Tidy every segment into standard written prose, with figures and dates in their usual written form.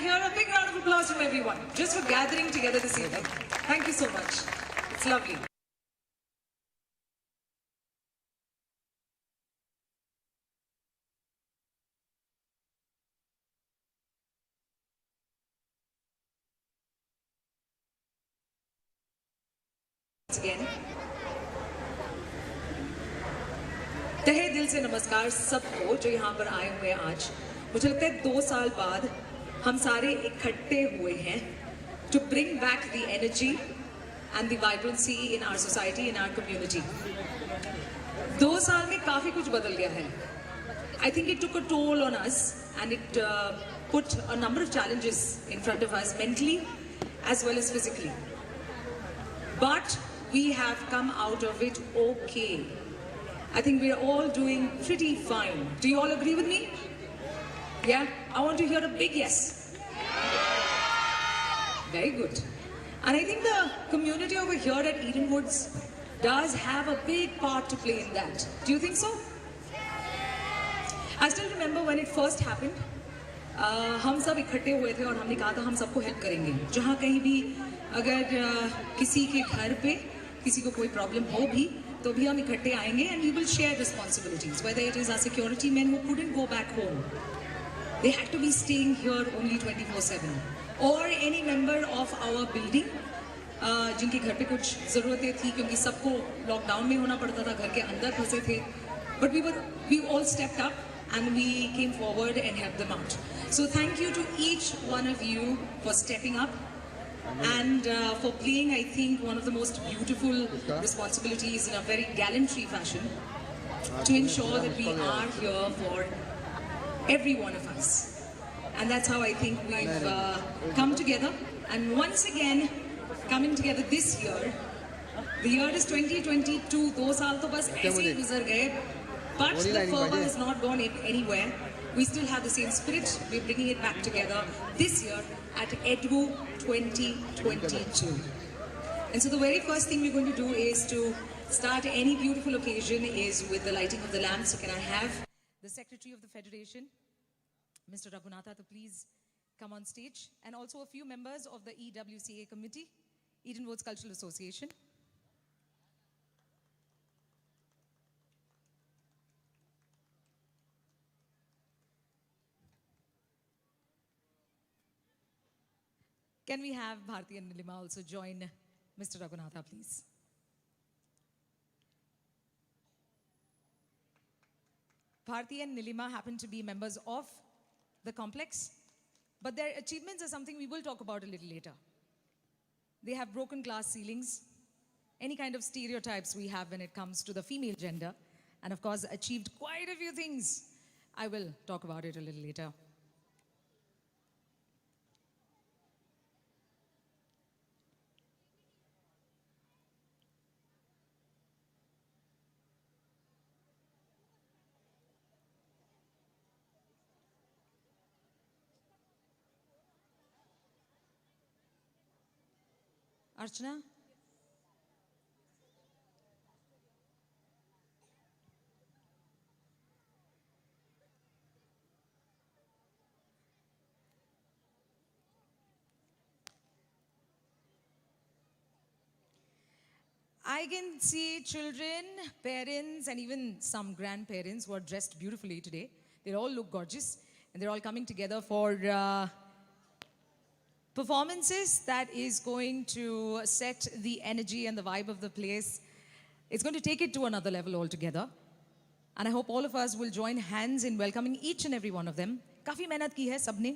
hear a big round of applause from everyone just for gathering together this evening. Thank you so much. It's lovely. Again. तहे दिल से नमस्कार सबको जो यहाँ पर आए हुए हैं आज. मुझे लगता है 2 साल बाद हम सारे इकट्ठे हुए हैं to bring back the energy and the vibrancy in our society, in our community. 2 साल में काफी कुछ बदल गया है. I think it took a toll on us and it put a number of challenges in front of us mentally as well as physically. But we have come out of it okay. I think we are all doing pretty fine. Do you all agree with me? Yeah? I want to hear a big yes. Very good. And I think the community over here at Eden Woods does have a big part to play in that. Do you think so? I still remember when it first happened. हम सब इकट्ठे हुए थे और हमने कहा था हम सबको हेल्प करेंगे. जहाँ कहीं भी अगर किसी के घर पे किसी को कोई प्रॉब्लम हो भी तो भी हम इकट्ठे आएंगे and we will share responsibilities, whether it is our security men who couldn't go back home, they had to be staying here only 24/7, or any member of our building जिनके घर पे कुछ ज़रूरतें थी क्योंकि सबको लॉकडाउन में होना पड़ता था, घर के अंदर फंसे थे, but we all stepped up and we came forward and helped them out. So thank you to each one of you for stepping up and for playing, I think, one of the most beautiful responsibilities in a very gallantry fashion to ensure that we are here for every one of us. And that's how I think we've come together. And once again, coming together this year, the year is 2022, 2 साल तो बस ऐसे ही गुजर गए, but the fervor has not gone anywhere. We still have the same spirit. We're bringing it back together this year at EDWU 2022. And so the very first thing we're going to do is to start any beautiful occasion is with the lighting of the lamp. So can I have the Secretary of the Federation, Mr. Raghunatha, to please come on stage, and also a few members of the EWCA committee, Eden Woods Cultural Association. Can we have Bharti and Nilima also join Mr. Raghunatha, please? Bharti and Nilima happen to be members of the complex, but their achievements are something we will talk about a little later. They have broken glass ceilings, any kind of stereotypes we have when it comes to the female gender, and of course achieved quite a few things. I will talk about it a little later. Archana? I can see children, parents, and even some grandparents who are dressed beautifully today. They all look gorgeous, and they're all coming together for performances that is going to set the energy and the vibe of the place. It's going to take it to another level altogether. And I hope all of us will join hands in welcoming each and every one of them. काफी मेहनत की है सबने.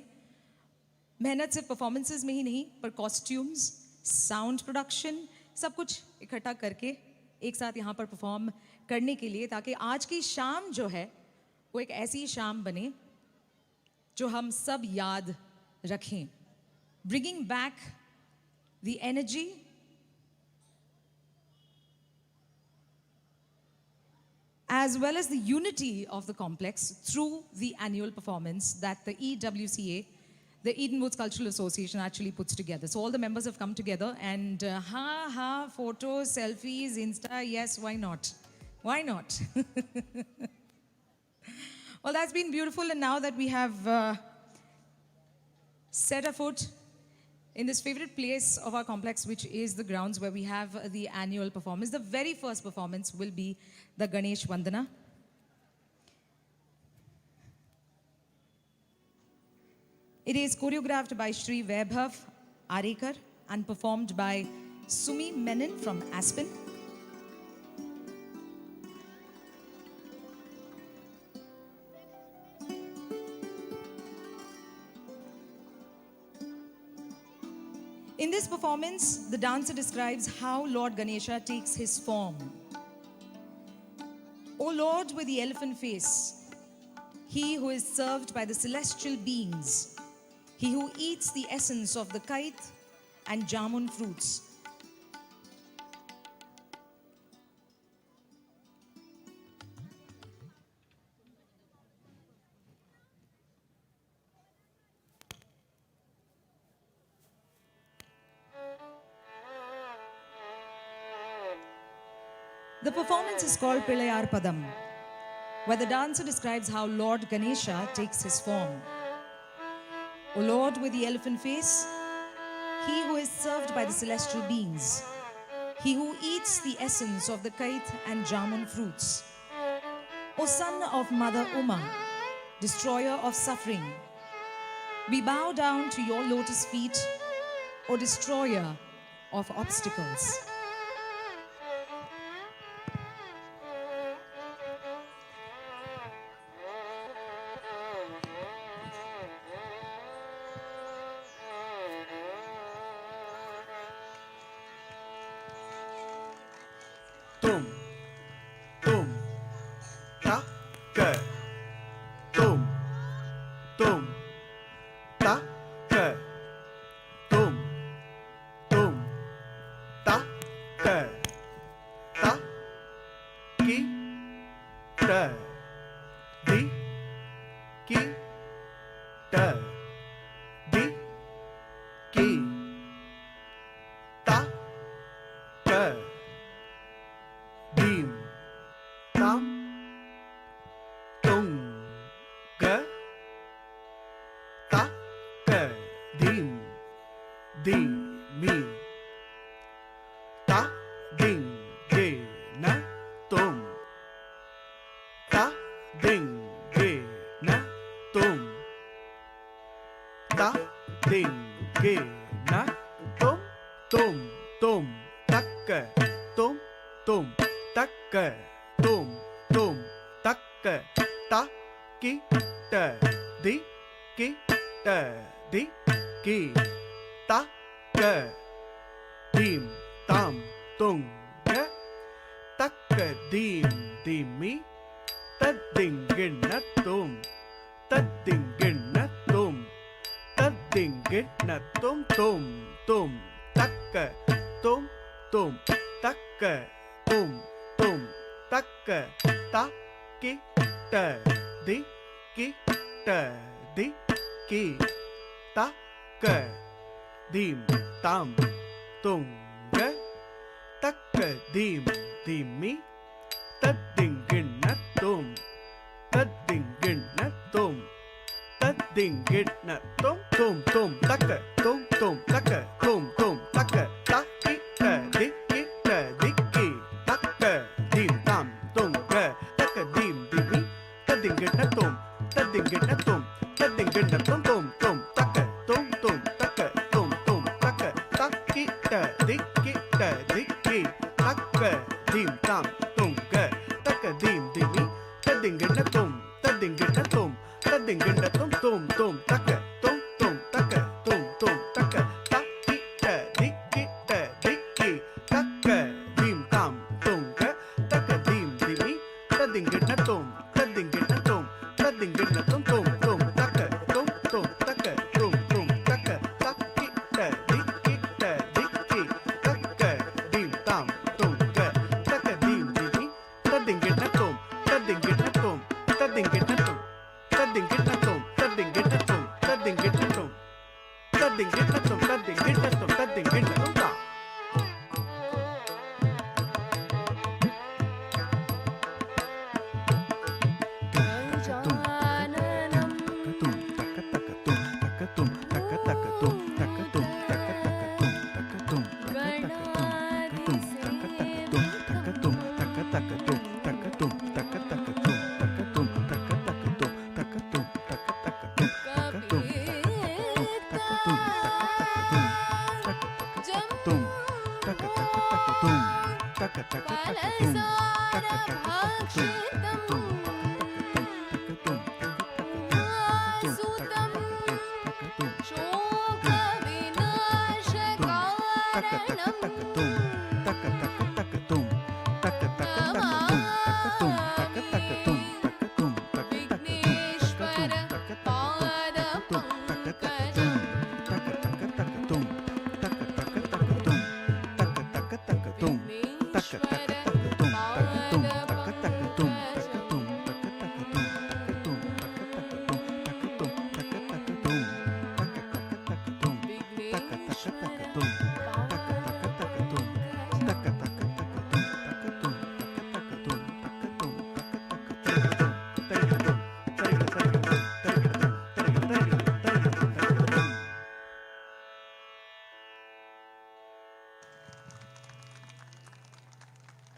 मेहनत सिर्फ performances में ही नहीं, पर costumes, sound production, सब कुछ इकट्ठा करके एक साथ यहाँ पर perform करने के लिए, ताकि आज की शाम जो है वो एक ऐसी शाम बने जो हम सब याद रखें. Bringing back the energy as well as the unity of the complex through the annual performance that the EWCA, the Eden Woods Cultural Association, actually puts together. So all the members have come together and photos, selfies, Insta, yes, why not? Why not? Well, that's been beautiful, and now that we have set a foot in this favorite place of our complex, which is the grounds where we have the annual performance. The very first performance will be the Ganesh Vandana. It is choreographed by Shri Vaibhav Arekar and performed by Sumi Menon from Aspen. In this performance, the dancer describes how Lord Ganesha takes his form. O Lord with the elephant face, he who is served by the celestial beings, he who eats the essence of the kite and jamun fruits. The performance is called Pilayar Padam, where the dancer describes how Lord Ganesha takes his form. O Lord with the elephant face, he who is served by the celestial beings, he who eats the essence of the kite and jamun fruits. O son of Mother Uma, destroyer of suffering, we bow down to your lotus feet, O destroyer of obstacles.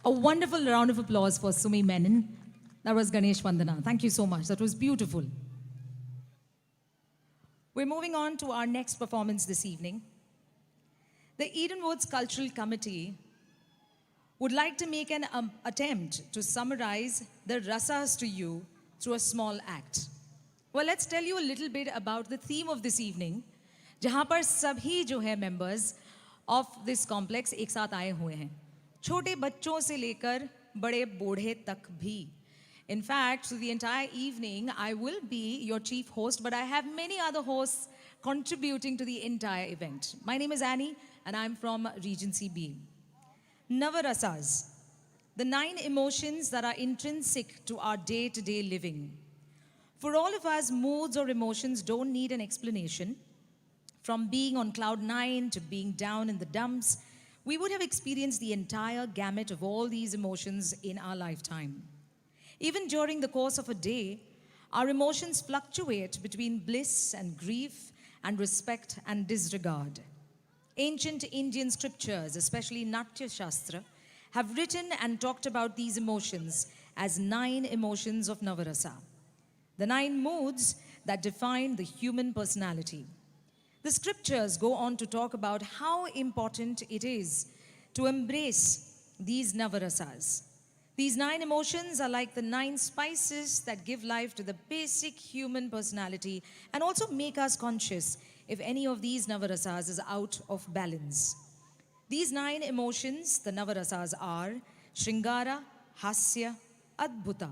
A wonderful round of applause for Sumi Menon. That was Ganesh Vandana. Thank you so much. That was beautiful. We're moving on to our next performance this evening. The EDWU Cultural Committee would like to make an attempt to summarize the rasas to you through a small act. Well, let's tell you a little bit about the theme of this evening, जहाँ पर सभी जो है members of this complex एक साथ आए हुए हैं, छोटे बच्चों से लेकर बड़े बूढ़े तक भी. In fact, through the entire evening, I will be your chief host, but I have many other hosts contributing to the entire event. My name is Annie, and I'm from Regency B. Navarasas, the 9 emotions that are intrinsic to our day-to-day living. For all of us, moods or emotions don't need an explanation. From being on cloud 9 to being down in the dumps, we would have experienced the entire gamut of all these emotions in our lifetime. Even during the course of a day, our emotions fluctuate between bliss and grief and respect and disregard. Ancient Indian scriptures, especially Natya Shastra, have written and talked about these emotions as 9 emotions of Navarasa, the 9 moods that define the human personality. The scriptures go on to talk about how important it is to embrace these Navarasas. These 9 emotions are like the 9 spices that give life to the basic human personality and also make us conscious if any of these Navarasas is out of balance. These 9 emotions, the Navarasas, are SHRINGARA, Hasya, ADBHUTA,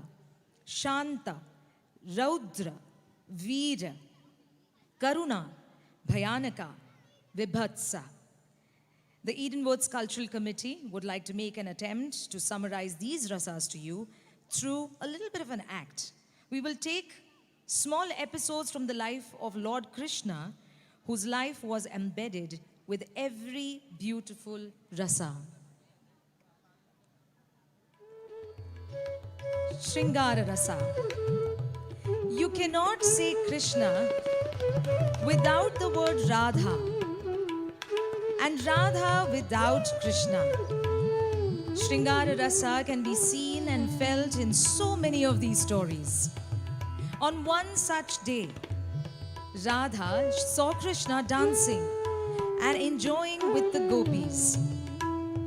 SHANTA, RAUDRA, VEERA, KARUNA, BHAYANAKA, VEEBHATSA. The EDWU Cultural Committee would like to make an attempt to summarize these rasas to you through a little bit of an act. We will take small episodes from the life of Lord Krishna, whose life was embedded with every beautiful rasa. SHRINGARA Rasa. You cannot say Krishna without the word Radha, and Radha without Krishna. SHRINGARA Rasa can be seen and felt in so many of these stories. On one such day, Radha saw Krishna dancing and enjoying with the gopis.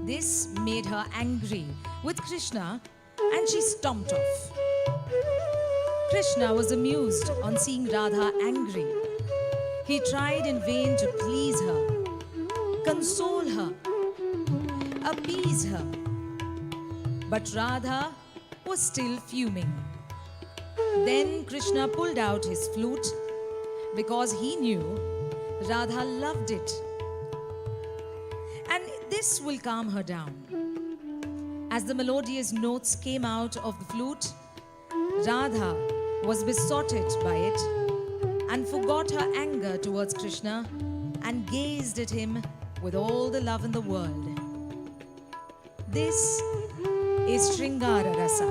This made her angry with Krishna and she stomped off. Krishna was amused on seeing Radha angry. He tried in vain to please her, console her, appease her. But Radha was still fuming. Then Krishna pulled out his flute because he knew Radha loved it. And this will calm her down. As the melodious notes came out of the flute, Radha was besotted by it and forgot her anger towards Krishna and gazed at him with all the love in the world. This is SHRINGARA Rasa.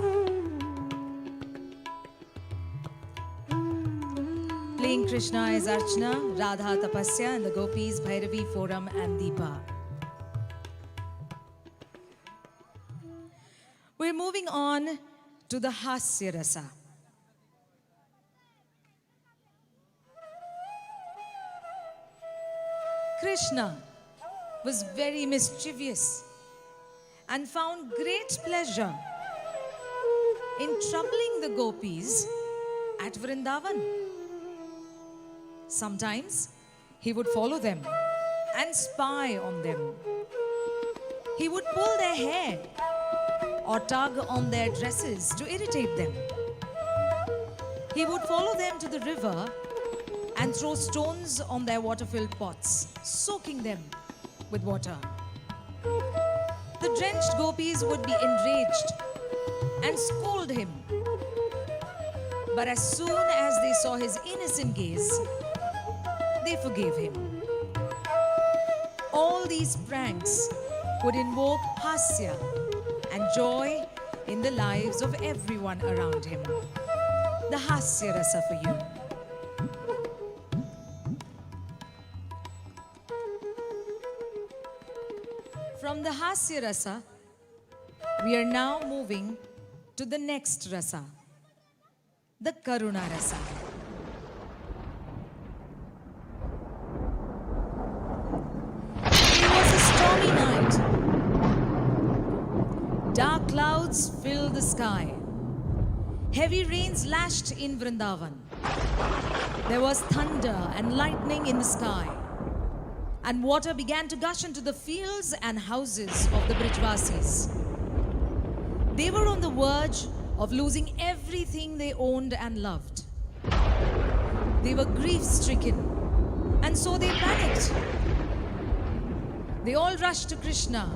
Playing Krishna is Archana, Radha Tapasya, and the gopis Bhairavi, Forum, and Deepa. We're moving on to the Hasya Rasa. Krishna was very mischievous and found great pleasure in troubling the gopis at Vrindavan. Sometimes he would follow them and spy on them. He would pull their hair or tug on their dresses to irritate them. He would follow them to the river and throw stones on their water-filled pots, soaking them with water. The drenched gopis would be enraged and scold him. But as soon as they saw his innocent gaze, they forgave him. All these pranks would invoke Hasya and joy in the lives of everyone around him. The Hasya Rasa for you. From the Hasya Rasa, we are now moving to the next Rasa, the Karuna Rasa. It was a stormy night. Dark clouds filled the sky. Heavy rains lashed in Vrindavan. There was thunder and lightning in the sky. And water began to gush into the fields and houses of the Brijvasis. They were on the verge of losing everything they owned and loved. They were grief-stricken, and so they panicked. They all rushed to Krishna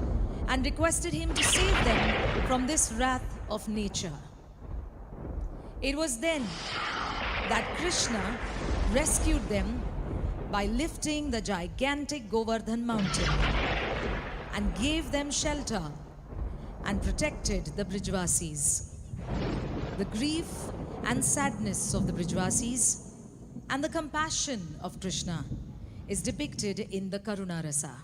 and requested him to save them from this wrath of nature. It was then that Krishna rescued them by lifting the gigantic Govardhan mountain and gave them shelter and protected the Brijvasis. The grief and sadness of the Brijvasis and the compassion of Krishna is depicted in the Karuna Rasa.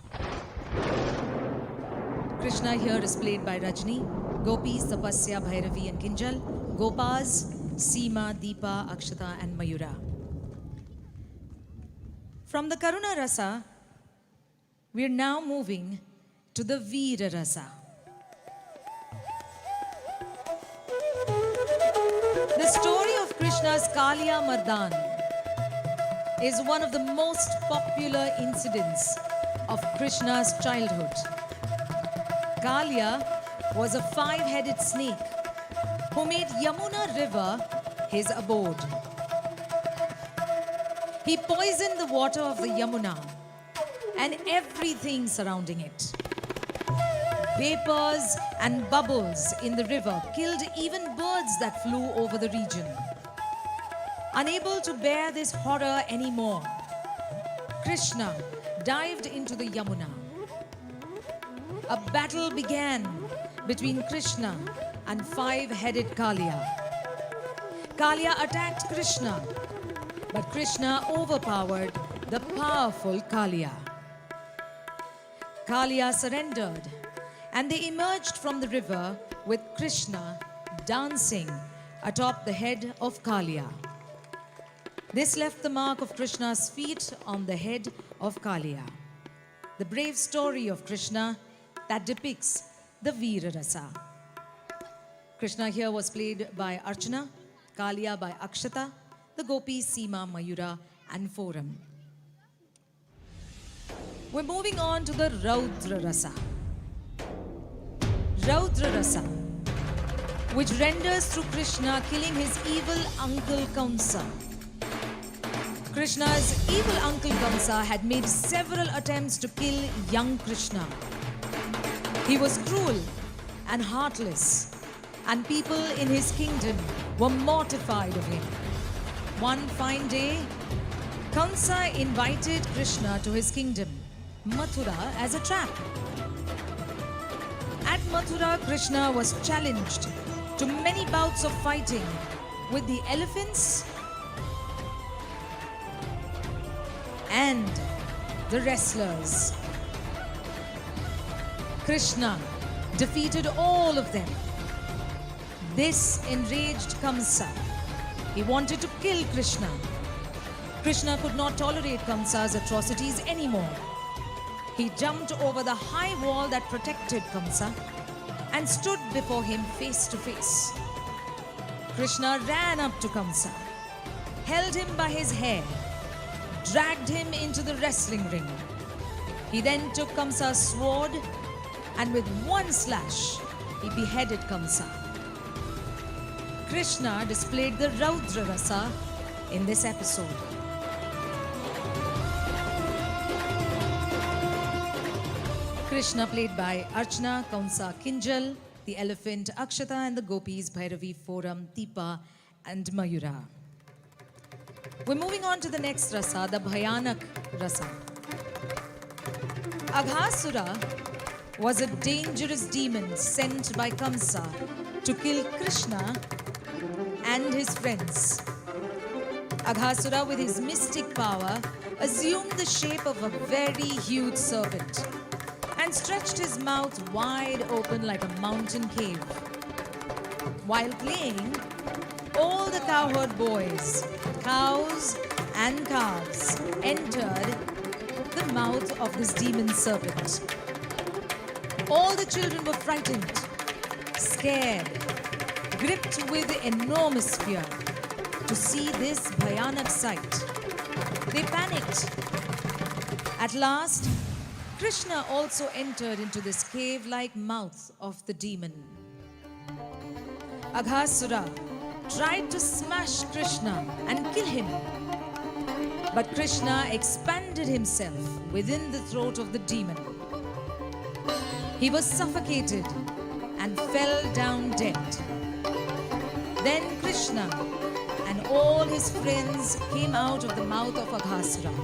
Krishna here is played by Rajni, Gopis, Tapasya, Bhairavi and Kinjal, Gopas, Seema, Deepa, Akshata and Mayura. From the Karuna Rasa, we are now moving to the VEERA Rasa. The story of Krishna's Kaliya Mardan is one of the most popular incidents of Krishna's childhood. Kaliya was a five-headed snake who made Yamuna river his abode. He poisoned the water of the Yamuna and everything surrounding it. Vapors and bubbles in the river killed even birds that flew over the region. Unable to bear this horror anymore, Krishna dived into the Yamuna. A battle began between Krishna and five-headed Kaliya. Kaliya attacked Krishna, but Krishna overpowered the powerful Kaliya. Kaliya surrendered, and they emerged from the river with Krishna dancing atop the head of Kaliya. This left the mark of Krishna's feet on the head of Kaliya. The brave story of Krishna that depicts the VEERA Rasa. Krishna here was played by Archana, Kaliya by Akshata, the Gopis, Seema, Mayura and Forum. We're moving on to the Raudra Rasa. Raudra Rasa, which renders through Krishna killing his evil uncle Kamsa. Krishna's evil uncle Kamsa had made several attempts to kill young Krishna. He was cruel and heartless, and people in his kingdom were mortified of him. One fine day, Kamsa invited Krishna to his kingdom, Mathura, as a trap. At Mathura, Krishna was challenged to many bouts of fighting with the elephants and the wrestlers. Krishna defeated all of them. This enraged Kamsa. He wanted to kill Krishna. Krishna could not tolerate Kamsa's atrocities anymore. He jumped over the high wall that protected Kamsa and stood before him face to face. Krishna ran up to Kamsa, held him by his hair, dragged him into the wrestling ring. He then took Kamsa's sword and with one slash, he beheaded Kamsa. Krishna displayed the Raudra Rasa in this episode. Krishna played by Archana Kaunsa Kinjal, the elephant Akshata, and the gopis Bhairavi, Forum, Deepa, and Mayura. We're moving on to the next rasa, the Bhayanaka rasa. Aghasura was a dangerous demon sent by Kamsa to kill Krishna and his friends. Aghasura, with his mystic power, assumed the shape of a very huge serpent and stretched his mouth wide open like a mountain cave. While playing, all the cowherd boys, cows and calves, entered the mouth of this demon serpent. All the children were frightened, scared, gripped with enormous fear to see this Bhayanak sight. They panicked. At last, Krishna also entered into this cave-like mouth of the demon. Aghasura tried to smash Krishna and kill him. But Krishna expanded himself within the throat of the demon. He was suffocated and fell down dead. Then Krishna and all his friends came out of the mouth of Aghasura.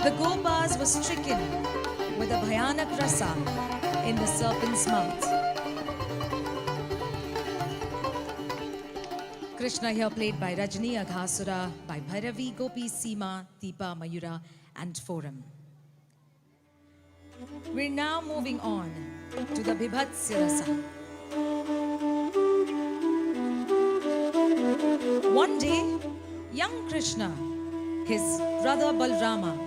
The Gopas were stricken with a Bhayanak rasa in the serpent's mouth. Krishna here played by Rajni, Aghasura by Bhairavi, Gopi, Seema, Deepa, Mayura, and Forum. We're now moving on to the BEEBHATSA rasa. One day, young Krishna, his brother Balrama,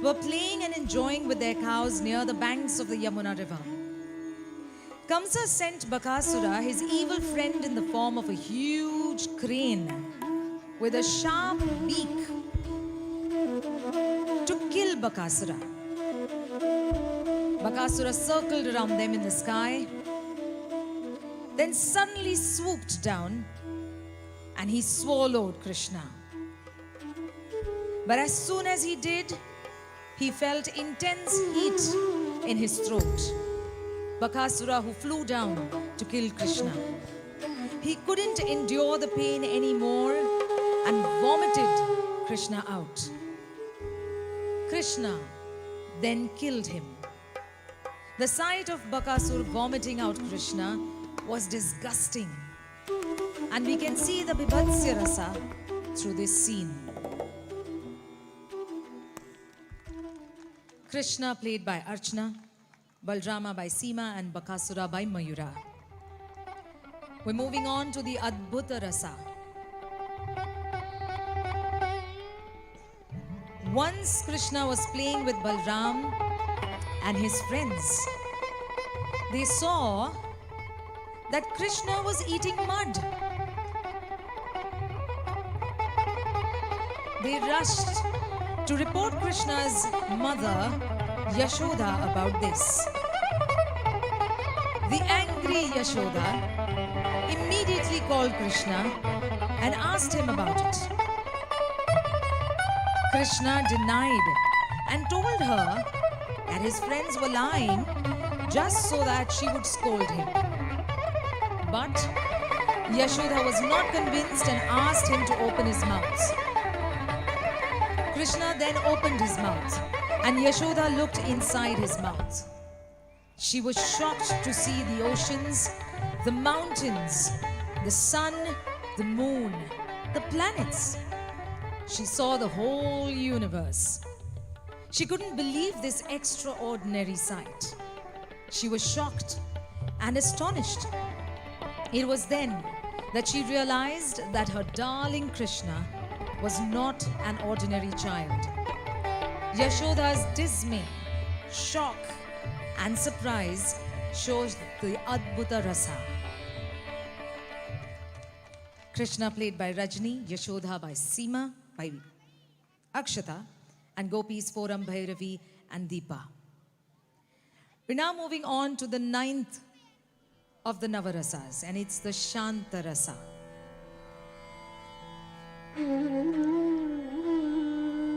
were playing and enjoying with their cows near the banks of the Yamuna river. Kamsa sent Bakasura, his evil friend, in the form of a huge crane with a sharp beak to kill Bakasura. Bakasura circled around them in the sky, then suddenly swooped down and he swallowed Krishna. But as soon as he did, he felt intense heat in his throat. Bakasura, who flew down to kill Krishna, he couldn't endure the pain anymore and vomited Krishna out. Krishna then killed him. The sight of Bakasura vomiting out Krishna was disgusting, and we can see the BEEBHATSA rasa through this scene. Krishna played by Archana, Balrama by Seema, and Bakasura by Mayura. We're moving on to the ADBHUTA rasa. Once Krishna was playing with Balram and his friends. They saw that Krishna was eating mud. They rushed to report Krishna's mother, Yashoda, about this. The angry Yashoda immediately called Krishna and asked him about it. Krishna denied and told her that his friends were lying just so that she would scold him. But Yashoda was not convinced and asked him to open his mouth. Krishna then opened his mouth and Yashoda looked inside his mouth. She was shocked to see the oceans, the mountains, the sun, the moon, the planets. She saw the whole universe. She couldn't believe this extraordinary sight. She was shocked and astonished. It was then that she realized that her darling Krishna was not an ordinary child. Yashoda's dismay, shock, and surprise shows the ADBHUTA rasa. Krishna played by Rajni, Yashoda by Seema, by Akshata, and Gopis Forum, Bhairavi, and Deepa. We're now moving on to the 9th of the Navarasas, and it's the Shanta rasa.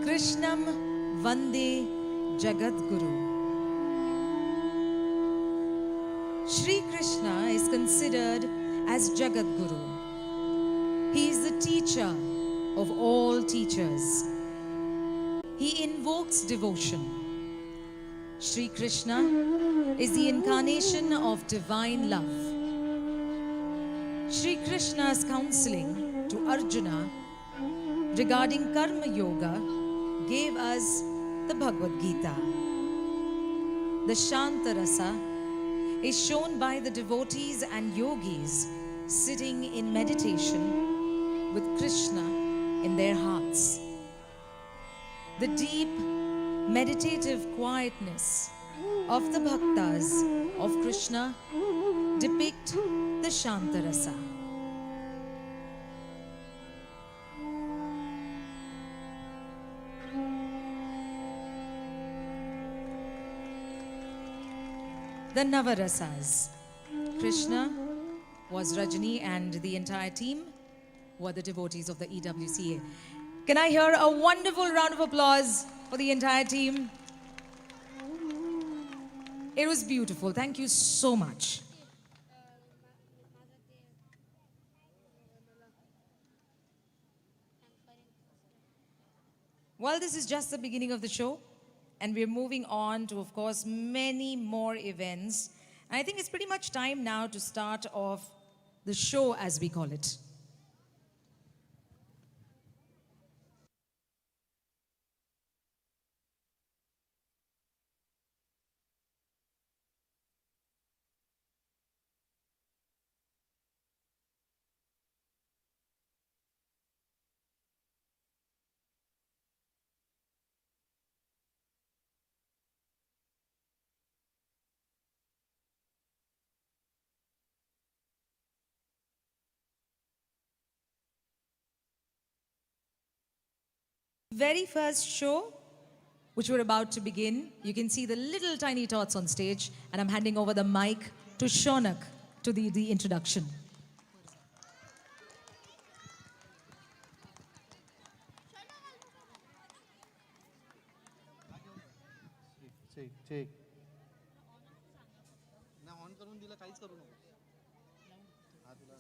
Krishnam Vande Jagadguru. Shri Krishna is considered as Jagat Guru. He is the teacher of all teachers. He invokes devotion. Shri Krishna is the incarnation of divine love. Shri Krishna's counseling to Arjuna regarding Karma Yoga gave us the Bhagavad Gita. The Shanta Rasa is shown by the devotees and yogis sitting in meditation with Krishna in their hearts. The deep meditative quietness of the bhaktas of Krishna depict the Shanta Rasa. The Navarasas. Krishna was Rajani and the entire team were the devotees of the EWCA. Can I hear a wonderful round of applause for the entire team? It was beautiful. Thank you so much. Well, this is just the beginning of the show. And we're moving on to, of course, many more events. And I think it's pretty much time now to start off the show, as we call it. Very first show, which we're about to begin, you can see the little tiny tots on stage, and I'm handing over the mic to Shaunak to the introduction. ठीक ना on करून दिलं काहीच करू नको हा तुला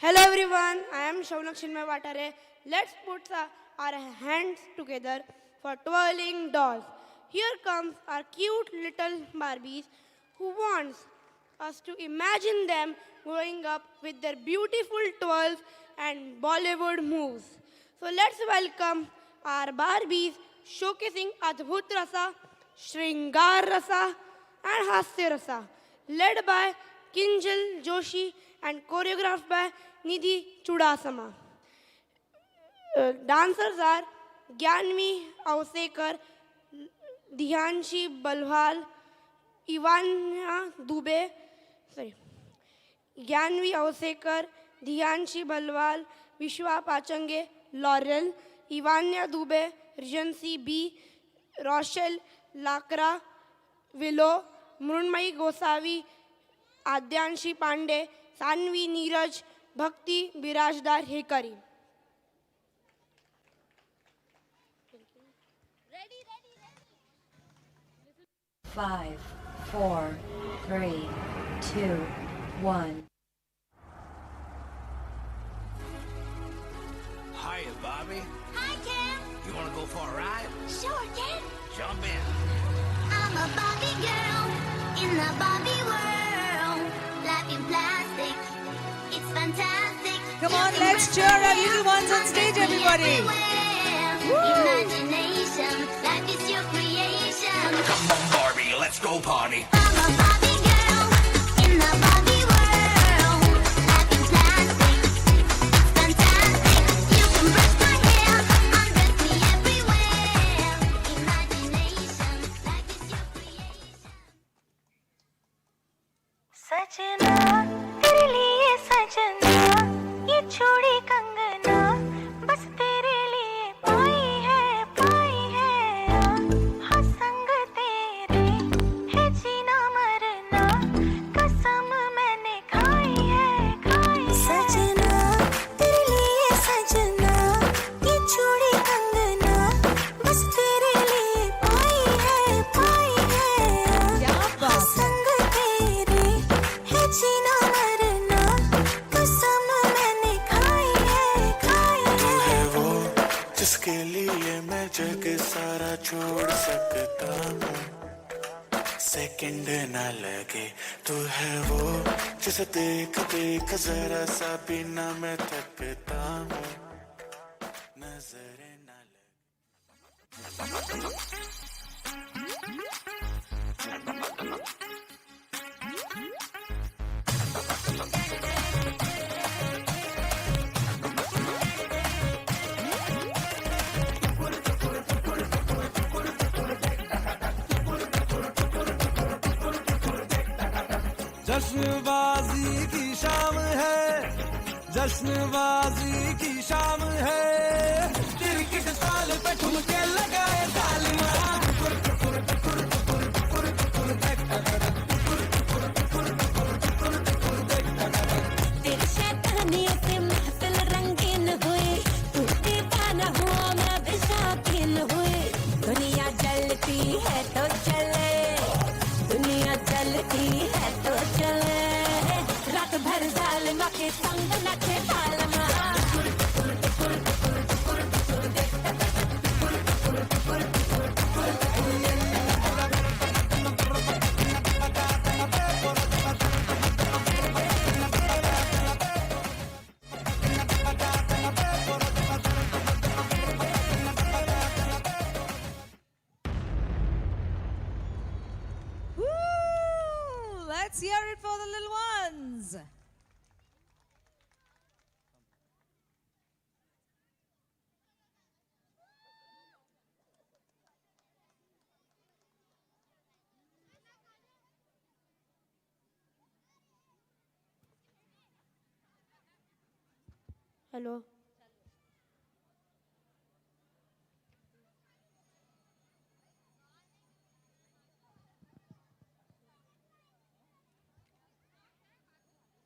Hello everyone, I am Shaunak Chinmay Vatare. Let's put our hands together for twirling dolls. Here comes our cute little Barbies who wants us to imagine them growing up with their beautiful twirls and Bollywood moves. So let's welcome our Barbies showcasing ADBHUTA Rasa, SHRINGARA Rasa and Hasya Rasa, led by Kinjal Joshi and choreographed by Nidhi Chudasama. Dancers are Gyanvi Avsekar, Dhyanshi Balwal, Ivanya Dubey, Gyanvi Avsekar, Dhyanshi Balwal, Vishwa Pachange, Laurel, Ivanya Dubey, Regency B, Rochelle Lakra, Willow, Mrunmai Gosavi, Adyanshi Pandey, Sanvi Neeraj, Bhakti Birajdar Hekari. Ready. 5, 4, 3, 2, 1. Hiya, Barbie. Hi, Ken. You want to go for a ride? Sure, Ken. Jump in. I'm a Barbie girl in the Barbie world. Life in plastic, it's fantastic. Come on, let's cheer our little ones on stage, everybody. Imagination, life is your creation. Come on, Barbie, let's go party. I'm a Barbie girl in the Barbie world. Life in plastic, it's fantastic. You can brush my hair, undress me everywhere. Imagination, life is your creation. सजना तेरे लिए सजना ये छोड़ी का छोड़ सकता हूँ, सेकंड ना लगे तू है वो जिसे देख देख जरा सा भी ना मैं थकता हूँ, नजरें ना लगे। जश्नबाजी की शाम है, जश्नबाजी की शाम है, क्रिकेट साल पे ठुमके लगाए तालियां, तेरी शैतानियों से महफिल रंगीन हुई, तू दीवाना हुआ मैं भी शौकीन हुई, दुनिया जलती है तो चले, दुनिया चलती है तो चले, रात भर जालिमा के संग नचे तालमा। Let's hear it for the little ones. Hello.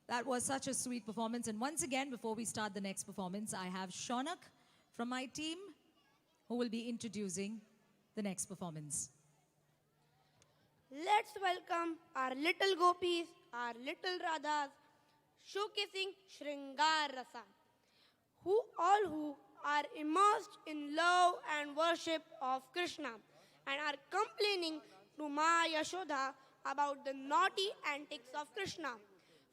That was such a sweet performance. And once again, before we start the next performance, I have Shaunak from my team who will be introducing the next performance. Let's welcome our little gopis, our little radhas, showcasing SHRINGARA, who are immersed in love and worship of Krishna and are complaining to Ma Yashoda about the naughty antics of Krishna.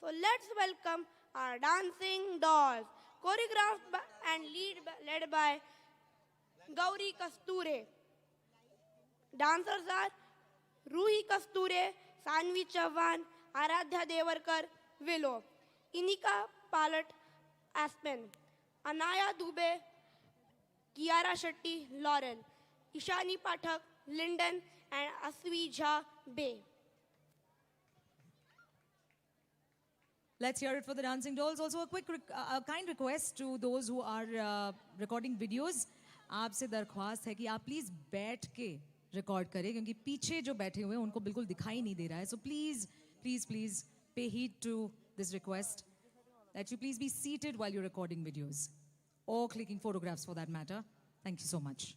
So let's welcome our dancing dolls, choreographed and led by Gauri Kasture. Dancers are Ruhi Kasture, Sanvi Chauhan, Aradhya Devarkar, Willow, Inika Palat, Aspen, Anaya Dubey, Kiara Shetty, Laurel, Ishani Pathak, Linden, and Asvi Jha Bay. Let's hear it for the dancing dolls. Also, a quick, a kind request to those who are recording videos. आपसे दरख्वास्त है कि आप please बैठ के record करें क्योंकि पीछे जो बैठे हुए हैं उनको बिल्कुल दिखाई नहीं दे रहा है. So please, please, please pay heed to this request that you please be seated while you're recording videos or clicking photographs for that matter. Thank you so much.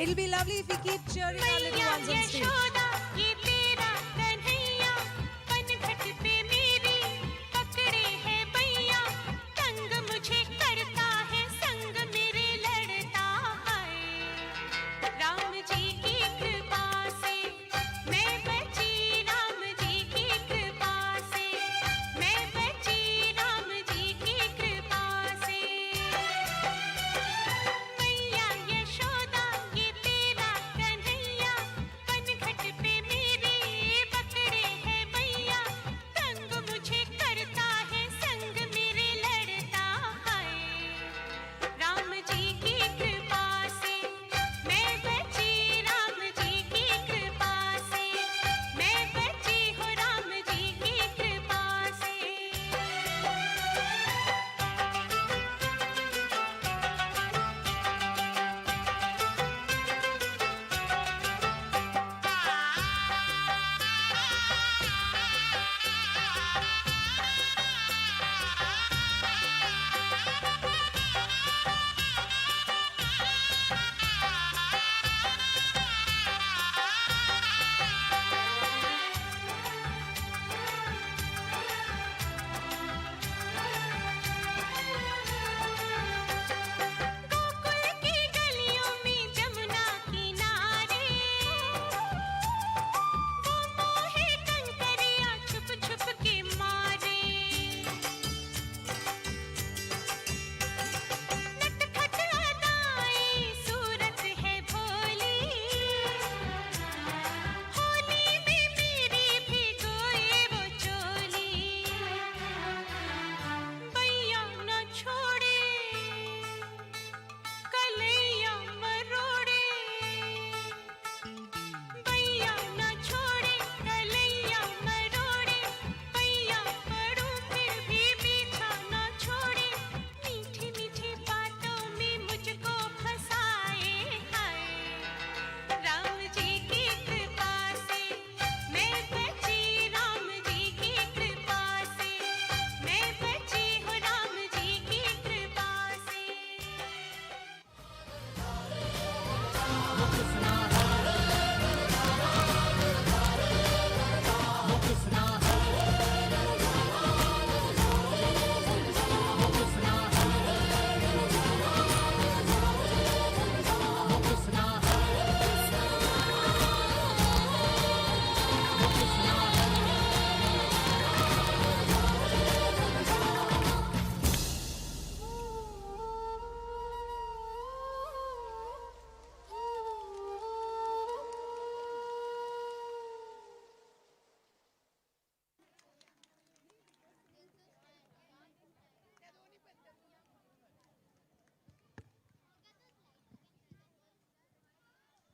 It'll be lovely if we keep cheering our little ones on stage. Ram ji की कृपा से मैं बची, राम जी की कृपा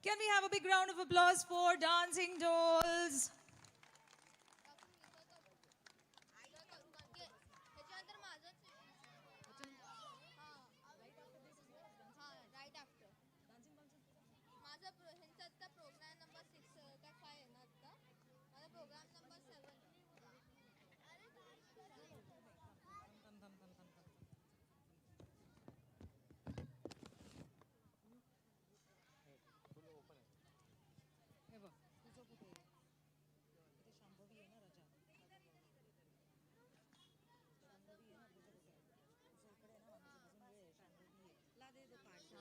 Can we have a big round of applause for Dancing Dolls? ह्याच्यानंतर माझंच right after माझा ह्यांचा आत्ता प्रोग्राम नंबर 6 काय 5 आहे ना आत्ता माझा प्रोग्राम नंबर 7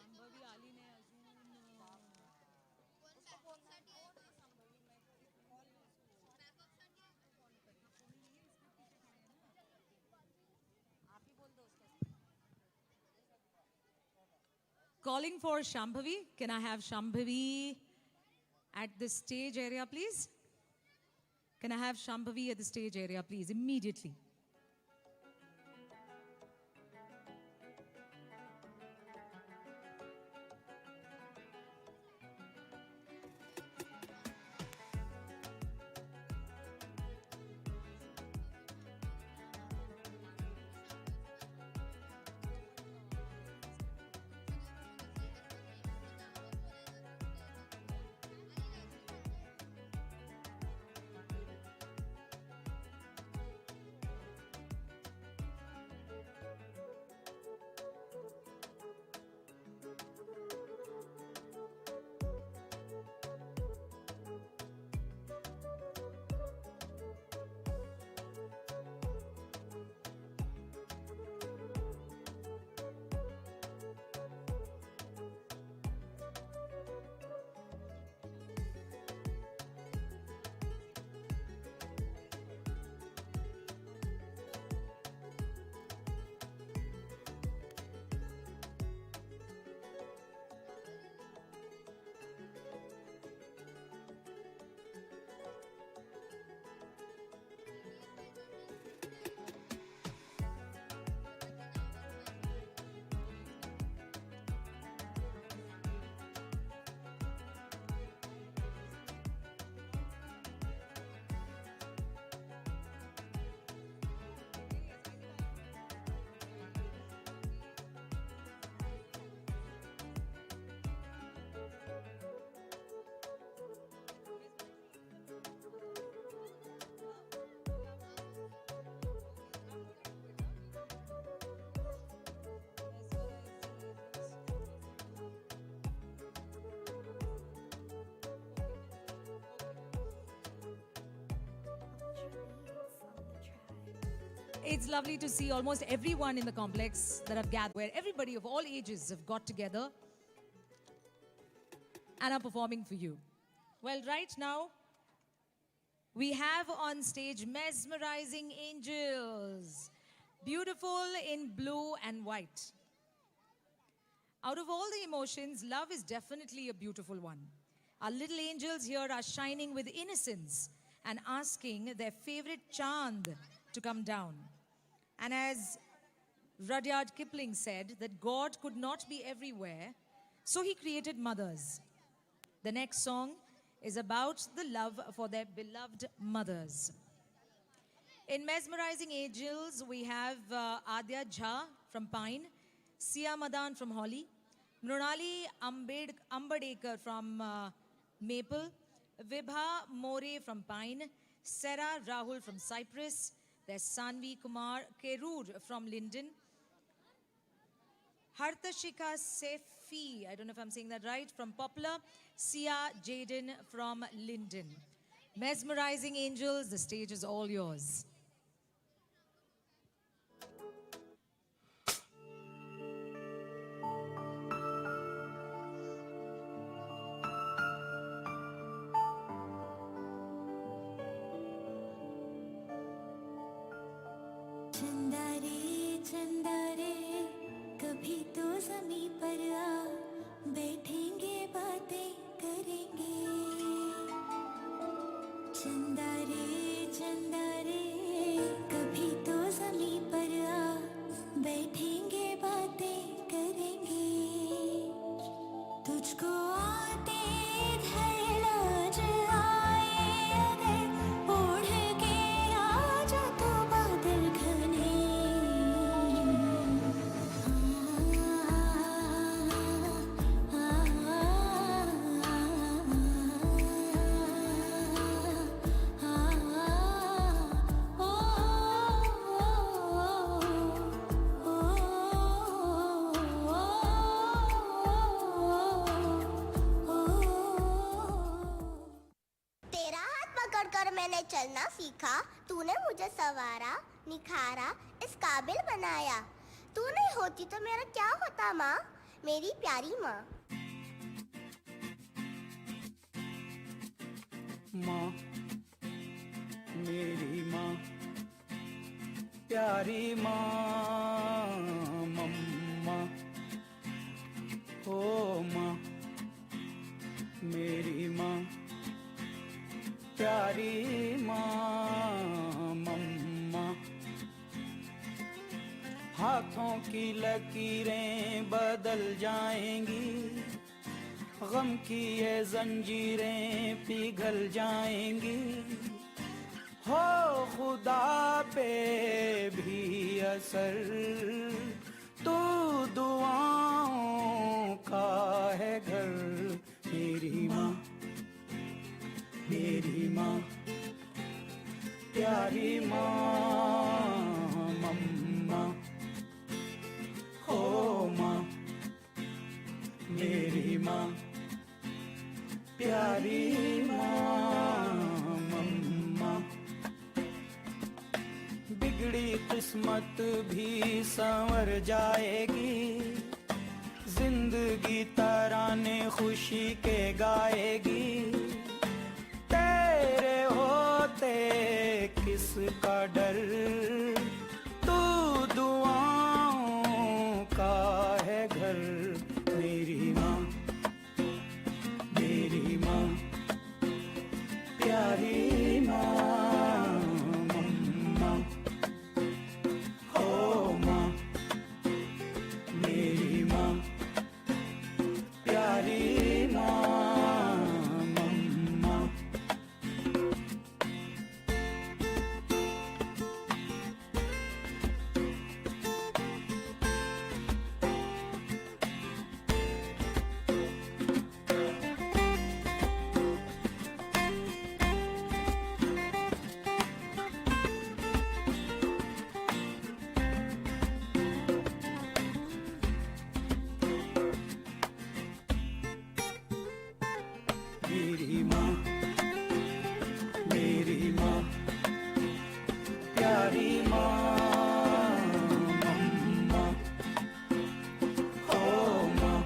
शांभवी आली नाही अजून. Calling for Shambhavi. Can I have Shambhavi at the stage area, please? Can I have Shambhavi at the stage area, please, immediately? It's lovely to see almost everyone in the complex that have gathered, where everybody of all ages have got together and are performing for you. Well, right now, we have on stage Mesmerizing Angels, beautiful in blue and white. Out of all the emotions, love is definitely a beautiful one. Our little angels here are shining with innocence and asking their favorite Chand to come down. And as Rudyard Kipling said, that God could not be everywhere, so he created mothers. The next song is about the love for their beloved mothers. In Mesmerizing Angels, we have Adya Jha from Pine, Sia Madan from Holly, Mrunali Ambadekar from Maple, Vibha More from Pine, Sarah Rahul from Cypress, there's Sanvi Kumar Kerur from Linden, Hartashika Sefi, I don't know if I'm saying that right, from Poplar. Sia Jaden from Linden. Mesmerizing Angels, the stage is all yours. चंदा रे कभी तो ज़मीं पर आ बैठेंगे बातें करेंगे चंदा रे कभी तो ज़मीं पर आ बैठेंगे बातें करेंगे तुझको आते धैर्य आए अगर ओढ़ के आजा तो बादल घने तेरा हाथ पकड़कर मैंने चलना सीखा तूने मुझे सवारा निखारा इस काबिल बनाया तू नहीं होती तो मेरा क्या होता माँ मेरी प्यारी माँ माँ मेरी माँ प्यारी माँ मम्मा ओ माँ मेरी माँ प्यारी माँ मम्मा हाथों की लकीरें बदल जाएंगी गम की ये जंजीरें पिघल जाएंगी हो खुदा पे भी असर तू दुआओं का है घर मेरी माँ प्यारी माँ मम्मा हो माँ मेरी माँ प्यारी माँ मम्मा बिगड़ी किस्मत भी संवर जाएगी जिंदगी तराने खुशी के गाएगी तेरे होते किसका डर तू दुआओं का है घर मेरी माँ प्यारी माँ मम्मा हो माँ मेरी माँ प्यारी माँ मम्मा मेरी माँ प्यारी माँ मम्मा हो माँ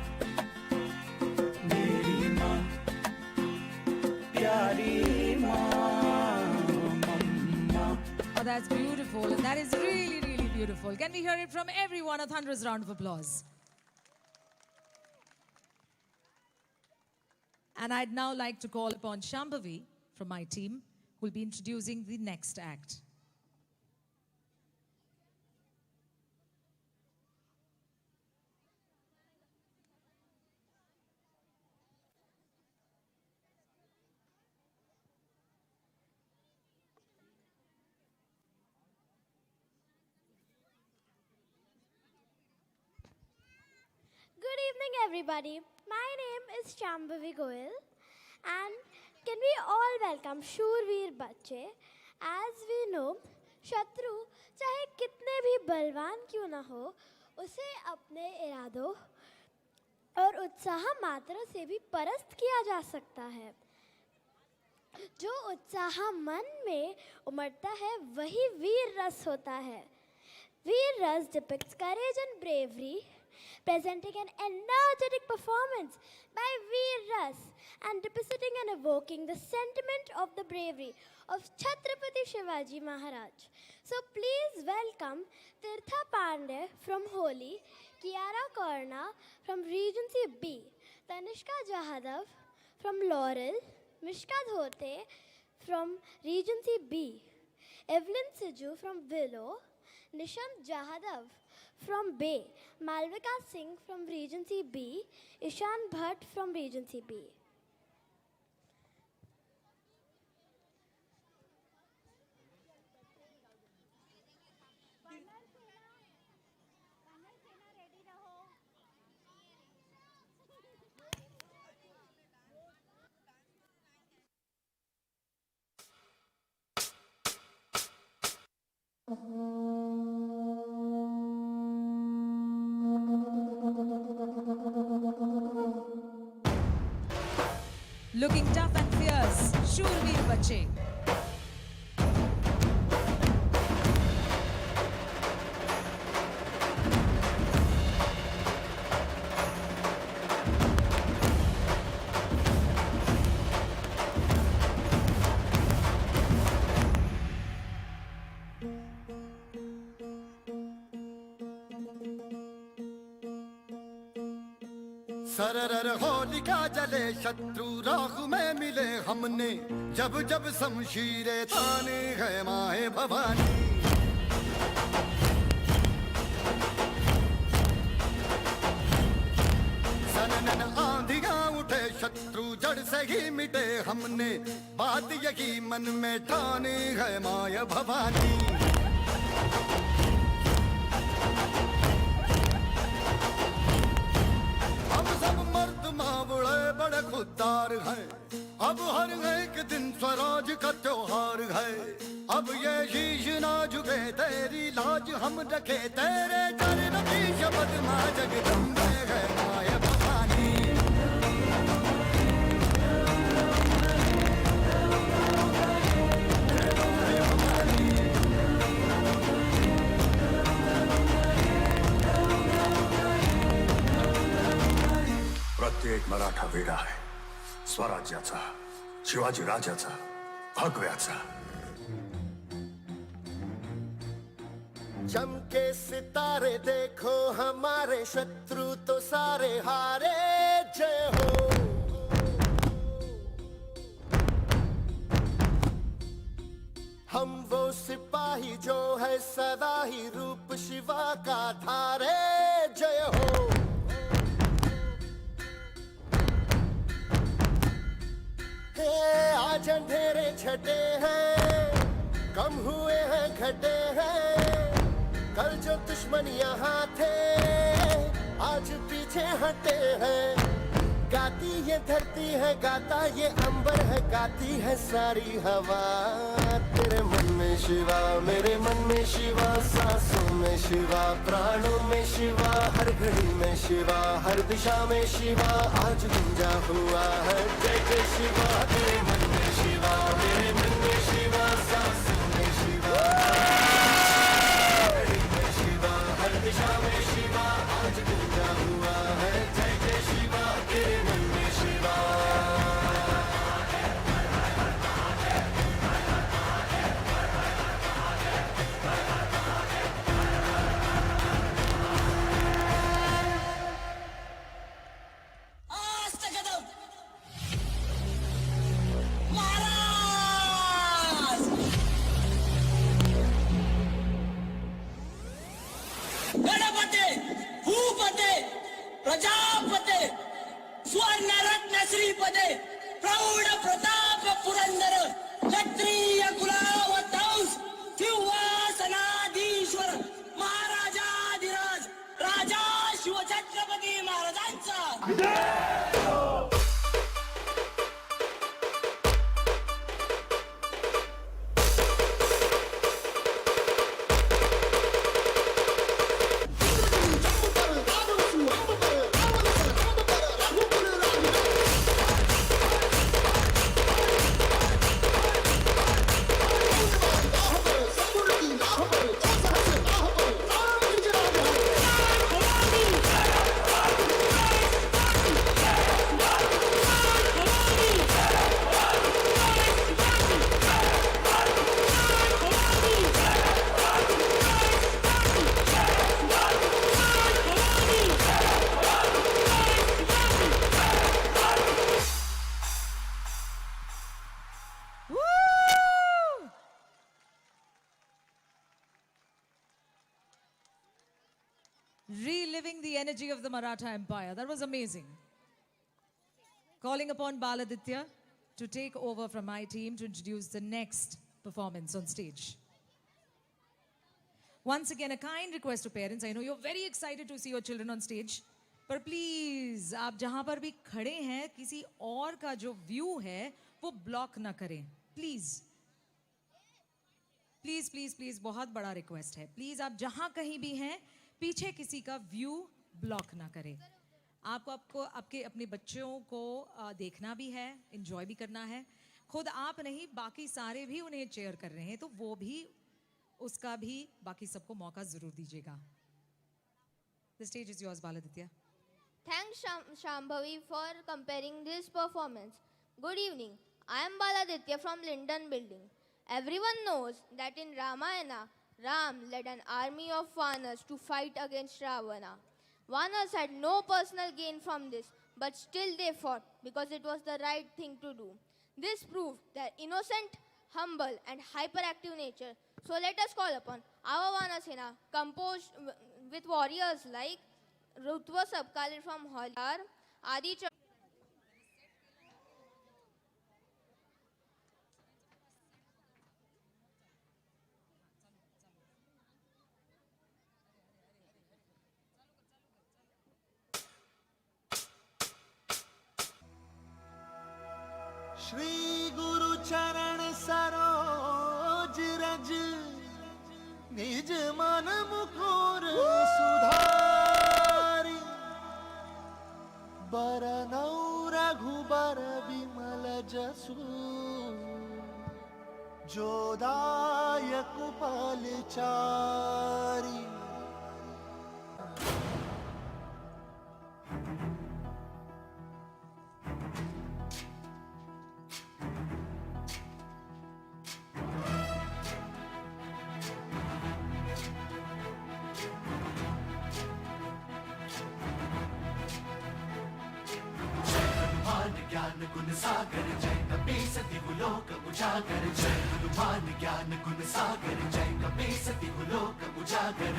मेरी माँ प्यारी माँ मम्मा Oh, that's beautiful, and that is really, really beautiful. Can we hear it from everyone? A thunderous round of applause. And I'd now like to call upon Shambhavi from my team, who will be introducing the next act. Good evening, everybody. My name is Shambhavi Goyal, and can we all welcome शूरवीर बच्चे? As we know, शत्रु चाहे कितने भी बलवान क्यों ना हो, उसे अपने इरादों और उत्साह मात्रा से भी परस्त किया जा सकता है। जो उत्साह मन में उमड़ता है वही वीर रस होता है। वीर रस depicts courage and bravery, presenting an energetic performance by Veer Ras and depicting and evoking the sentiment of the bravery of Chhatrapati Shivaji Maharaj. So please welcome Tirtha Pandey from Holi, Kiara Karuna from Regency B, Tanishka Jahadav from Laurel, Mishka Dhote from Regency B, Evelyn Siju from Willow, Nishant Jahadav from Bay, Malvika Singh from Regency B, Ishan Bhatt from Regency B. Looking tough and fierce, Shurveer Bache. सरर होलिका जले शत्रु राख में मिले हमने जब जब शमशीरें ताने है माए भवानी सनन आंधियां उठे शत्रु जड़ से ही मिटे हमने बात यही मन में ठाने है माए भवानी बड़े खुददार है अब हर एक दिन स्वराज का त्योहार है अब ये शीश ना झुके तेरी लाज हम रखे तेरे चरण की शपथ मां जगदम्बे है माय भवानी प्रत्येक मराठा वेडा आहे स्वराज्याचा शिवाजी राजाचा भगव्याचा चमके सितारे देखो हमारे शत्रु तो सारे हारे जय हो हम वो सिपाही जो है सदा ही रूप शिवा का धारे जय हो आज अंधेरे छटे हैं कम हुए हैं घटे हैं कल जो दुश्मन यहाँ थे आज पीछे हटे हैं गाती ये धरती है गाता ये अंबर है गाती है सारी हवा तेरे मन में शिवा मेरे मन में शिवा सांसों में शिवा प्राणों में शिवा हर घड़ी में शिवा हर दिशा में शिवा आज गुंजा हुआ है जय जय शिवा तेरे मन में शिवा मेरे मन में शिवा सांसों में शिवा हर घड़ी में शिवा हर दिशा में शिवा आज गुंजा हुआ है जय जय शिवा तेरे मन में शिवा प्रजापते स्वर्णरत्न श्रीपदे प्रौढ प्रताप पुरंदर क्षत्रिय कुलावतंस सिंहासनाधीश्वर महाराजाधिराज राजा शिवछत्रपती महाराजांचा reliving the energy of the Maratha Empire. That was amazing. Calling upon Baladitya to take over from my team to introduce the next performance on stage. Once again, a kind request to parents. I know you're very excited to see your children on stage. पर please आप जहां पर भी खड़े हैं किसी और का जो व्यू है वो ब्लॉक ना करें प्लीज प्लीज प्लीज प्लीज बहुत बड़ा रिक्वेस्ट है प्लीज आप जहां कहीं भी हैं पीछे किसी का व्यू ब्लॉक ना करें आपको आपके अपने बच्चों को देखना भी है एंजॉय भी करना है खुद आप नहीं बाकी सारे भी उन्हें चेयर कर रहे हैं तो वो भी उसका भी बाकी सबको मौका जरूर दीजिएगा The stage is yours, Baladitya. Thanks, Shambhavi, for comparing this performance. Good evening. I am Baladitya from Linden Building. Everyone knows that in Ramayana, Ram led an army of Vanas to fight against Ravana. Vanas had no personal gain from this, but still they fought because it was the right thing to do. This proved their innocent, humble, and hyperactive nature. So let us call upon our Vanasena, composed with warriors like Rutva Sabkalir from Holyar, Adi Shri गुरु चरण सरोज रज निज मन मुकुर सुधारी बरनौ रघुबर विमल जसु जोदायक फलचारी ज्ञान गुण सागर जय कपीस दिगुलोक उजागर जय हनुमान ज्ञान गुण सागर जय कपीस दिगुलोक उजागर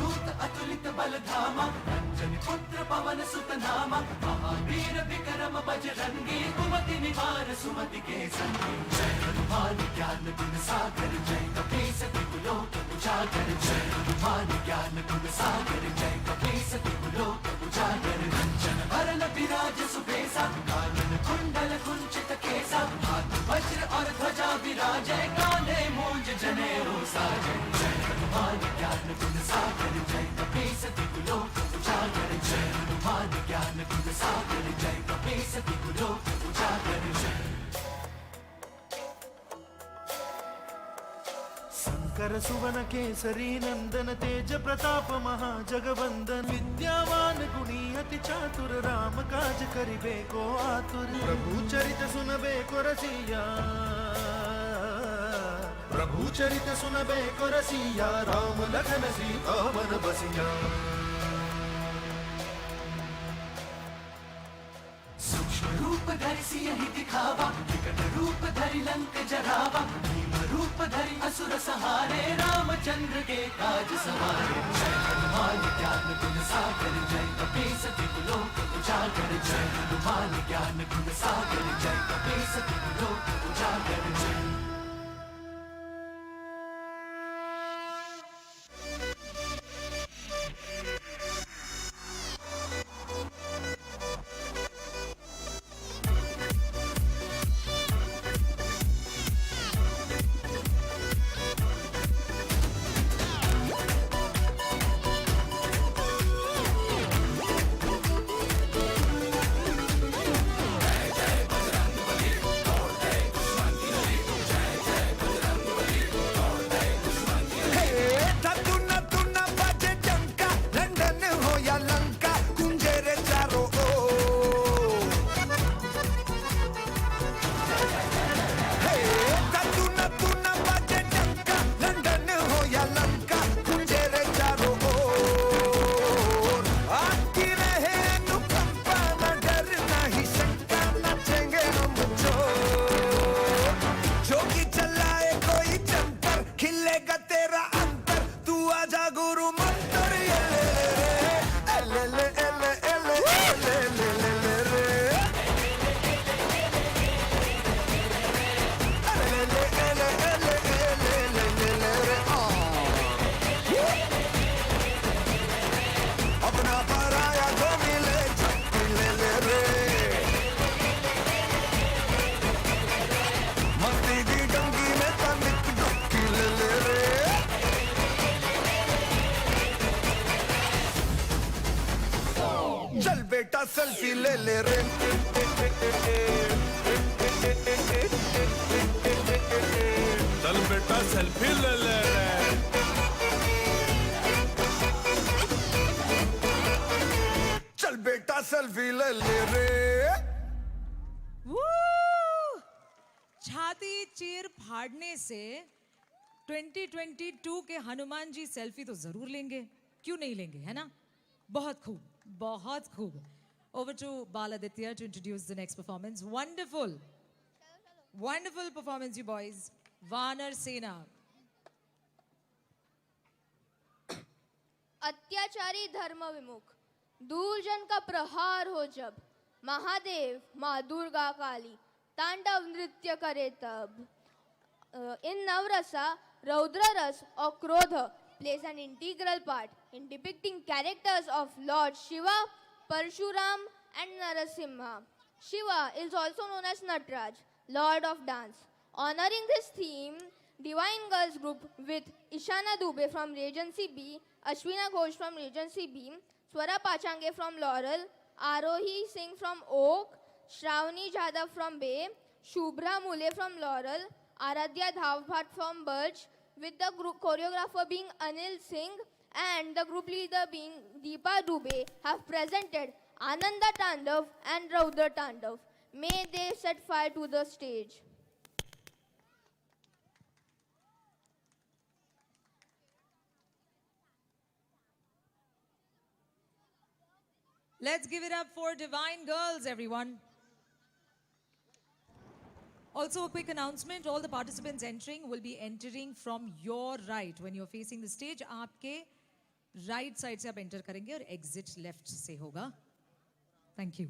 दूत अतुलित बल धामा अंजनी पुत्र पवन सुत नामा महावीर विक्रम बजरंगी कुमति निवार सुमति के संगी जय हनुमान ज्ञान गुण सागर जय कपीस दिगुलोक उजागर जय हनुमान ज्ञान गुण सागर जय कपीस दिगुलोक उजागर कंचन वरण विराज सुबेसा कानन कुंडल कुंचित केसा हाथ वज्र और ध्वजा विराजे कांधे मूंज जनेऊ साजे जय हनुमान ज्ञान गुण सागर जय कपीस दिगुलोक उजागर जय हनुमान ज्ञान गुण सागर जय कपीस दिगुलोक उजागर जय शंकर सुवन केसरी नंदन तेज प्रताप महाजगवंदन विद्यावान गुणी अति चातुर राम काज करिबे को आतुर प्रभु चरित सुनबे को रसिया प्रभु चरित सुनबे को रसिया राम लखन सीता मन बसिया सूक्ष्म रूप धरि सियहि दिखावा विकट रूप धरि लंक जरावा भीम रूप धरि असुर सहारे रामचंद्र के काज सवारे जय हनुमान ज्ञान गुण सागर जय कपीस दिगुलोक उजागर जय हनुमान ज्ञान गुण सागर जय कपीस दिगुलोक उजागर जय चल बेटा सेल्फी ले ले रे चल बेटा सेल्फी ले ले रे चल बेटा सेल्फी ले ले रे Woo! छाती चीर फाड़ने से 2022 के हनुमान जी सेल्फी तो जरूर लेंगे, क्यों नहीं लेंगे, है ना? बहुत खूब, बहुत खूब. Over to Baladitya to introduce the next performance. Wonderful, wonderful performance, you boys. Vanar Sena. अत्याचारी धर्म विमुख दूरजन का प्रहार हो जब, महादेव माँ दुर्गा काली तांडव नृत्य करे तब. In Navrasa, Raudra Ras or Krodha plays an integral part in depicting characters of Lord Shiva, Parshuram and Narasimha. Shiva is also known as Nataraj, Lord of Dance. Honoring this theme, Divine Girls Group with Ishana Dubey from Regency B, Ashwina Ghosh from Regency B, Swara Pachange from Laurel, Arohi Singh from Oak, Shravani Jadhav from Bay, Shubhra Mule from Laurel, Aradhya Dhavbhat from Birch, with the group choreographer being Anil Singh and the group leader being Deepa Dubey, have presented Ananda Tandav and Raudra Tandav. May they set fire to the stage. Let's give it up for Divine Girls, everyone. Also, a quick announcement. All the participants entering will be entering from your right. When you're facing the stage, आपके right side से आप enter करेंगे और exit left से होगा. Thank you.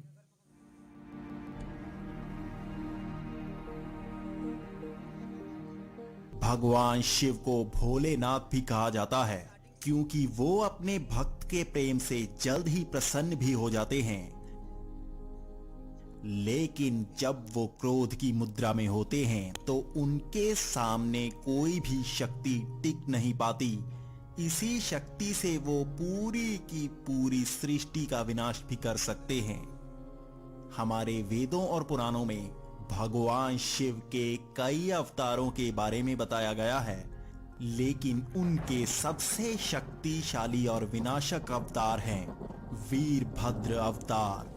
भगवान शिव को भोलेनाथ भी कहा जाता है, क्योंकि वो अपने भक्त के प्रेम से जल्द ही प्रसन्न भी हो जाते हैं. लेकिन जब वो क्रोध की मुद्रा में होते हैं तो उनके सामने कोई भी शक्ति टिक नहीं पाती. इसी शक्ति से वो पूरी की पूरी सृष्टि का विनाश भी कर सकते हैं. हमारे वेदों और पुराणों में भगवान शिव के कई अवतारों के बारे में बताया गया है, लेकिन उनके सबसे शक्तिशाली और विनाशक अवतार हैं वीरभद्र अवतार.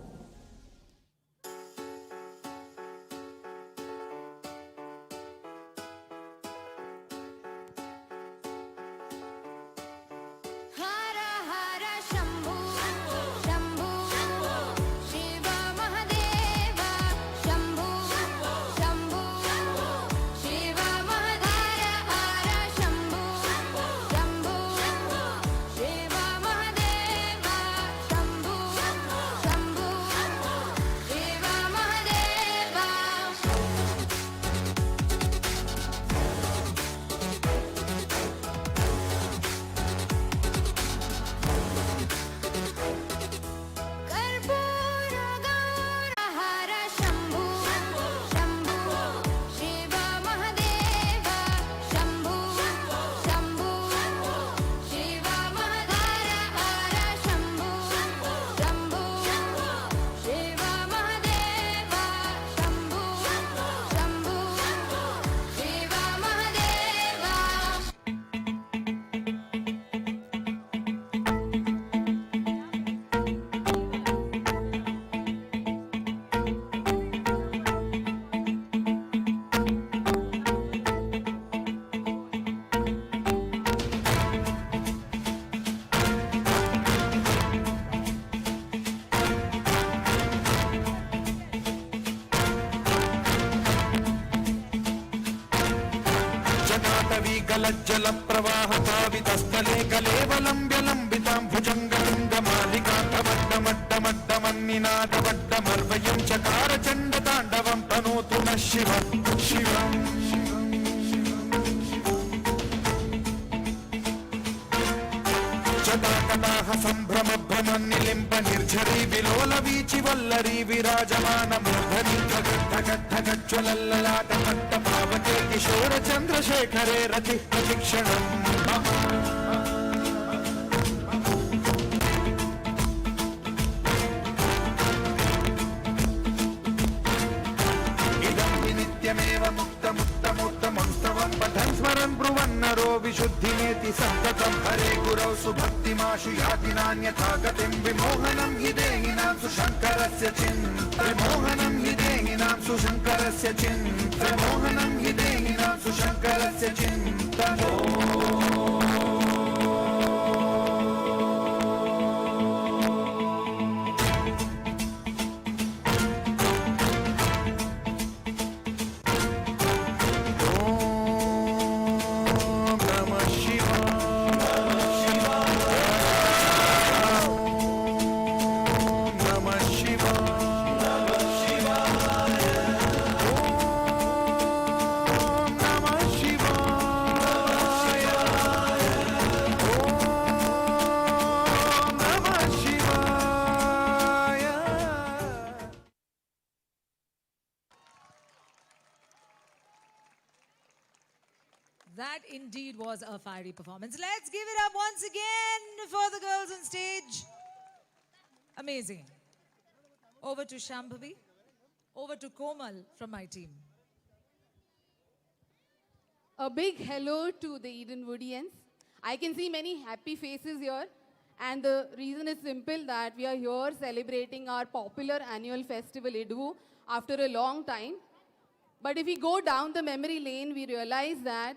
जल प्रवाह पावितस्थले कलेवलंब्य लंबितां भुजंगलिंगमालिकाटवड्डमड्डमड्डमन्निनादवड्डमर्वयं चकार चण्डताण्डवं तनोतु नः शिवं शिवम्. जटाकटाह सम्भ्रम भ्रमन्निलिम्ब निर्झरी विलोल वीचि वल्लरी विराजमान मूर्धनि धगद्धगज्ज्वलल्ललाट पट्टपावके किशोर चन्द्रशेखरे रति प्रशिक्षणम्. नरो विशुद्धिमेति सन्ततं हरे गुरौ सुभक्तिमाशु याति नान्यथा गतिं विमोहनं हि देहिनां सुशङ्करस्य विमोहनं हि देहिनां सुशङ्करस्य विमोहनं हि देहिनां सुशङ्करस्य That indeed was a fiery performance. Let's give it up once again for the girls on stage. Amazing. Over to Shambhavi. Over to Komal from my team. A big hello to the EDWUians. I can see many happy faces here, and the reason is simple, that we are here celebrating our popular annual festival EDWU after a long time. But if we go down the memory lane, we realize that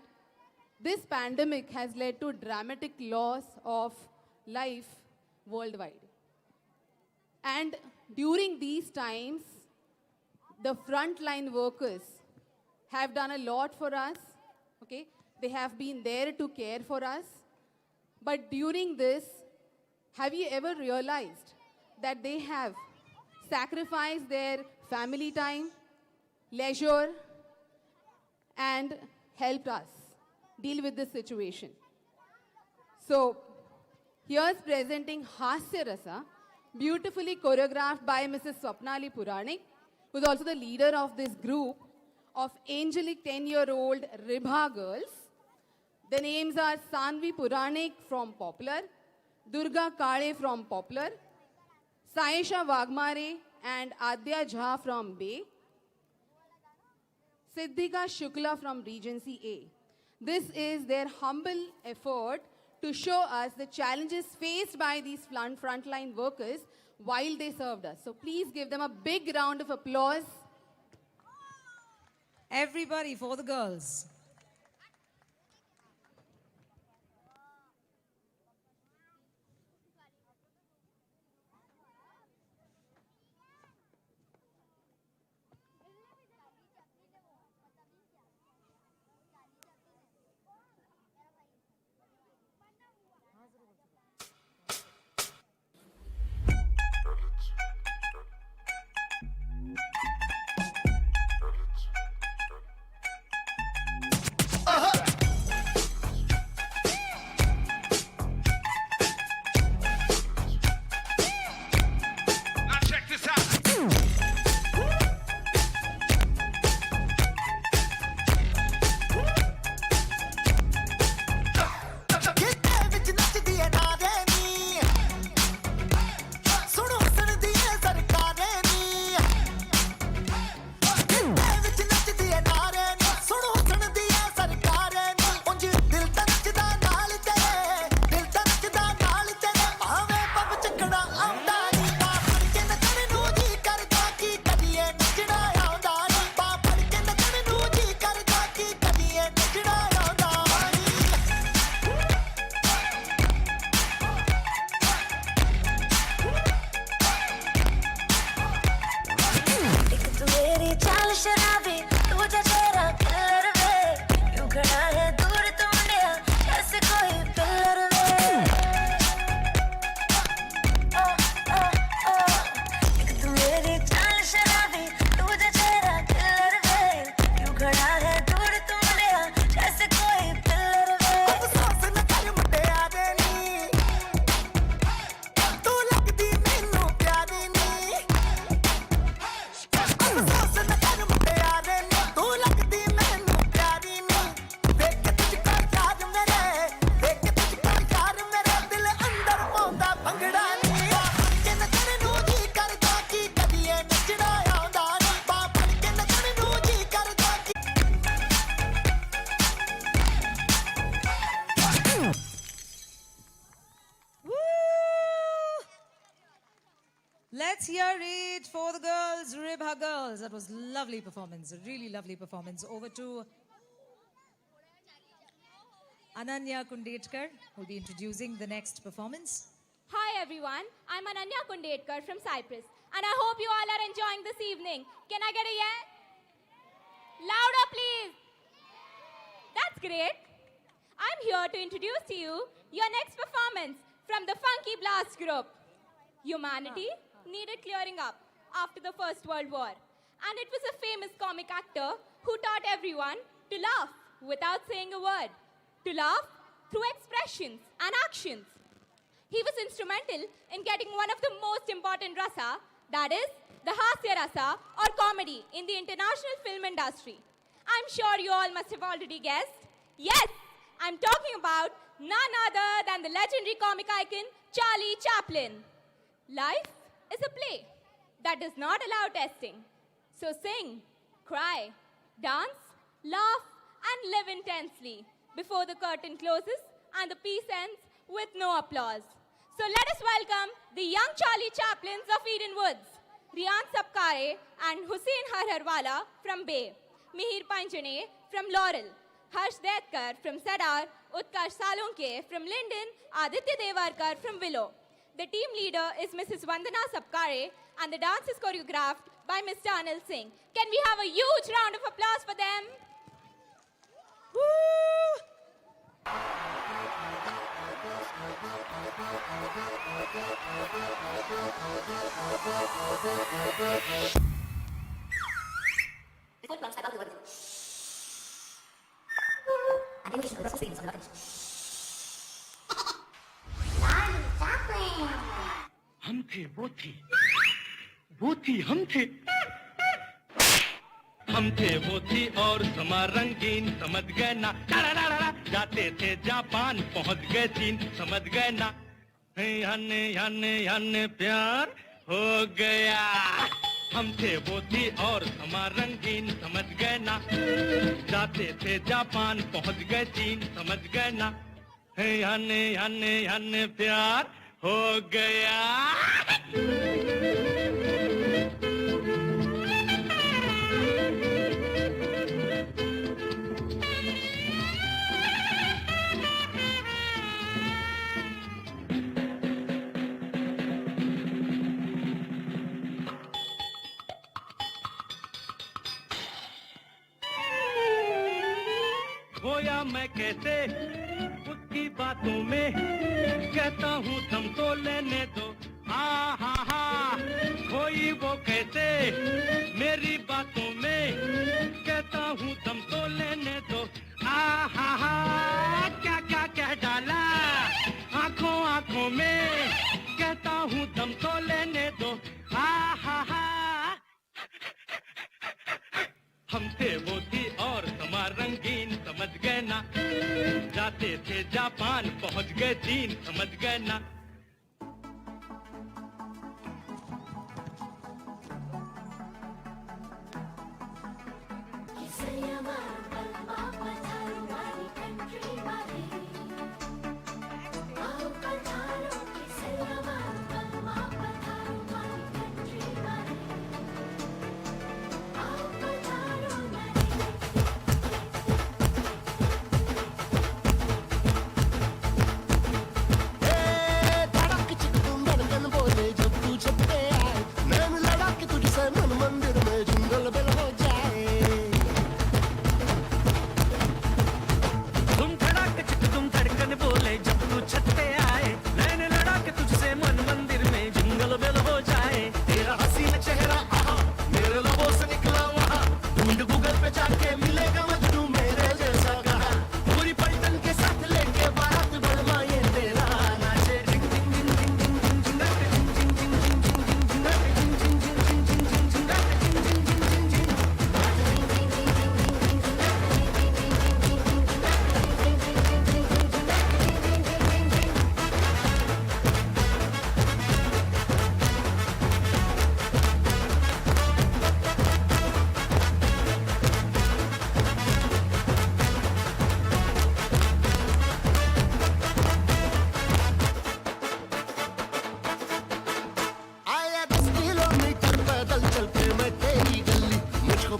this pandemic has led to dramatic loss of life worldwide. And during these times, the frontline workers have done a lot for us. Okay? They have been there to care for us. But during this, have you ever realized that they have sacrificed their family time, leisure, and helped us deal with this situation? So, here's presenting Hasya Rasa, beautifully choreographed by Mrs. Swapnali Puranik, who's also the leader of this group of angelic 10-year-old Ribha girls. The names are Sanvi Puranik from Poplar, Durga Kale from Poplar, Saisha Wagmare and Adya Jha from Bay, Siddhika Shukla from Regency A. This is their humble effort to show us the challenges faced by these frontline workers while they served us. So please give them a big round of applause. Everybody for the girls. Let's hear it for the girls, Ribha girls. That was lovely performance, a really lovely performance. Over to Ananya Kundetkar, who will be introducing the next performance. Hi everyone, I'm Ananya Kundetkar from Cyprus and I hope you all are enjoying this evening. Can I get a yeah? Louder please. That's great. I'm here to introduce to you your next performance from the Funky Blast group. Humanity needed clearing up after the First World War. And it was a famous comic actor who taught everyone to laugh without saying a word. To laugh through expressions and actions. He was instrumental in getting one of the most important rasa, that is, the Hasya Rasa or comedy in the international film industry. I'm sure you all must have already guessed. Yes, I'm talking about none other than the legendary comic icon, Charlie Chaplin. Life is a play that does not allow testing. So sing, cry, dance, laugh, and live intensely before the curtain closes and the piece ends with no applause. So let us welcome the young Charlie Chaplins of Eden Woods, Riyan Sapkare and Hussein Harharwala from Bay, Mihir Panjane from Laurel, Harsh Detkar from Sadar, Utkarsh Salonke from Linden, Aditya Devarkar from Willow. The team leader is Mrs. Vandana Sapkare and the dance is choreographed by Mr. Anil Singh. Can we have a huge round of applause for them? Woo! हम थे वो थी हम थे वो थी और समा रंगीन समझ गए ना जाते थे जापान पहुंच गए चीन समझ गए ना हने प्यार हो गया हम थे वो थी और समा रंगीन समझ गए ना जाते थे जापान पहुंच गए चीन समझ गए ना हने प्यार हो गया खोया मैं कैसे उसकी बातों में कहता हूँ तुम तो लेने दो हा खोई वो कैसे मेरी बातों में कहता हूँ तुम तो लेने दो हा क्या क्या कह डाला आंखों में कहता हूँ तुम तो लेने दो हा हम थे वो थी और समा रंगीन समझ गए ना जाते थे जापान पहुंच गए चीन समझ गए ना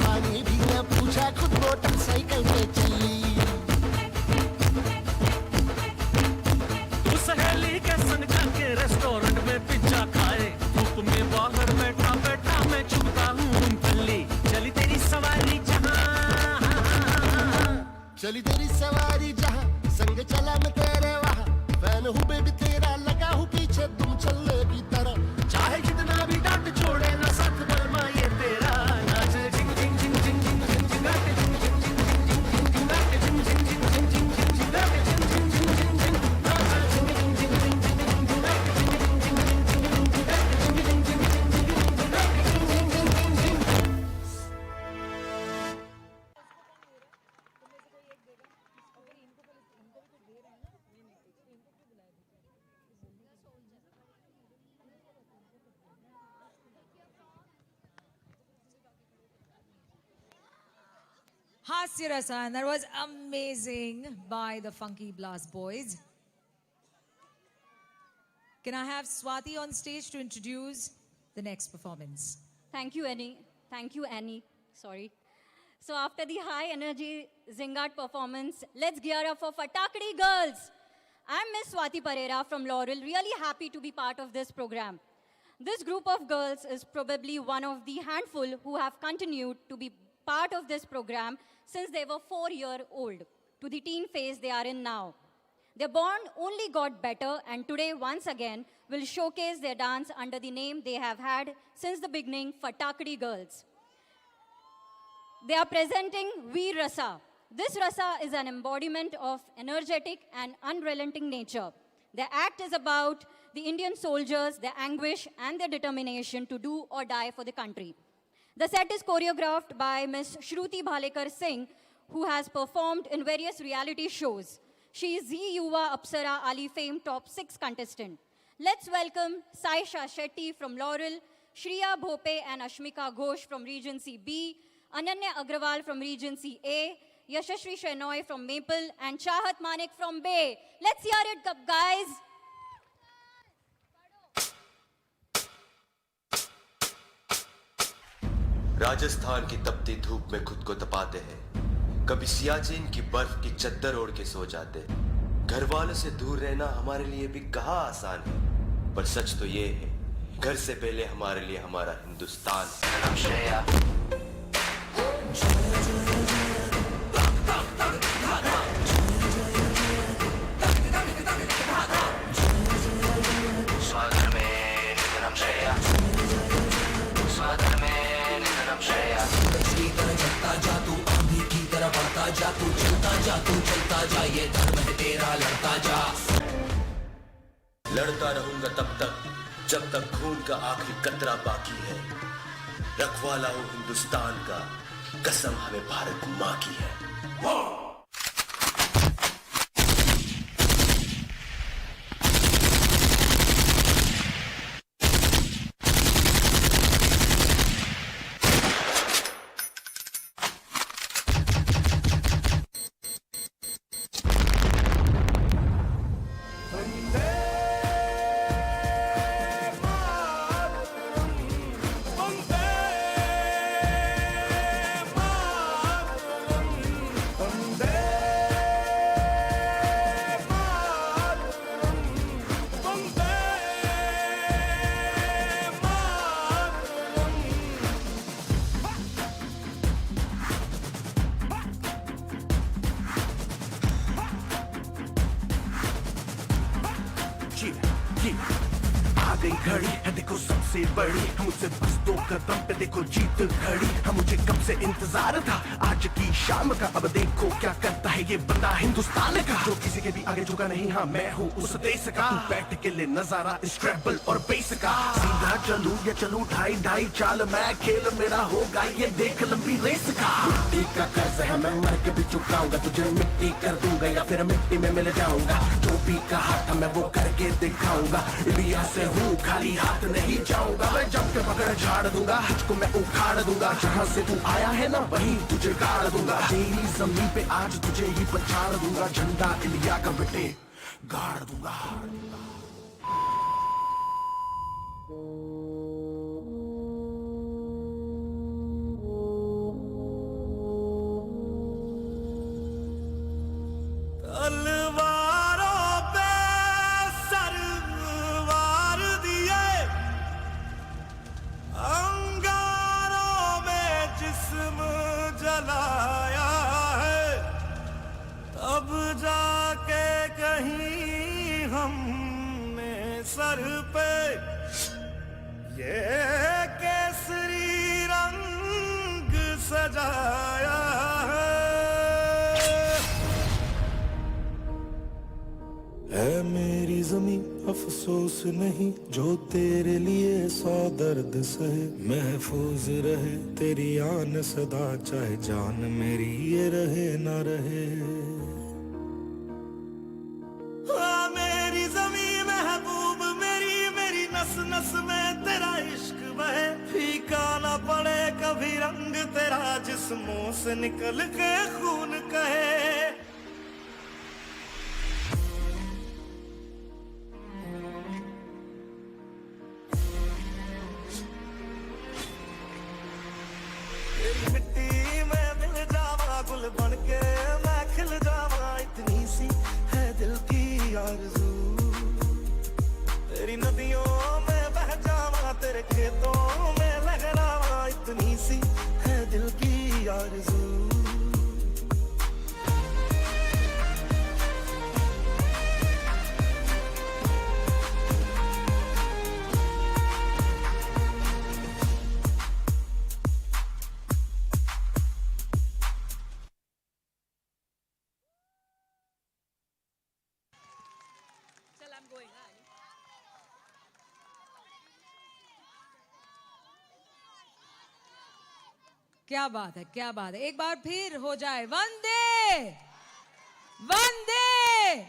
पानी भी न पूछा खुद मोटरसाइकिल पे चली सहेली के संग जाके रेस्टोरेंट में पिज्जा खाए धूप में बाहर बैठा बैठा मैं चुपता हूँ मूंगफली चली तेरी सवारी जहाँ संग चला मैं तेरे वहाँ फैन हूँ बेबी तेरा लगा हूँ पीछे तुम चलने की तरह चाहे कितना भी डांट छोड़े ना साथ बलमा ये तेरा नाच जिंग जिंग जिंग जिंग जिंग जिंग जिंग गाके जिंग जिंग जिंग जिंग जिंग जिंग जिंग गाके जिंग जिंग जिंग जिंग जिंग जिंग जिंग गाके जिंग जिंग जिंग जिंग जिंग नाच जिंग जिंग जिंग जिंग जिंग जिंग जिंग गाके जिंग जिंग जिंग जिंग जिंग जिंग जिंग गाके जिंग जिंग जिंग जिंग जिंग जिंग जिंग गाके जिंग जिंग जिंग जिंग जिंग Hasya Rasa, and that was amazing by the Funky Blast Boys. Can I have Swati on stage to introduce the next performance? Thank you, Annie. Thank you, Annie. Sorry. So after the high energy Zingat performance, let's gear up for Fatakdi Girls. I'm Miss Swati Parera from Laurel, really happy to be part of this program. This group of girls is probably one of the handful who have continued to be part of this program since they were 4-year-old to the teen phase they are in now. Their bond only got better, and today once again will showcase their dance under the name they have had since the beginning, Fatakdi Girls. They are presenting VEERA. This rasa is an embodiment of energetic and unrelenting nature. Their act is about the Indian soldiers, their anguish and their determination to do or die for the country. The set is choreographed by Miss Shruti Bhalekar Singh, who has performed in various reality shows. She is EDWU Apsara Ali Fame Top 6 contestant. Let's welcome Saisha Shetty from Laurel, Shriya Bhope and Ashmika Ghosh from Regency B, Ananya Agrawal from Regency A, Yashashri Shenoy from Maple, and Chahat Manik from Bay. Let's hear it, guys. Rajasthan की तपती धूप में खुद को तपाते हैं, कभी सियाचिन की बर्फ की चद्दर ओढ़ के सो जाते हैं। घर वालों से दूर रहना हमारे लिए भी कहाँ आसान है, पर सच तो ये है, घर से पहले हमारे लिए हमारा हिंदुस्तान है। जा तू चलता जा ये धर्म है तेरा लड़ता जा। लड़ता रहूंगा तब तक जब तक खून का आखिरी कतरा बाकी है। रखवाला हूं हिंदुस्तान का, कसम हमें भारत माँ की है। घड़ी है देखो सबसे बड़ी, मुझसे बस 2 कदम पे देखो जीत खड़ी। हम मुझे कब से इंतजार था आज की शाम का, अब देखो क्या करता है ये बंदा हिंदुस्तान का, जो किसी के भी आगे झुका नहीं। हाँ मैं हूँ उस देश का, बैठ के ले नजारा स्क्रैबल और बेस का। सीधा चलूं या चलूं ढाई चाल, मैं खेल मेरा होगा ये देख लंबी रेस का। मिट्टी का कर्ज है मैं मर के भी चुकाऊंगा, तुझे मिट्टी कर दूंगा या फिर मिट्टी में मिल जाऊंगा। जो भी कहा था मैं वो करके दिखाऊंगा, इंडिया से हूँ खाली हाथ नहीं जाऊंगा। मैं जब के बगैर झाड़ दूंगा, तुझको मैं उखाड़ दूंगा। जहाँ से तू आया है ना वहीं तुझे गाड़ दूंगा। तेरी जमीन पे आज तुझे ही पछाड़ दूंगा, झंडा इंडिया का बेटे गाड़ दूंगा। नहीं जो तेरे लिए 100 दर्द सहे, महफूज रहे तेरी आन सदा, चाहे जान मेरी ये रहे ना रहे। मेरी ज़मीं महबूब मेरी, मेरी नस नस में तेरा इश्क बहे, फीका ना पड़े कभी रंग तेरा, जिस्मों से निकल के खून कहे। तेरी मिट्टी में मिल जावा, गुल बन के मैं खिल जावा, इतनी सी है दिल की आरज़ू। तेरी नदियों में बह जावा, तेरे खेतों में लहरावा, इतनी सी है दिल की आरज़ू। क्या बात है, क्या बात है। एक बार फिर हो जाए वंदे वंदे।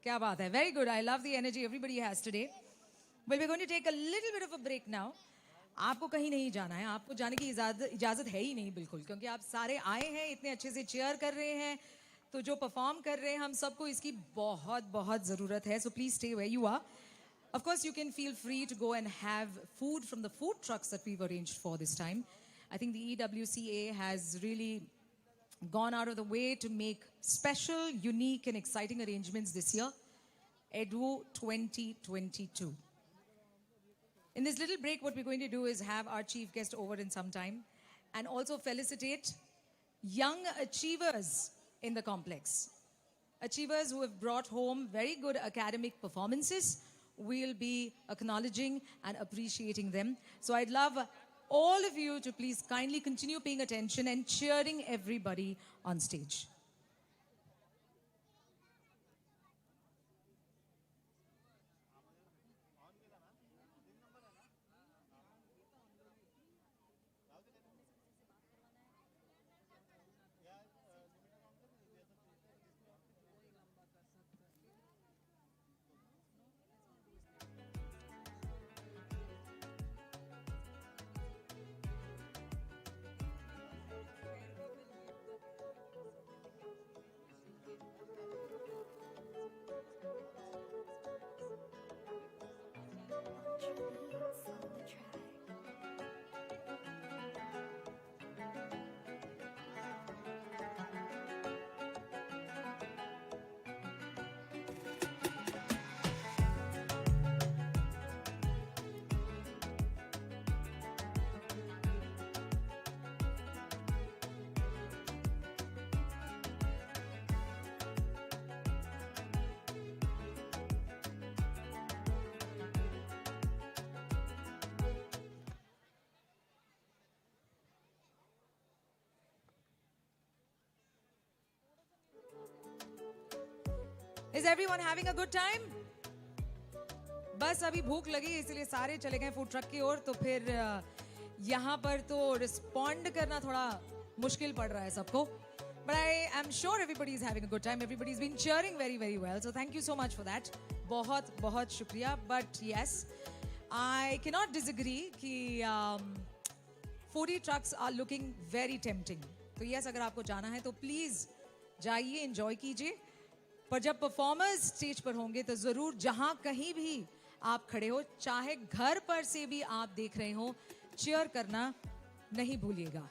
क्या बात है, very good. I love the energy everybody has today. Well we are going to take a little bit of a break now. आपको कहीं नहीं जाना है, आपको जाने की इजाजत है ही नहीं बिल्कुल, क्योंकि आप सारे आए हैं, इतने अच्छे से चेयर कर रहे हैं, तो जो परफॉर्म कर रहे हैं हम सबको इसकी बहुत बहुत जरूरत है। So please stay where you are. Of course, you can feel free to go and have food from the food trucks that we've arranged for this time. I think the EWCA has really gone out of the way to make special, unique and exciting arrangements this year. EDWU 2022. In this little break, what we're going to do is have our chief guest over in some time and also felicitate young achievers in the complex. Achievers who have brought home very good academic performances. We'll be acknowledging and appreciating them. So I'd love all of you to please kindly continue paying attention and cheering everybody on stage. Is everyone having a good time? बस अभी भूख लगी इसलिए सारे चले गए food truck की ओर, तो फिर यहाँ पर तो रिस्पॉन्ड करना थोड़ा मुश्किल पड़ रहा है सबको. But I am sure everybody is having a good time. Everybody has been cheering very, very well. So thank you so much for that. बहुत बहुत शुक्रिया. But yes, I cannot disagree कि foodie trucks are looking very tempting. तो yes, अगर आपको जाना है तो प्लीज जाइए, एंजॉय कीजिए. पर जब परफॉर्मर्स स्टेज पर होंगे तो जरूर जहां कहीं भी आप खड़े हो, चाहे घर पर से भी आप देख रहे हो, चीयर करना नहीं भूलिएगा.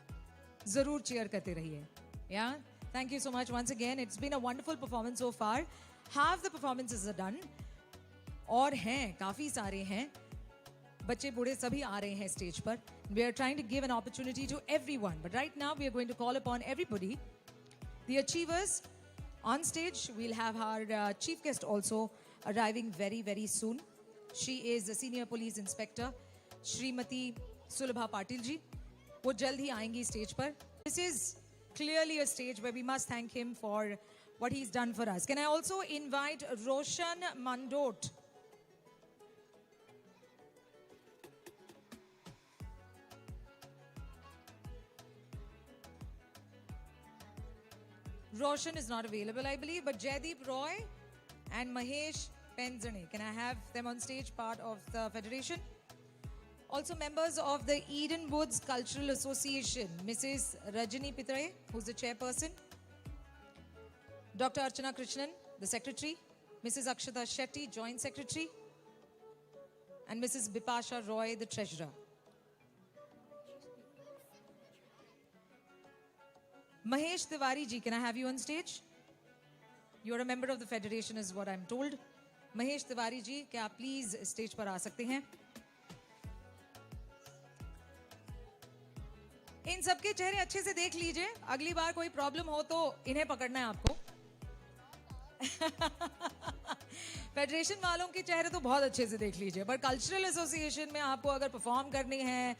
जरूर चीयर करते रहिए. Yeah, thank you so much once again. It's been a wonderful performance so far. Half the performances are done. और हैं, काफी सारे हैं. बच्चे बूढ़े सभी आ रहे हैं स्टेज पर. We are trying to give an opportunity to everyone. But right now we are going to call upon everybody. The achievers on stage. We'll have our chief guest also arriving very, very soon. She is the senior police inspector, Shrimati Sulabha Patil ji. वो जल्द ही आएंगी stage पर. This is clearly a stage where we must thank him for what he's done for us. Can I also invite Roshan Mandot Roshan is not available, I believe, but Jaideep Roy and Mahesh Penzane. Can I have them on stage, part of the federation? Also members of the Eden Woods Cultural Association, Mrs. Rajani Pitare, who's the chairperson, Dr. Archana Krishnan, the secretary, Mrs. Akshata Shetty, joint secretary, and Mrs. Bipasha Roy, the treasurer. Mahesh Tiwari ji, can I have you on stage? You are a member of the federation is what I'm told. Mahesh Tiwari ji, क्या आप please stage पर आ सकते हैं? इन सबके चेहरे अच्छे से देख लीजिए, अगली बार कोई प्रॉब्लम हो तो इन्हें पकड़ना है आपको. फेडरेशन वालों के चेहरे तो बहुत अच्छे से देख लीजिए, पर कल्चरल एसोसिएशन में आपको अगर परफॉर्म करनी है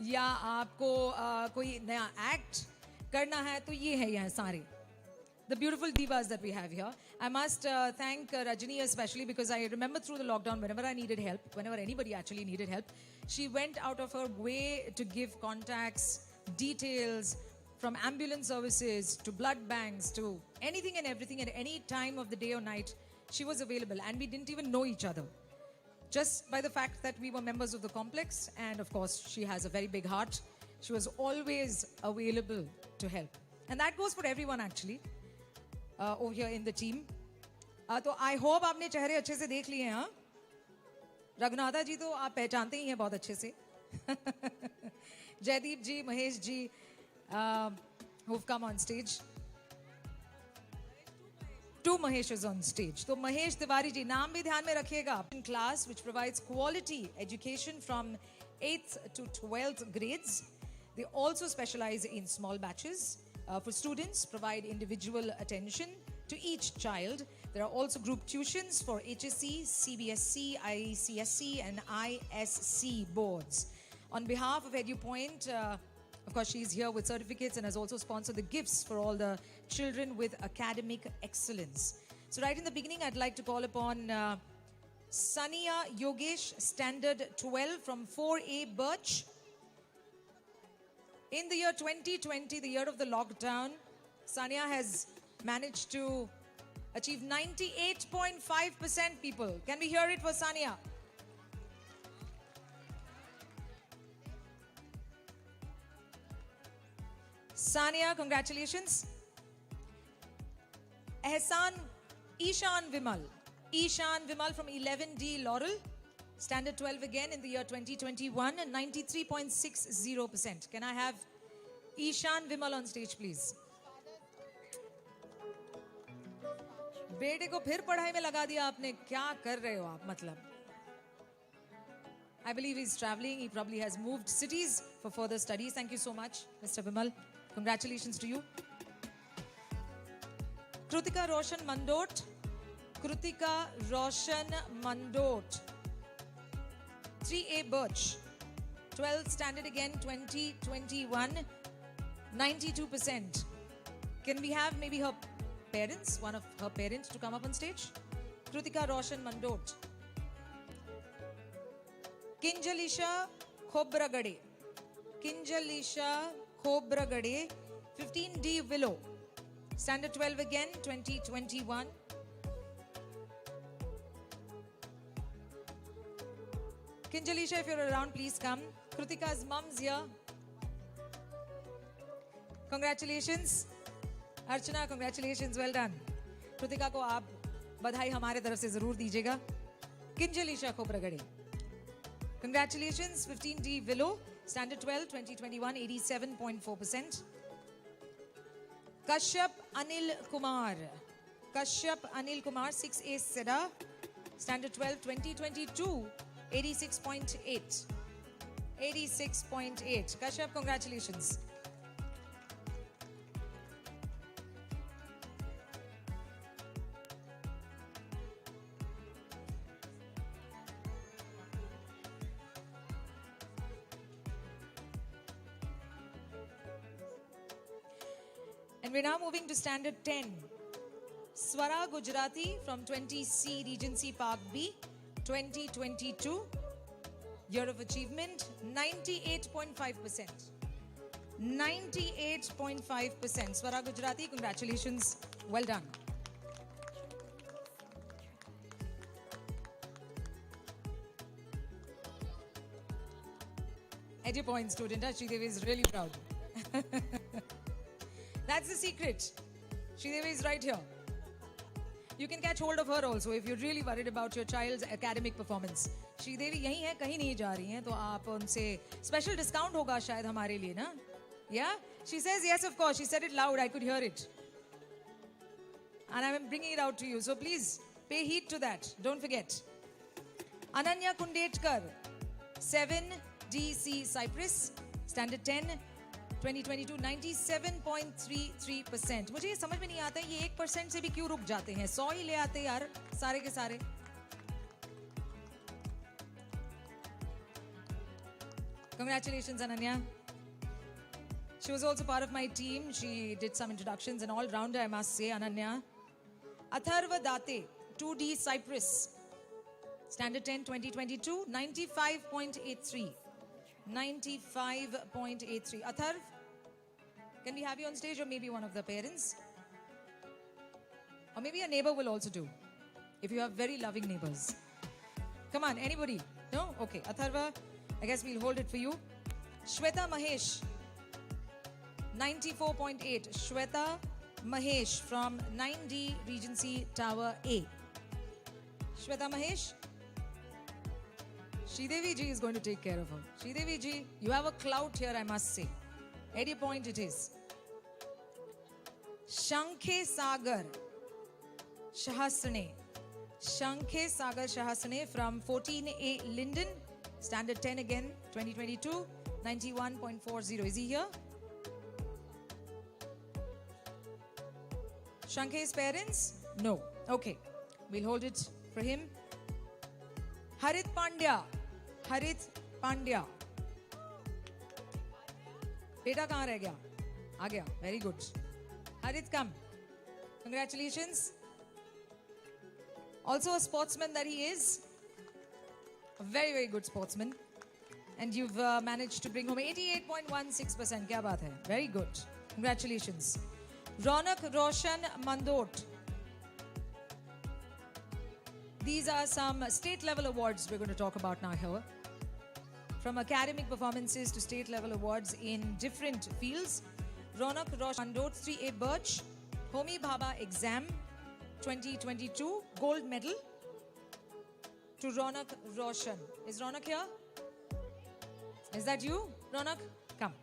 या आपको कोई नया एक्ट करना है तो ये है यहाँ सारे. The beautiful divas that we have here. I must thank Rajani especially because I remember through the lockdown whenever I needed help, whenever anybody actually needed help, she went out of her way to give contacts, details, from ambulance services to blood banks to anything and everything at any time of the day or night. She was available and we didn't even know each other. Just by the fact that we were members of the complex, and of course she has a very big heart, she was always available to help. And that goes for everyone actually. Over here in the team. तो I hope आपने चेहरे अच्छे से देख लिए हैं. हाँ, रघुनाथा जी तो आप पहचानते ही हैं बहुत अच्छे से. जयदीप जी, Mahesh ji, who've come on stage. Two Maheshs on stage. तो महेश तिवारी जी, नाम भी ध्यान में रखिएगा. In class which provides quality education from 8th to 12th grades. They also specialize in small batches. For students, provide individual attention to each child. There are also group tuitions for HSC, CBSC, ICSC and ISC boards. On behalf of EduPoint, of course, she's here with certificates and has also sponsored the gifts for all the children with academic excellence. So right in the beginning, I'd like to call upon Sania Yogesh, Standard 12 from 4A Birch. In the year 2020, the year of the lockdown, Sania has managed to achieve 98.5% people. Can we hear it for Sania? Sania, congratulations. Ishan Vimal from 11D Laurel. Standard 12 again in the year 2021 and 93.60%. Can I have Ishan Vimal on stage, please? बेटे को फिर पढ़ाई में लगा दिया आपने, क्या कर रहे हो आप मतलब? I believe he's traveling. He probably has moved cities for further studies. Thank you so much, Mr. Vimal. Congratulations to you. Krutika Roshan Mandot. Krutika Roshan Mandot. 3A Birch, 12th standard again, 2021, 92%. Can we have maybe her parents, one of her parents to come up on stage? Krutika Roshan Mandot. Kinjalisha Khobragade. Kinjalisha Khobragade, 15D Willow. Standard 12 again, 2021. Kinjalisha, if you're around, please come. Krutika's mom's here. Congratulations. Archana, congratulations. Well done. Krutika को आप बधाई हमारे तरफ से जरूर दीजिएगा. Kinjalisha Khobragade. Congratulations. 15D Willow. Standard 12, 2021, 87.4%. Kashyap Anil Kumar. Kashyap Anil Kumar, 6A Seda. Standard 12, 2022. 86.8. 86.8. Kashyap, congratulations. And we're now moving to Standard 10. Swara Gujarati from 20C Regency Park B. 2022, year of achievement, 98.5%. 98.5%. Swara Gujarati, congratulations. Well done. At your point, student, Sridevi is really proud. That's the secret. Sridevi is right here. You can catch hold of her also if you're really worried about your child's academic performance. Sridevi यहीं है, कहीं नहीं जा रही हैं, तो आप उनसे special discount होगा शायद हमारे लिए ना? Yeah? She says yes, of course. She said it loud. I could hear it. And I'm bringing it out to you. So please pay heed to that. Don't forget. Ananya Kundetkar, 7DC Cyprus, Standard 10, 2022, 97.33%. मुझे ये समझ में नहीं आता है ये 1% से भी क्यों रुक जाते हैं 100 ही ले आते यार सारे के सारे Congratulations Ananya. She was also part of my team. She did some introductions, an all-rounder I must say, Ananya. Atharva Date, 2D Cyprus, Standard 10, 2022, 95.83. 95.83. Atharv, can we have you on stage or maybe one of the parents? Or maybe a neighbor will also do, if you have very loving neighbors. Come on, anybody? No? Okay, Atharva, I guess we'll hold it for you. Shweta Mahesh, 94.8. Shweta Mahesh from 9D Regency Tower A. Shweta Mahesh. Sridevi ji is going to take care of her. Sridevi ji, you have a clout here, I must say. At your point it is. Shankhe Sagar Shahasane. Shankhe Sagar Shahasane from 14A Linden. Standard 10 again, 2022, 91.40. Is he here? Shankhe's parents? No. Okay. We'll hold it for him. Harit Pandya. Harit Pandya. Beta kahan reh gaya? Aa gaya. Very good. Harit, come. Congratulations. Also a sportsman that he is. A very, very good sportsman. And you've managed to bring home 88.16%. Kya baat hai? Very good. Congratulations. Ronak Roshan Mandot. These are some state level awards we're going to talk about now here. From academic performances to state level awards in different fields. Ronak Roshan Mandot, 3A Birch, Homi Bhabha Exam 2022, gold medal to Ronak Roshan. Is Ronak here? Is that you, Ronak? Come.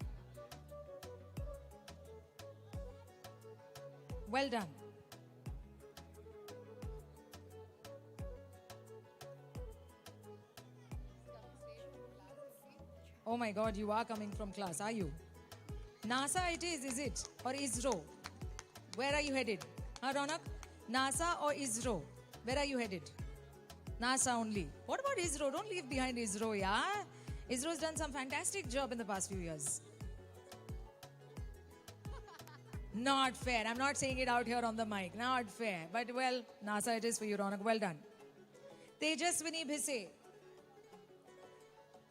Well done. Oh my God, you are coming from class, are you? NASA it is it? Or ISRO? Where are you headed? Huh, Ronak? NASA or ISRO? Where are you headed? NASA only. What about ISRO? Don't leave behind ISRO, yeah? ISRO's done some fantastic job in the past few years. Not fair. I'm not saying it out here on the mic. Not fair. But well, NASA it is for you, Ronak. Well done. Tejaswini Bhise.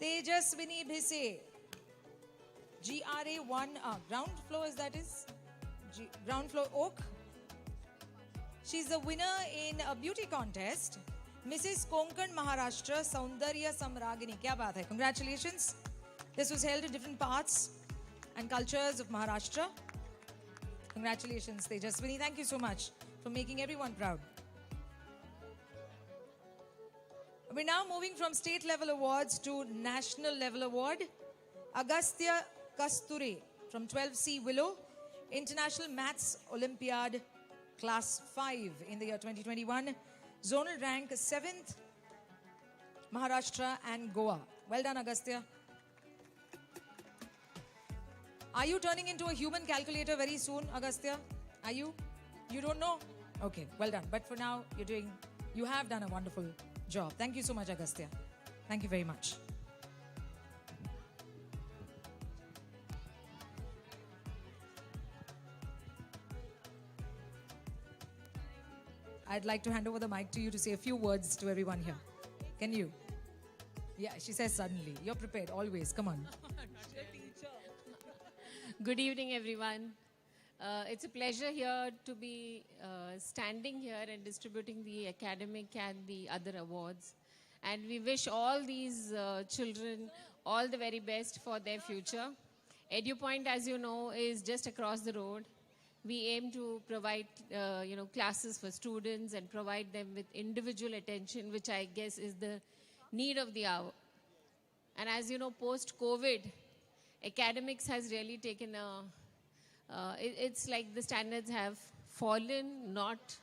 Tejaswini Bhise. GRA 1, ground floor is that is? Ground floor Oak. She's the winner in a beauty contest. Mrs. Konkan Maharashtra Saundarya Samragini. Kya baat hai? Congratulations. This was held in different parts and cultures of Maharashtra. Congratulations, Tejaswini. Thank you so much for making everyone proud. We're now moving from state level awards to national level award. Agastya Kasture from 12C Willow, International Maths Olympiad Class 5 in the year 2021. Zonal rank 7th, Maharashtra and Goa. Well done, Agastya. Are you turning into a human calculator very soon, Agastya? Are you? You don't know? Okay, well done. But for now, you have done a wonderful job. Thank you so much, Agastya. Thank you very much. I'd like to hand over the mic to you to say a few words to everyone here. Can you? Yeah, she says suddenly. You're prepared always. Come on. Good evening, everyone. It's a pleasure here to be standing here and distributing the academic and the other awards. And we wish all these children all the very best for their future. EduPoint, as you know, is just across the road. We aim to provide, classes for students and provide them with individual attention, which I guess is the need of the hour. And as you know, post-COVID, academics has really taken it's like the standards have fallen, not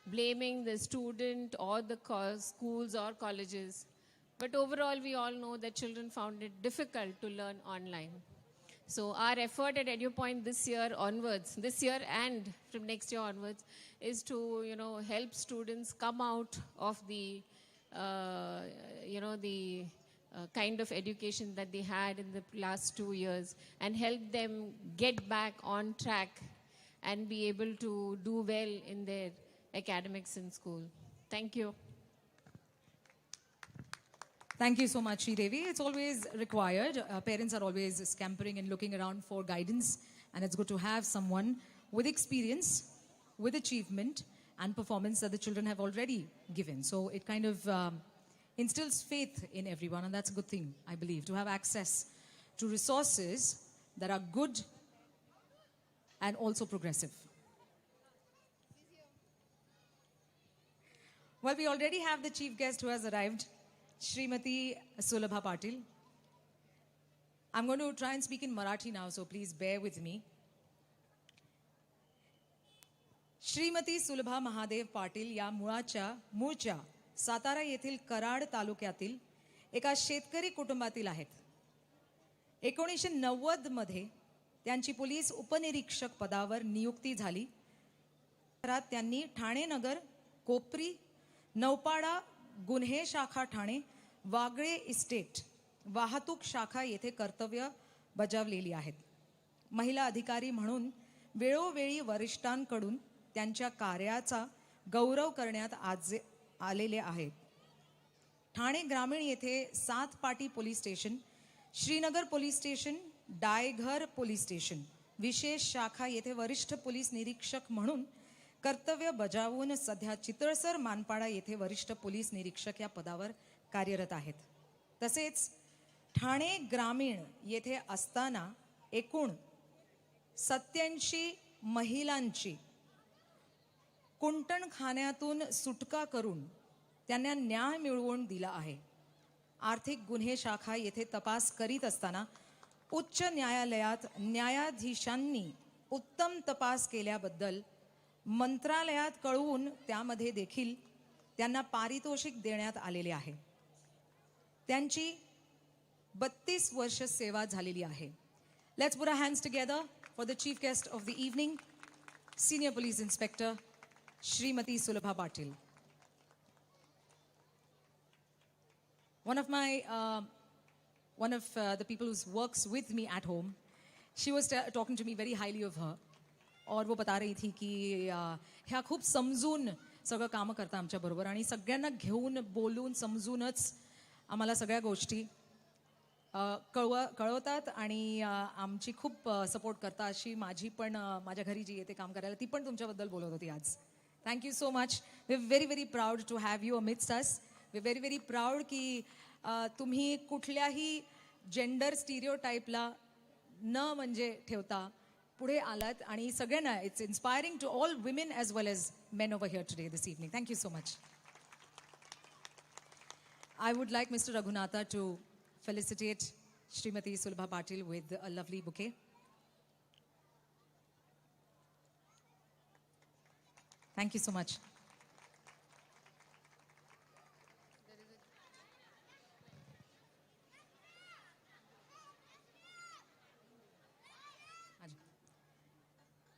blaming the student or the schools or colleges. But overall, we all know that children found it difficult to learn online. So our effort at EduPoint this year and from next year onwards, is to, help students come out of the, kind of education that they had in the last 2 years and help them get back on track and be able to do well in their academics in school. Thank you. Thank you so much, Sridevi. It's always required. Parents are always scampering and looking around for guidance, and it's good to have someone with experience, with achievement, and performance that the children have already given. So it kind of instills faith in everyone, and that's a good thing, I believe, to have access to resources that are good and also progressive. Well, we already have the chief guest who has arrived, Srimati Sulabha Patil. I'm going to try and speak in Marathi now, so please bear with me. Shrimati सुलभा महादेव पाटील या मूळच्या सातारा येथील कराड तालुक्यातील एका शेतकरी कुटुंबातील आहेत. 1990 मध्ये त्यांची police उपनिरीक्षक पदावर नियुक्ती झाली. त्यांनी ठाणे नगर, कोपरी, नौपाडा गुन्हे शाखा ठाणे, वागळे इस्टेट, वाहतूक शाखा येथे कर्तव्य बजावलेली आहेत. महिला अधिकारी म्हणून वेळोवेळी वरिष्ठांकडून त्यांच्या कार्याचा गौरव करण्यात आलेले आहेत. ठाणे ग्रामीण येथे 7 पाटी police station, Srinagar police station, Daighar police station, विशेष शाखा येथे वरिष्ठ पोलीस निरीक्षक म्हणून कर्तव्य बजावून सध्या चितळसर मानपाडा येथे वरिष्ठ पोलीस निरीक्षक या पदावर कार्यरत आहेत. तसेच ठाणे ग्रामीण येथे असताना एकूण 87 महिलांची कुंटणखान्यातून सुटका करून त्यांना न्याय मिळवून दिला आहे. आर्थिक गुन्हे शाखा येथे तपास करीत असताना उच्च न्यायालयात न्यायाधीशांनी उत्तम तपास केल्याबद्दल मंत्रालयात कळवून त्यामध्ये देखील त्यांना पारितोषिक देण्यात आलेले आहे. त्यांची 32 वर्ष सेवा झालेली आहे. Let's put our hands together for the chief guest of the evening, senior police inspector Srimati Sulabha Patil. One of the people who works with me at home, she was talking to me very highly of her. और वो बता रही थी कि ह्या खूप समजून सगळं काम करता आमच्या बरोबर आणि सगळ्यांना घेऊन बोलून समजूनच आम्हाला सगळ्या गोष्टी कळवतात आणि आमची खूप सपोर्ट करता. अशी माझी पण माझ्या घरी जी येते काम करायला ती पण तुमच्याबद्दल बोलत होती आज. Thank you so much. We're very, very proud to have you amidst us. We're very, very proud की तुम्ही कुठल्याही जेंडर स्टिरियोटाईपला न म्हणजे ठेवता पुढे आलात आणि सगळ्यांना it's inspiring to all women as well as men over here today this evening. Thank you so much. I would like Mr. Raghunatha to felicitate Srimati Sulabha Patil with a lovely bouquet. Thank you so much.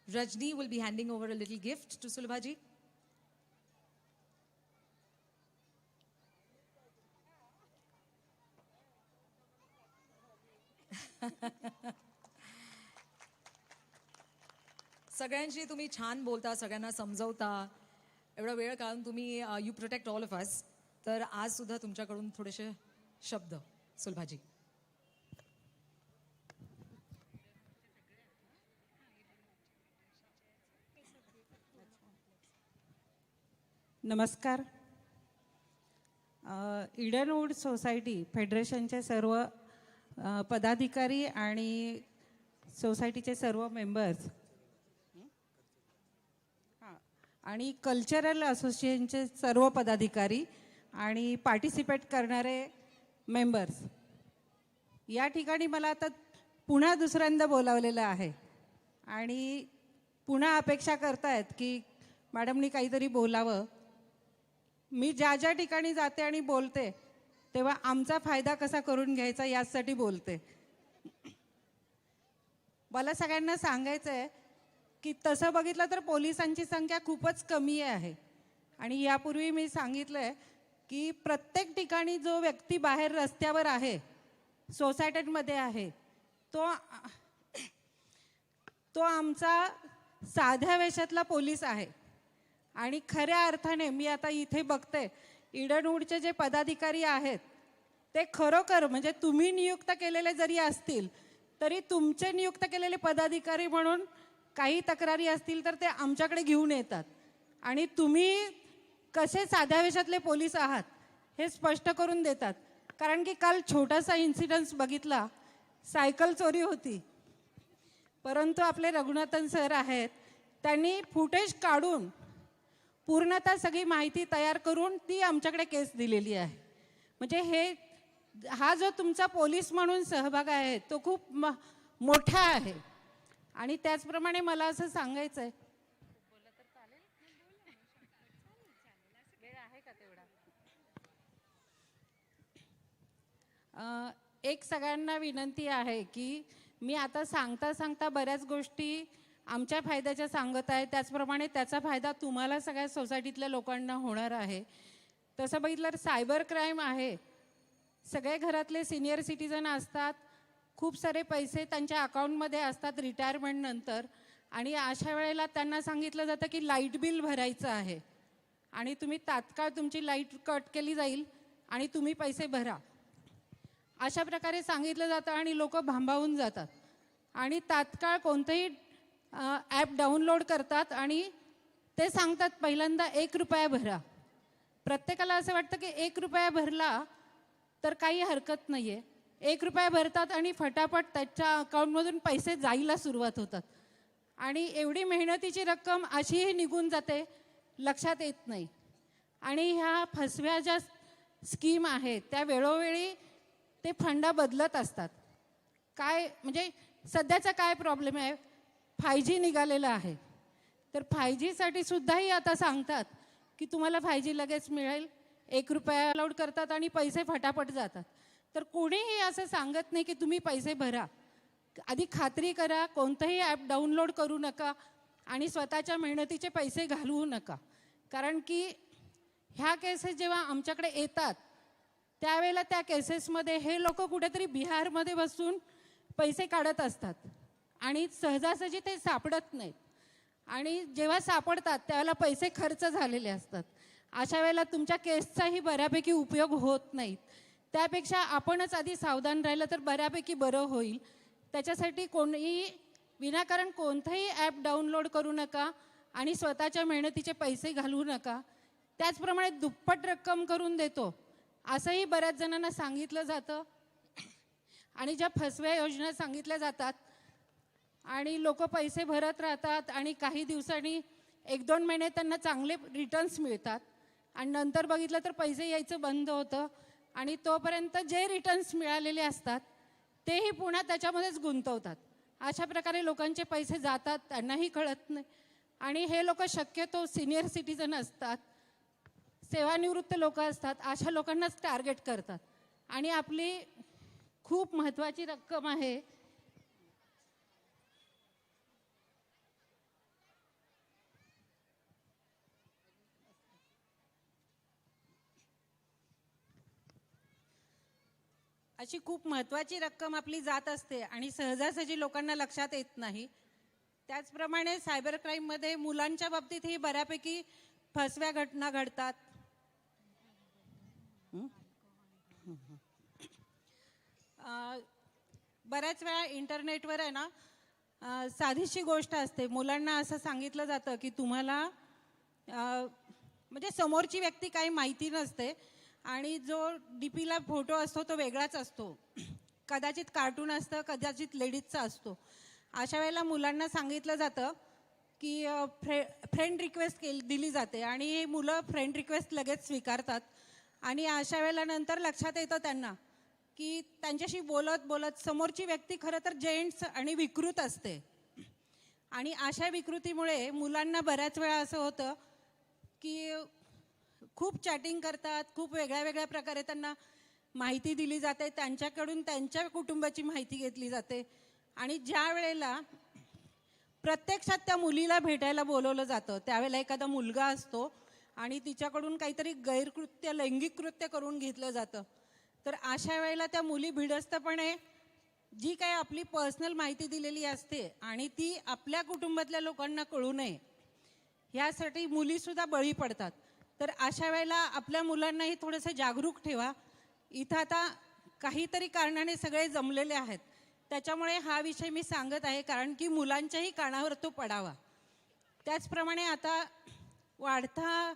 Rajni will be handing over a little gift to Sulabha ji. सगळ्यांशी तुम्ही छान बोलता, सगळ्यांना समजवता, एवढा वेळ काढून तुम्ही you protect all of us. तर आज सुद्धा तुमच्याकडून थोडेसे शब्द सुलभाजी. नमस्कार. इडनवूड सोसायटी फेडरेशनचे सर्व पदाधिकारी आणि सोसायटीचे सर्व मेंबर्स आणि कल्चरल असोसिएशनचे सर्व पदाधिकारी आणि पार्टिसिपेट करणारे मेंबर्स, या ठिकाणी मला आता पुन्हा दुसऱ्यांदा बोलावलेलं आहे आणि पुन्हा अपेक्षा करतायत की मॅडमनी काहीतरी बोलावं. मी ज्या ज्या ठिकाणी जाते आणि बोलते तेव्हा आमचा फायदा कसा करून घ्यायचा यासाठी बोलते. मला सगळ्यांना सांगायचं आहे की तसं बघितलं तर पोलिसांची संख्या खूपच कमी आहे आणि यापूर्वी मी सांगितलं आहे की प्रत्येक ठिकाणी जो व्यक्ती बाहेर रस्त्यावर आहे, सोसायटीमध्ये आहे, तो आमचा साध्या वेशातला पोलीस आहे. आणि खऱ्या अर्थाने मी आता इथे बघते इडनवूडचे जे पदाधिकारी आहेत ते खरोखर म्हणजे तुम्ही नियुक्त केलेले जरी असतील तरी तुमचे नियुक्त केलेले पदाधिकारी म्हणून काही तक्रारी असतील तर ते आमच्याकडे घेऊन येतात आणि तुम्ही कसे साध्या वेशातले पोलीस आहात हे स्पष्ट करून देतात. कारण की काल छोटासा इन्सिडन्स बघितला, सायकल चोरी होती, परंतु आपले रघुनाथन सर आहेत, त्यांनी फुटेज काढून पूर्णतः सगळी माहिती तयार करून ती आमच्याकडे केस दिलेली आहे. म्हणजे हा जो तुमचा पोलीस म्हणून सहभाग आहे तो खूप मोठा आहे. आणि त्याचप्रमाणे मला असं सांगायचं आहे, एक सगळ्यांना विनंती आहे की मी आता सांगता सांगता बऱ्याच गोष्टी आमच्या फायद्याच्या सांगत आहे, त्याचप्रमाणे त्याचा फायदा तुम्हाला सगळ्या सोसायटीतल्या लोकांना होणार आहे. तसं बघितलं तर सायबर क्राईम आहे, सगळे घरातले सिनियर सिटीजन असतात, खूप सारे पैसे त्यांच्या अकाउंटमध्ये असतात रिटायरमेंटनंतर आणि अशा वेळेला त्यांना सांगितलं जातं की लाईट बिल भरायचं आहे आणि तुम्ही तात्काळ तुमची लाईट कट केली जाईल आणि तुम्ही पैसे भरा, अशा प्रकारे सांगितलं जातं आणि लोक भांबावून जातात आणि तात्काळ कोणतंही ॲप डाउनलोड करतात आणि ते सांगतात पहिल्यांदा 1 रुपया भरा. प्रत्येकाला असं वाटतं की 1 रुपया भरला तर काही हरकत नाही आहे. 1 रुपया भरतात आणि फटाफट त्याच्या अकाउंटमधून पैसे जायला सुरुवात होतात आणि एवढी मेहनतीची रक्कम अशीही निघून जाते, लक्षात येत नाही. आणि ह्या फसव्या ज्या स्कीम आहेत त्या वेळोवेळी ते फंडा बदलत असतात. काय म्हणजे सध्याचा काय प्रॉब्लेम आहे, 5G निघालेलं आहे, तर 5Gसाठी सुद्धाही आता सांगतात की तुम्हाला 5G लगेच मिळेल, 1 रुपया अलाउड करतात आणि पैसे फटाफट जातात. तर कोणीही असं सांगत नाही की तुम्ही पैसे भरा. आधी खात्री करा, कोणतंही ॲप डाउनलोड करू नका आणि स्वतःच्या मेहनतीचे पैसे घालवू नका. कारण की ह्या केसेस जेव्हा आमच्याकडे येतात त्यावेळेला त्या केसेसमध्ये हे लोक कुठेतरी बिहारमध्ये बसून पैसे काढत असतात आणि सहजासहजी ते सापडत नाहीत आणि जेव्हा सापडतात त्यावेळेला पैसे खर्च झालेले असतात. अशा वेळेला तुमच्या केसचाही बऱ्यापैकी उपयोग होत नाहीत. त्यापेक्षा आपणच आधी सावधान राहिलं तर बऱ्यापैकी बरं होईल. त्याच्यासाठी कोणीही विनाकारण कोणतंही ॲप डाउनलोड करू नका आणि स्वतःच्या मेहनतीचे पैसे घालवू नका. त्याचप्रमाणे दुप्पट रक्कम करून देतो असंही बऱ्याच जणांना सांगितलं जातं आणि ज्या फसव्या योजना सांगितल्या जातात आणि लोक पैसे भरत राहतात आणि काही दिवसांनी 1-2 महिने त्यांना चांगले रिटर्न्स मिळतात आणि नंतर बघितलं तर पैसे यायचं बंद होतं आणि तोपर्यंत जे रिटर्न्स मिळालेले असतात तेही पुन्हा त्याच्यामध्येच गुंतवतात. अशा प्रकारे लोकांचे पैसे जातात, त्यांनाही कळत नाही. आणि हे लोक शक्यतो सिनियर सिटीजन असतात, सेवानिवृत्त लोक असतात, अशा लोकांनाच टार्गेट करतात आणि आपली खूप महत्त्वाची रक्कम आहे अशी खूप महत्त्वाची रक्कम आपली जात असते आणि सहजासहजी लोकांना लक्षात येत नाही. त्याचप्रमाणे सायबर क्राईममध्ये मुलांच्या बाबतीतही बऱ्यापैकी फसव्या घटना घडतात. बऱ्याच वेळा इंटरनेटवर आहे ना साधीशी गोष्ट असते, मुलांना असं सांगितलं जातं की तुम्हाला म्हणजे समोरची व्यक्ती काही माहिती नसते आणि जो डीपीला फोटो असतो तो वेगळाच असतो. कदाचित कार्टून असतं, कदाचित लेडीजचा असतो. अशा वेळेला मुलांना सांगितलं जातं की फ्रेंड रिक्वेस्ट दिली जाते आणि ही मुलं फ्रेंड रिक्वेस्ट लगेच स्वीकारतात. आणि अशा वेळेला नंतर लक्षात येतं त्यांना की त्यांच्याशी बोलत बोलत समोरची व्यक्ती खरं तर जेंट्स आणि विकृत असते. आणि अशा विकृतीमुळे मुलांना बऱ्याच वेळा असं होतं की खूप चॅटिंग करतात, खूप वेगळ्या वेगळ्या प्रकारे त्यांना माहिती दिली जाते, त्यांच्याकडून त्यांच्या कुटुंबाची माहिती घेतली जाते. आणि ज्या वेळेला प्रत्यक्षात त्या मुलीला भेटायला बोलवलं जातं त्यावेळेला एखादा मुलगा असतो आणि तिच्याकडून काहीतरी गैरकृत्य, लैंगिक कृत्य करून घेतलं जातं. तर अशा वेळेला त्या मुली भिडस्तपणे जी काही आपली पर्सनल माहिती दिलेली असते आणि ती आपल्या कुटुंबातल्या लोकांना कळू नये ह्यासाठी मुलीसुद्धा बळी पडतात. तर अशा वेळेला आपल्या मुलांनाही थोडंसं जागरूक ठेवा. इथं आता काहीतरी कारणाने सगळे जमलेले आहेत, त्याच्यामुळे हा विषय मी सांगत आहे कारण की मुलांच्याही कानावर तो पडावा. त्याचप्रमाणे आता वाढता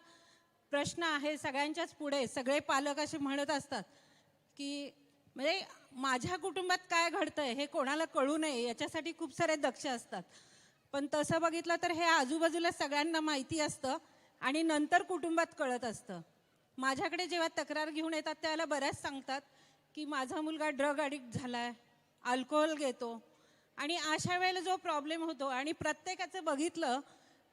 प्रश्न आहे सगळ्यांच्याच पुढे. सगळे पालक असे म्हणत असतात की म्हणजे माझ्या कुटुंबात काय घडतंय हे कोणाला कळू नये याच्यासाठी खूप सारे दक्ष असतात. पण तसं बघितलं तर हे आजूबाजूला सगळ्यांना माहिती असतं आणि नंतर कुटुंबात कळत असतं. माझ्याकडे जेव्हा तक्रार घेऊन येतात त्यावेळेला बऱ्याच सांगतात की माझा मुलगा ड्रग ॲडिक्ट झाला आहे, अल्कोहोल घेतो. आणि अशा वेळेला जो प्रॉब्लेम होतो आणि प्रत्येकाचं बघितलं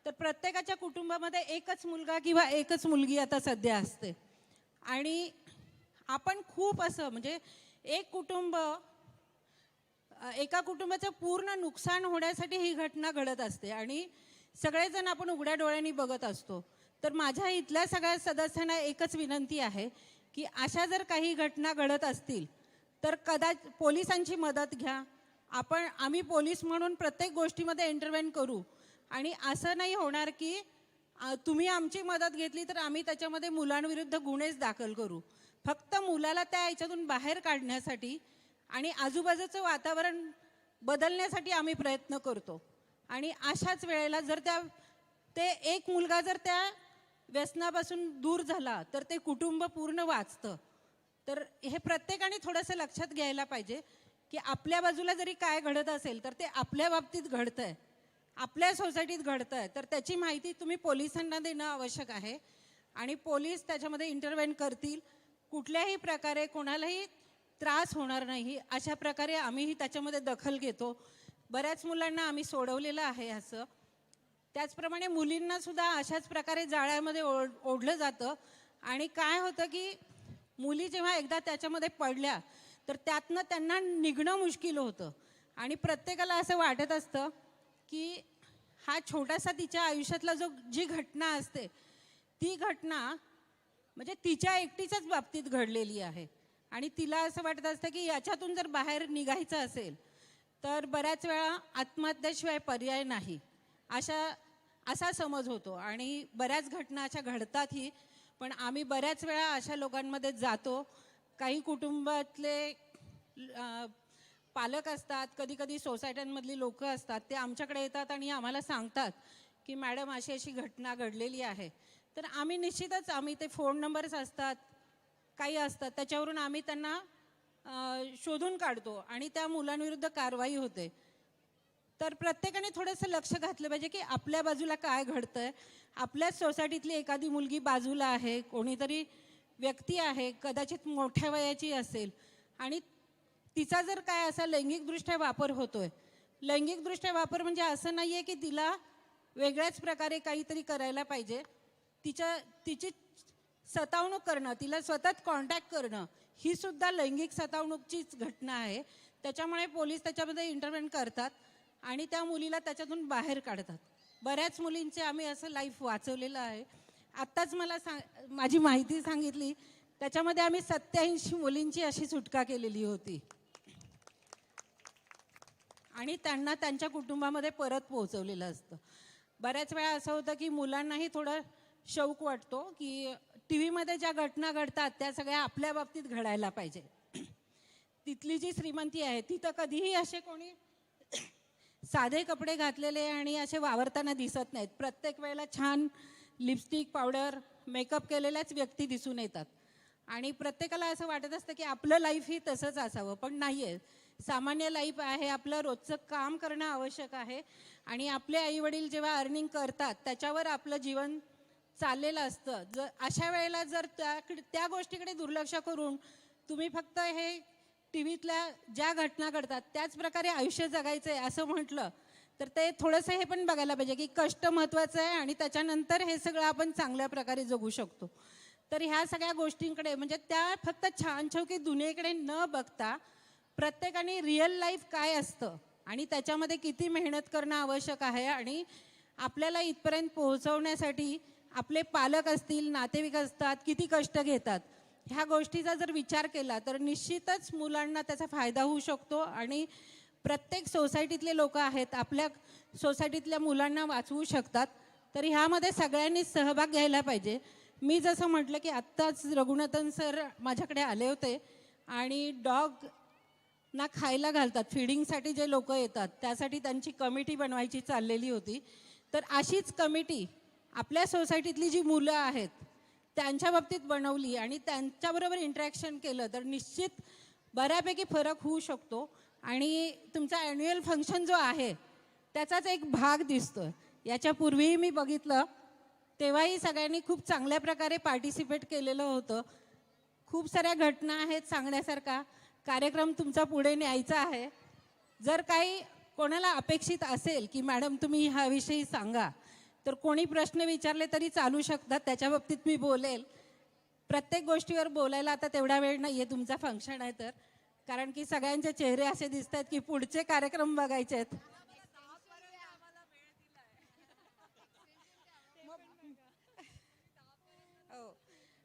तर प्रत्येकाच्या कुटुंबामध्ये एकच मुलगा किंवा एकच मुलगी आता सध्या असते. आणि आपण खूप असं म्हणजे एका कुटुंबाचं पूर्ण नुकसान होण्यासाठी ही घटना घडत असते आणि सगळेजण आपण उघड्या डोळ्यांनी बघत असतो. तर माझ्या इथल्या सगळ्या सदस्यांना एकच विनंती आहे की अशा जर काही घटना घडत असतील तर पोलिसांची मदत घ्या. आम्ही पोलीस म्हणून प्रत्येक गोष्टीमध्ये इंटरव्हेन करू आणि असं नाही होणार की तुम्ही आमची मदत घेतली तर आम्ही त्याच्यामध्ये मुलांविरुद्ध गुन्हेच दाखल करू. फक्त मुलाला त्या याच्यातून बाहेर काढण्यासाठी आणि आजूबाजूचं वातावरण बदलण्यासाठी आम्ही प्रयत्न करतो. आणि अशाच वेळेला जर एक मुलगा जर त्या व्यसनापासून दूर झाला तर ते कुटुंब पूर्ण वाचतं. तर हे प्रत्येकाने थोडंसं लक्षात घ्यायला पाहिजे की आपल्या बाजूला जरी काय घडत असेल तर ते आपल्या बाबतीत घडतंय, आपल्या सोसायटीत घडतंय. तर त्याची माहिती तुम्ही पोलिसांना देणं आवश्यक आहे आणि पोलीस त्याच्यामध्ये इंटरव्हेन करतील. कुठल्याही प्रकारे कोणालाही त्रास होणार नाही अशा प्रकारे आम्हीही त्याच्यामध्ये दखल घेतो. बऱ्याच मुलांना आम्ही सोडवलेलं आहे असं. त्याचप्रमाणे मुलींना सुद्धा अशाच प्रकारे जाळ्यामध्ये ओढलं जातं. आणि काय होतं की मुली जेव्हा एकदा त्याच्यामध्ये पडल्या तर त्यातनं त्यांना निघणं मुश्किल होतं आणि प्रत्येकाला असं वाटत असतं की हा छोटासा तिच्या आयुष्यातला जी घटना असते ती घटना म्हणजे तिच्या एकटीच्याच बाबतीत घडलेली आहे आणि तिला असं वाटत असतं की याच्यातून जर बाहेर निघायचं असेल तर बऱ्याच वेळा आत्महत्येशिवाय पर्याय नाही असा समज होतो. आणि बऱ्याच घटना अशा घडतातही. पण आम्ही बऱ्याच वेळा अशा लोकांमध्ये जातो. काही कुटुंबातले पालक असतात, कधी कधी सोसायट्यांमधली लोक असतात, ते आमच्याकडे येतात आणि आम्हाला सांगतात की मॅडम अशी अशी घटना घडलेली आहे. तर आम्ही निश्चितच ते फोन नंबर्स असतात, काही असतात, त्याच्यावरून आम्ही त्यांना शोधून काढतो आणि त्या मुलांविरुद्ध कारवाई होते. तर प्रत्येकाने थोडंसं लक्ष घातलं पाहिजे की आपल्या बाजूला काय घडतंय. आपल्याच सोसायटीतली एखादी मुलगी बाजूला आहे, कोणीतरी व्यक्ती आहे, कदाचित मोठ्या वयाची असेल आणि तिचा जर काय असा लैंगिकदृष्ट्या वापर होतोय. लैंगिकदृष्ट्या वापर म्हणजे असं नाही आहे की तिला वेगळ्याच प्रकारे काहीतरी करायला पाहिजे. तिची सतावणूक करणं, तिला सतत कॉन्टॅक्ट करणं ही सुद्धा लैंगिक सतावणूकचीच घटना आहे. त्याच्यामुळे पोलीस त्याच्यामध्ये इंटरव्हेन करतात आणि त्या मुलीला त्याच्यातून बाहेर काढतात. बऱ्याच मुलींचे आम्ही असं लाईफ वाचवलेलं आहे. आत्ताच मला माझी माहिती सांगितली त्याच्यामध्ये आम्ही 87 मुलींची अशी सुटका केलेली होती आणि त्यांना त्यांच्या कुटुंबामध्ये परत पोहोचवलेलं असतं. बऱ्याच वेळा असं होतं की मुलांनाही थोडं शौक वाटतो की टी व्हीमध्ये ज्या घटना घडतात त्या सगळ्या आपल्या बाबतीत घडायला पाहिजे. तिथली जी श्रीमंती आहे तिथं कधीही असे कोणी साधे कपडे घातलेले आणि असे वावरताना दिसत नाहीत. प्रत्येक वेळेला छान लिपस्टिक, पावडर मेकअप केलेल्याच व्यक्ती दिसून येतात आणि प्रत्येकाला असं वाटत असतं की आपलं लाईफ ही तसंच असावं, पण नाही आहे. सामान्य लाईफ आहे, आपलं रोजचं काम करणं आवश्यक आहे आणि आपले आईवडील जेव्हा अर्निंग करतात त्याच्यावर आपलं जीवन चाललेलं असतं. जर अशा वेळेला जर त्या गोष्टीकडे दुर्लक्ष करून तुम्ही फक्त हे टी व्हीतल्या ज्या घटना घडतात त्याच प्रकारे आयुष्य जगायचं आहे असं म्हटलं तर ते थोडंसं हे पण बघायला पाहिजे की कष्ट महत्त्वाचं आहे आणि त्याच्यानंतर हे सगळं आपण चांगल्या प्रकारे जगू शकतो. तर ह्या सगळ्या गोष्टींकडे म्हणजे त्या फक्त छान छौकी दुनियेकडे न बघता प्रत्येकाने रिअल लाईफ काय असतं आणि त्याच्यामध्ये किती मेहनत करणं आवश्यक आहे आणि आपल्याला इथपर्यंत पोहोचवण्यासाठी आपले पालक असतील, नातेवाईक असतात, किती कष्ट घेतात. ह्या गोष्टीचा जर विचार केला तर निश्चितच मुलांना त्याचा फायदा होऊ शकतो आणि प्रत्येक सोसायटीतले लोक आहेत आपल्या सोसायटीतल्या मुलांना वाचवू शकतात. तर ह्यामध्ये सगळ्यांनी सहभाग घ्यायला पाहिजे. मी जसं म्हटलं की आत्ताच रघुनाथन सर माझ्याकडे आले होते आणि डॉग ना खायला घालतात, फीडिंगसाठी जे लोक येतात त्यासाठी त्यांची कमिटी बनवायची चाललेली होती. तर अशीच कमिटी आपल्या सोसायटीतली जी मुलं आहेत त्यांच्या बाबतीत बनवली आणि त्यांच्याबरोबर इंटरॅक्शन केलं तर निश्चित बऱ्यापैकी फरक होऊ शकतो आणि तुमचा ॲन्युअल फंक्शन जो आहे त्याचाच एक भाग दिसतो. याच्यापूर्वीही मी बघितलं तेव्हाही सगळ्यांनी खूप चांगल्या प्रकारे पार्टिसिपेट केलेलं होतं. खूप साऱ्या घटना आहेत सांगण्यासारखा. कार्यक्रम तुमचा पुढे न्यायचा आहे. जर काही कोणाला अपेक्षित असेल की मॅडम तुम्ही ह्याविषयी सांगा तर कोणी प्रश्न विचारले तरी चालू शकतात, त्याच्या बाबतीत मी बोलेल. प्रत्येक गोष्टीवर बोलायला आता तेवढा वेळ नाही आहे, तुमचा फंक्शन आहे तर, कारण की सगळ्यांचे चेहरे असे दिसत आहेत की पुढचे कार्यक्रम बघायचे आहेत.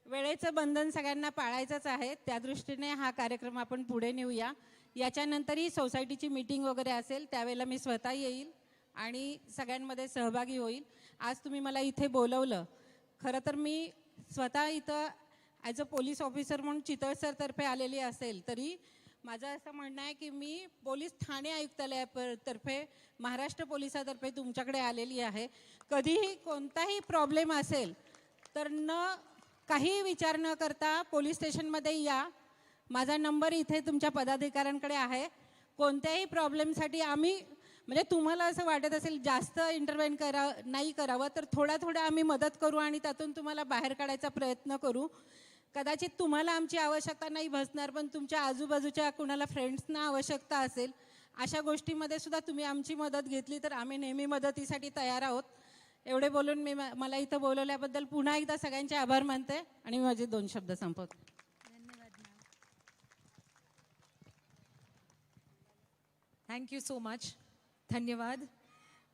वेळेचं बंधन सगळ्यांना पाळायचंच आहे, त्या दृष्टीने हा कार्यक्रम आपण पुढे नेऊया. याच्यानंतरही सोसायटीची मीटिंग वगैरे असेल त्यावेळेला मी स्वतः येईल आणि सगळ्यांमध्ये सहभागी होईल. आज तुम्ही मला इथे बोलवलं. खरं तर मी स्वतः इथं ॲज अ पोलीस ऑफिसर म्हणून चितळसरतर्फे आलेली असेल तरी माझं असं म्हणणं आहे की मी पोलीस ठाणे आयुक्तालयातर्फे महाराष्ट्र पोलिसातर्फे तुमच्याकडे आलेली आहे. कधीही कोणताही प्रॉब्लेम असेल तर काही विचार न करता पोलीस स्टेशनमध्ये या. माझा नंबर इथे तुमच्या पदाधिकाऱ्यांकडे आहे. कोणत्याही प्रॉब्लेमसाठी आम्ही म्हणजे तुम्हाला असं वाटत असेल जास्त इंटरव्हेन नाही करावं तर थोडा आम्ही मदत करू आणि त्यातून तुम्हाला बाहेर काढायचा प्रयत्न करू. कदाचित तुम्हाला आमची आवश्यकता नाही भासणार पण तुमच्या आजूबाजूच्या कुणाला फ्रेंड्सना आवश्यकता असेल अशा गोष्टीमध्ये सुद्धा तुम्ही आमची मदत घेतली तर आम्ही नेहमी मदतीसाठी तयार आहोत. एवढे बोलून मी मला इथं बोलवल्याबद्दल पुन्हा एकदा सगळ्यांचे आभार मानते आणि माझे 2 शब्द संपवते. Thank you so much. Dhanyavad.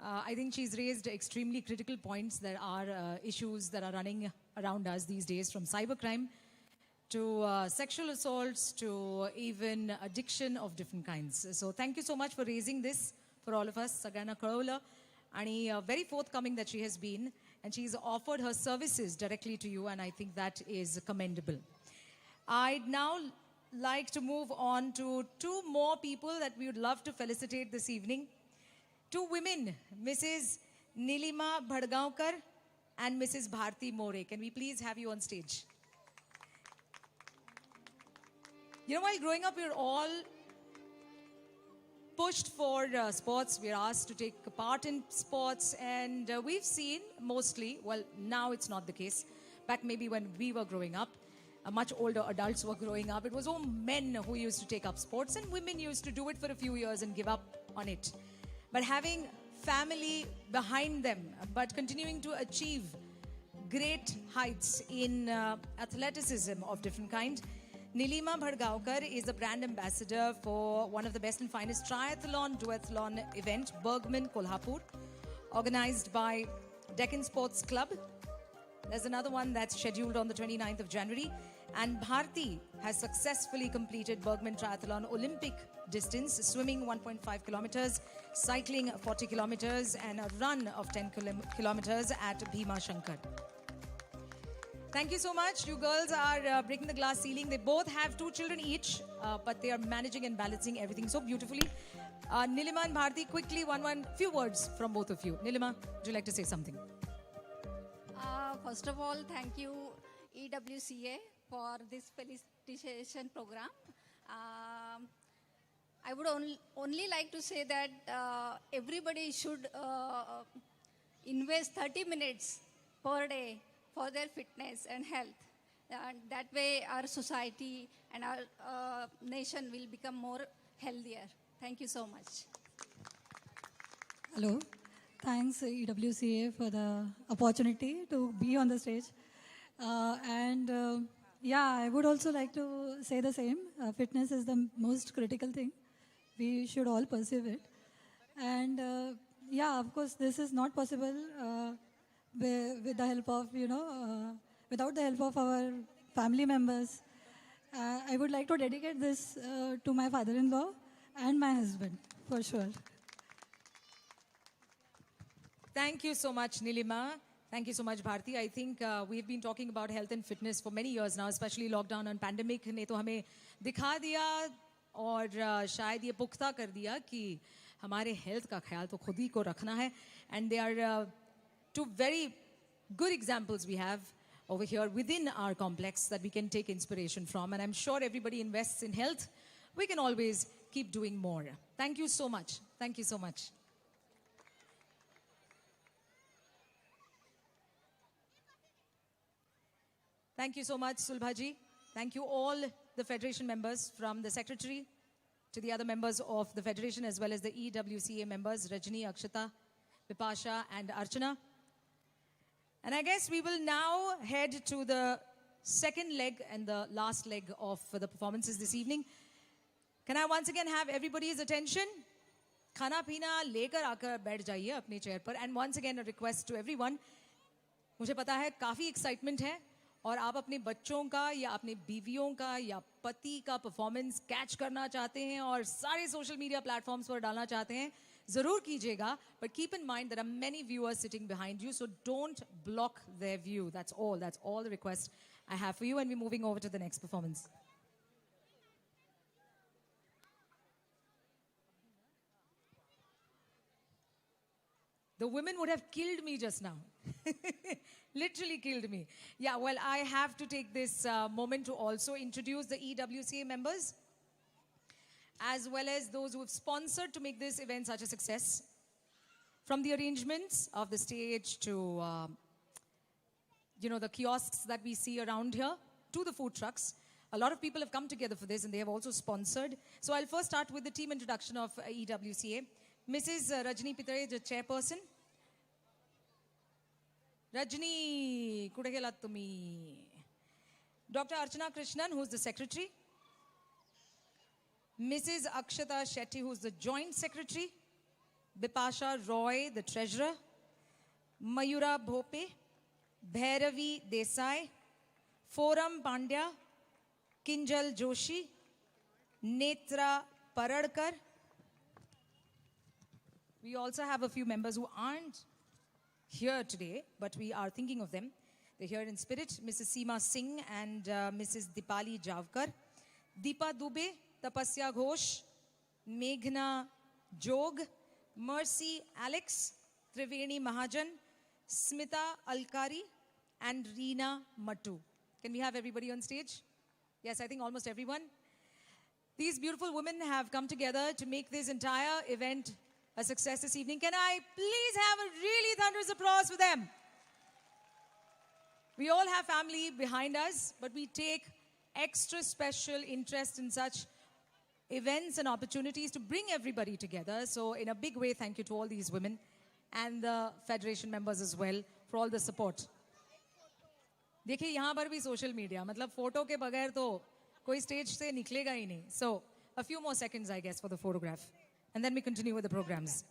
I think she's raised extremely critical points. There are issues that are running around us these days, from cybercrime to sexual assaults to even addiction of different kinds. So thank you so much for raising this for all of us. Sagrana Karola. And very forthcoming that she has been. And she's offered her services directly to you. And I think that is commendable. I'd now like to move on to 2 more people that we would love to felicitate this evening. 2 women, Mrs. Nilima Bhadgaonkar and Mrs. Bharti More. Can we please have you on stage? You know, while growing up, we were all pushed for sports. We are asked to take part in sports, and we've seen mostly, well, now it's not the case. Back maybe when we were growing up, much older adults were growing up, it was all men who used to take up sports, and women used to do it for a few years and give up on it. But having family behind them, but continuing to achieve great heights in athleticism of different kind, Nilima Bhadgaonkar is the brand ambassador for one of the best and finest triathlon, duathlon event, Bergman, Kolhapur, organized by Deccan Sports Club. There's another one that's scheduled on the 29th of January. And Bharti has successfully completed Bergman Triathlon Olympic distance, swimming 1.5 kilometers, cycling 40 kilometers, and a run of 10 kilometers at Bhima Shankar. Thank you so much. You girls are breaking the glass ceiling. They both have 2 children each, but they are managing and balancing everything so beautifully. Nilima and Bharti, quickly, few words from both of you. Nilima, would you like to say something? First of all, thank you EWCA for this felicitation program. I would only like to say that everybody should invest 30 minutes per day for their fitness and health. And that way our society and our nation will become more healthier. Thank you so much. Hello. Thanks EWCA for the opportunity to be on the stage. Yeah, I would also like to say the same. Fitness is the most critical thing. We should all pursue it. And yeah, of course, this is not possible with the help of, without the help of our family members. I would like to dedicate this to my father-in-law and my husband, for sure. Thank you so much, Nilima. Thank you so much, Bharti. I think we've been talking about health and fitness for many years now, especially lockdown and pandemic ने तो हमें दिखा दिया और शायद ये पुख्ता कर दिया कि हमारे health का ख्याल तो खुद ही को रखना है. And there are two very good examples we have over here within our complex that we can take inspiration from. And I'm sure everybody invests in health. We can always keep doing more. Thank you so much. Thank you so much. Thank you so much, Sulbhaji. Thank you all the Federation members, from the Secretary to the other members of the Federation, as well as the EWCA members, Rajni, Akshata, Bipasha and Archana. And I guess we will now head to the second leg and the last leg of the performances this evening. Can I once again have everybody's attention? Khana pina lekar aakar baith jaiye apni chair par. And once again a request to everyone. मुझे पता है काफ़ी excitement है और आप अपने बच्चों का या अपने बीवियों का या पति का परफॉर्मेंस कैच करना चाहते हैं और सारे सोशल मीडिया प्लेटफॉर्म्स पर डालना चाहते हैं, ज़रूर कीजिएगा. But keep in mind there are many viewers sitting behind you, so don't block their view. That's all the request I have for you, and we're moving over to the next performance. The women would have killed me just now. Literally killed me. Yeah, well, I have to take this moment to also introduce the EWCA members, as well as those who have sponsored to make this event such a success. From the arrangements of the stage to, the kiosks that we see around here, to the food trucks. A lot of people have come together for this and they have also sponsored. So I'll first start with the team introduction of EWCA. Mrs. Rajni Pitare, the chairperson. Rajni, kudagela tumi. Dr. Archana Krishnan, who's the secretary. Mrs. Akshata Shetty, who's the joint secretary. Bipasha Roy, the treasurer. Mayura Bhope. Bhairavi Desai. Foram Pandya. Kinjal Joshi. Netra Paradkar. We also have a few members who aren't here today, but we are thinking of them. They're here in spirit. Mrs. Seema Singh and Mrs. Dipali Javkar. Deepa Dubey, Tapasya Ghosh, Meghna Jog, Mercy Alex, Triveni Mahajan, Smita Alkari, and Reena Mattu. Can we have everybody on stage? Yes, I think almost everyone. These beautiful women have come together to make this entire event a success this evening. Can I please have a really thunderous applause for them? We all have family behind us, but we take extra special interest in such events and opportunities to bring everybody together. So in a big way, thank you to all these women and the Federation members as well for all the support. देखिए यहाँ पर भी social media, मतलब photo के बगैर तो कोई stage से निकलेगा ही नहीं. So a few more seconds, I guess, for the photograph. And then we continue with the programs.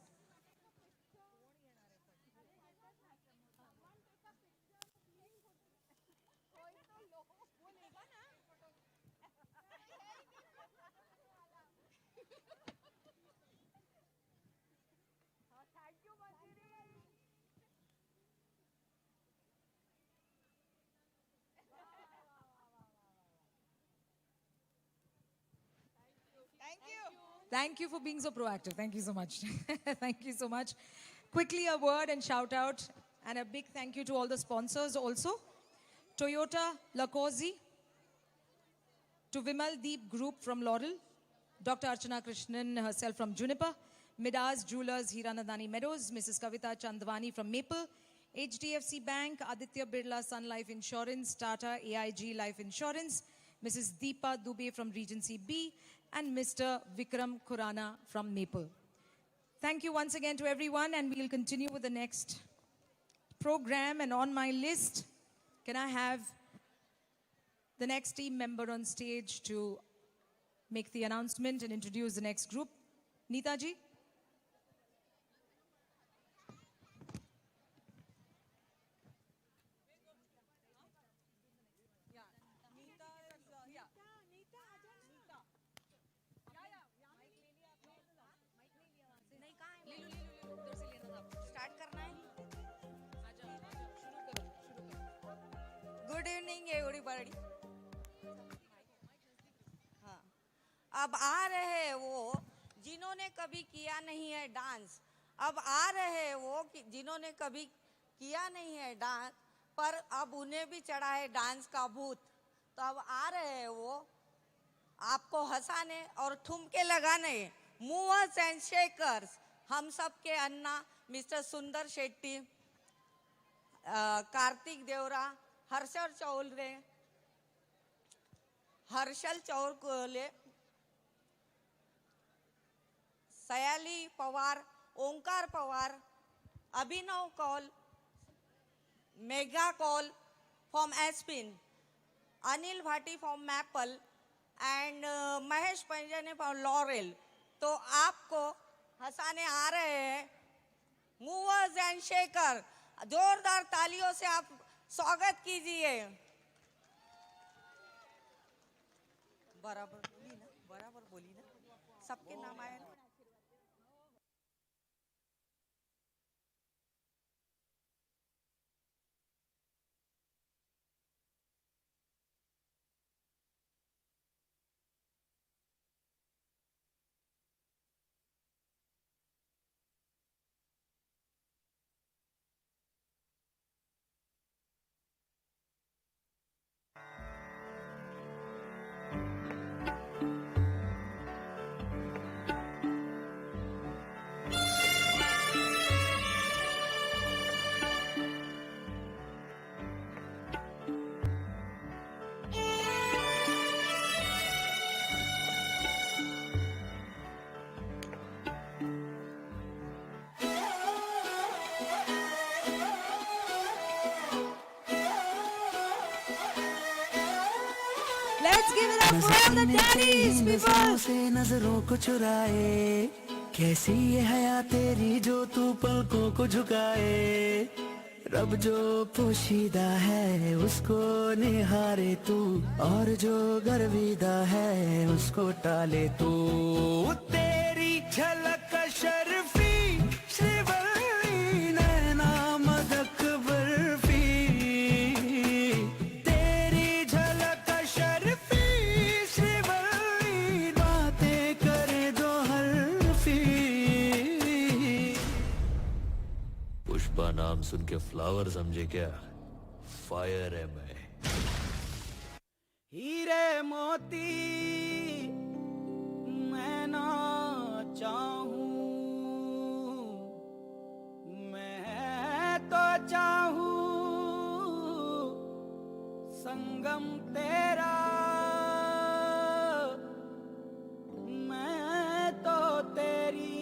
Thank you for being so proactive. Thank you so much. Thank you so much. Quickly, a word and shout out And a big thank you to all the sponsors also. Toyota Lakosi, to Vimal Deep Group from Laurel, Dr. Archana Krishnan herself from Juniper, Midas Jewelers, Hiranandani Meadows, Mrs. Kavita Chandwani from Maple, HDFC Bank, Aditya Birla Sun Life Insurance, Tata AIG Life Insurance, Mrs. Deepa Dubey from Regency B, and Mr. Vikram Khurana from Maple. Thank you once again to everyone, and we'll continue with the next program. And on my list, can I have the next team member on stage to make the announcement and introduce the next group? Neeta ji? Good evening everybody. हाँ, अब आ रहे हैं वो जिन्होंने कभी किया नहीं है डांस। अब आ रहे हैं वो जिन्होंने कभी किया नहीं है डांस, पर अब उन्हें भी चढ़ा है डांस का भूत। तो अब आ रहे हैं वो आपको हंसाने और ठुमके लगाने, मूवर्स एंड शेकर्स, हम सब के अन्ना मिस्टर सुंदर शेट्टी, कार्तिक देवरा, हर्षल चौरकोले, सयाली पवार, ओंकार पवार, अभिनव Kaul, Megha Kaul from Aspin, Anil Bhati from Maple, and Mahesh पंजने from Laurel। तो आपको हंसाने आ रहे हैं मूवर्स एंड शेकर। जोरदार तालियों से आप स्वागत कीजिए। बराबर बोली ना, सबके नाम आए ना। Let's give it up for all the daddies, people. से नजरों को चुराए, कैसी ये हया तेरी जो तू पलकों को झुकाए। रब जो पोशीदा है उसको निहारे तू, और जो गर्विदा है उसको टाले तू। तेरी झलक शर्फी श्रीवल्ली नैना मदक बर्फी, तेरी झलक शर्फी श्रीवल्ली बातें करे जो हरफी। पुष्पा नाम सुन के फ्लावर समझे क्या? फायर है मैं। हीरे मोती मैं ना चाहूं, मैं तो चाहूं संगम तेरा, मैं तो तेरी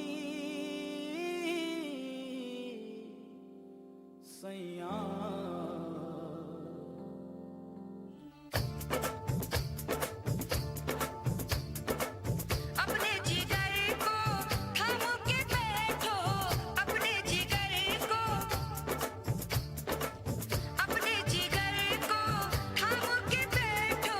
सैया। अपने जिगर को थामो के बैठो, अपने जिगर को, अपने जिगर को थामो के बैठो,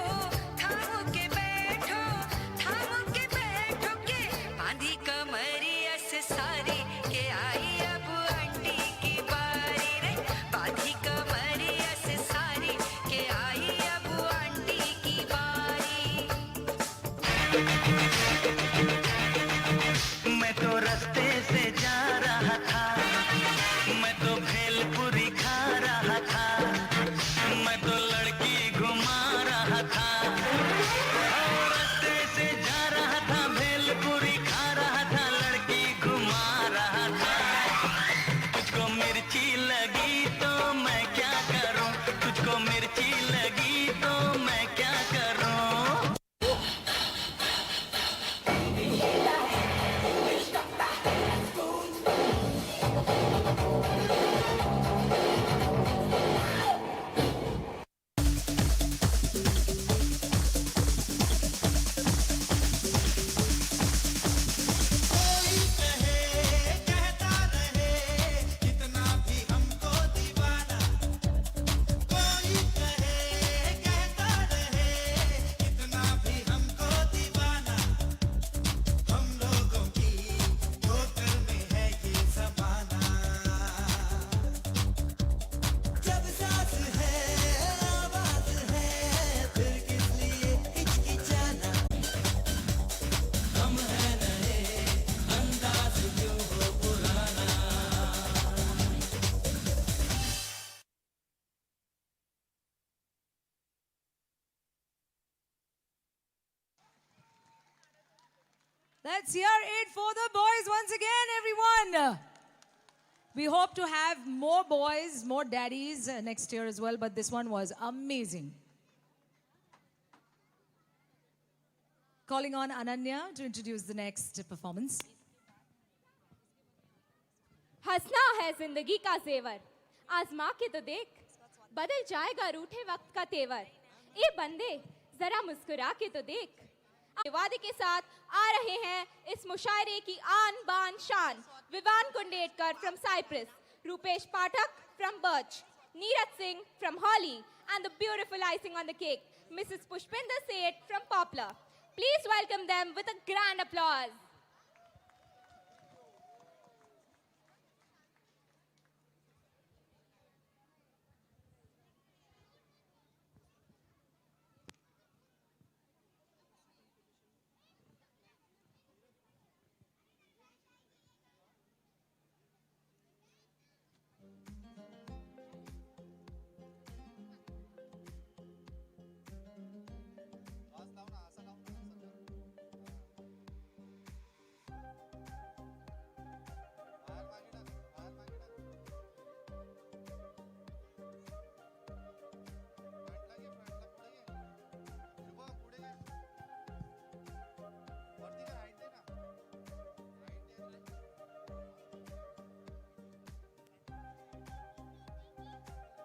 Let's hear it for the boys once again, everyone. We hope to have more boys, more daddies next year as well, but this one was amazing. Calling on Ananya to introduce the next performance. हंसना है जिंदगी का जेवर, आजमा के तो देख, बदल जाएगा रूठे वक्त का तेवर। ए बंदे जरा मुस्कुरा के तो देख। वादे के साथ आ रहे हैं इस मुशायरे की आन बान शान, Vivaan Kundetkar from Cyprus, Rupesh Pathak from Birch, Neeraj Singh from Holly, and the beautiful icing on the cake, Mrs. Pushpinder Seth from Poplar. Please welcome them with a grand applause.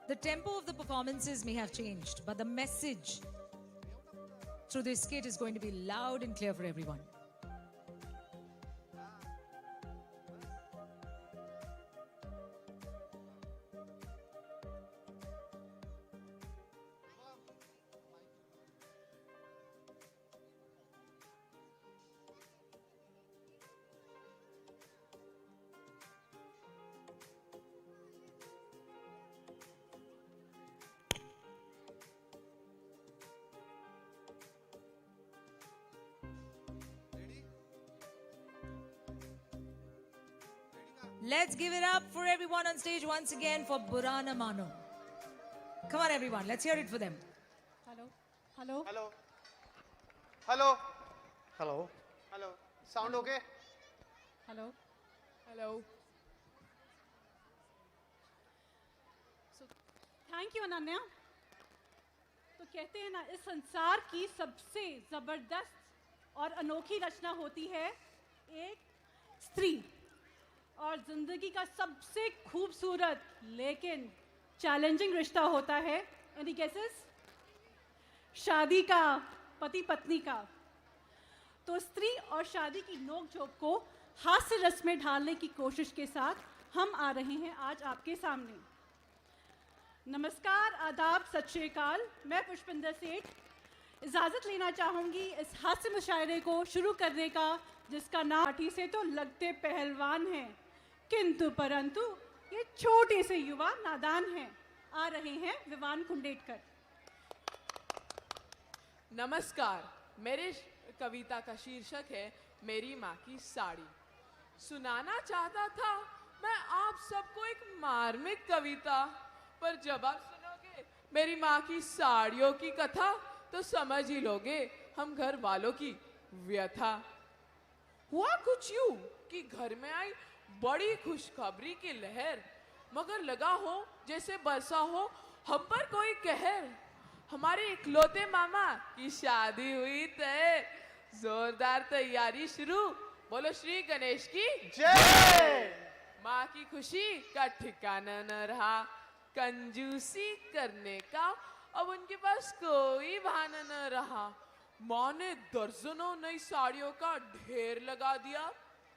The tempo of the performances may have changed, but the message through this skit is going to be loud and clear for everyone. Let's give it up for everyone on stage once again for Burana Mano. Come on, everyone. Let's hear it for them. Hello. Hello. Hello. Hello. Hello. Hello. Sound okay? Hello. Hello. So, thank you, Ananya. तो कहते हैं ना, इस संसार की सबसे जबरदस्त और अनोखी रचना होती है एक स्त्री, और जिंदगी का सबसे खूबसूरत लेकिन चैलेंजिंग रिश्ता होता है, एनी गेसेस? शादी का, पति पत्नी का। तो स्त्री और शादी की नोक-झोंक को हास्य रस में ढालने की कोशिश के साथ हम आ रहे हैं आज आपके सामने। नमस्कार, आदाब, सत श्री अकाल। मैं पुष्पिंदर सेठ इजाज़त लेना चाहूँगी इस हास्य मुशायरे को शुरू करने का, जिसका नाम पार्टी से तो लगते पहलवान हैं, किंतु परंतु ये छोटे से युवा नादान हैं। आ रहे हैं विवान कुंडेटकर। नमस्कार, मेरे कविता का शीर्षक है मेरी माँ की साड़ी। सुनाना चाहता था मैं आप सबको एक मार्मिक कविता, पर जब आप सुनोगे मेरी माँ की साड़ियों की कथा तो समझ ही लोगे हम घर वालों की व्यथा। हुआ कुछ यूं कि घर में आई बड़ी खुशखबरी की लहर, मगर लगा हो जैसे बरसा हो हम पर कोई कहर। हमारे इकलौते मामा की शादी हुई तय, जोरदार तैयारी शुरू, बोलो श्री गणेश की जय। माँ की खुशी का ठिकाना न रहा, कंजूसी करने का अब उनके पास कोई बहाना न रहा। माँ ने दर्जनों नई साड़ियों का ढेर लगा दिया,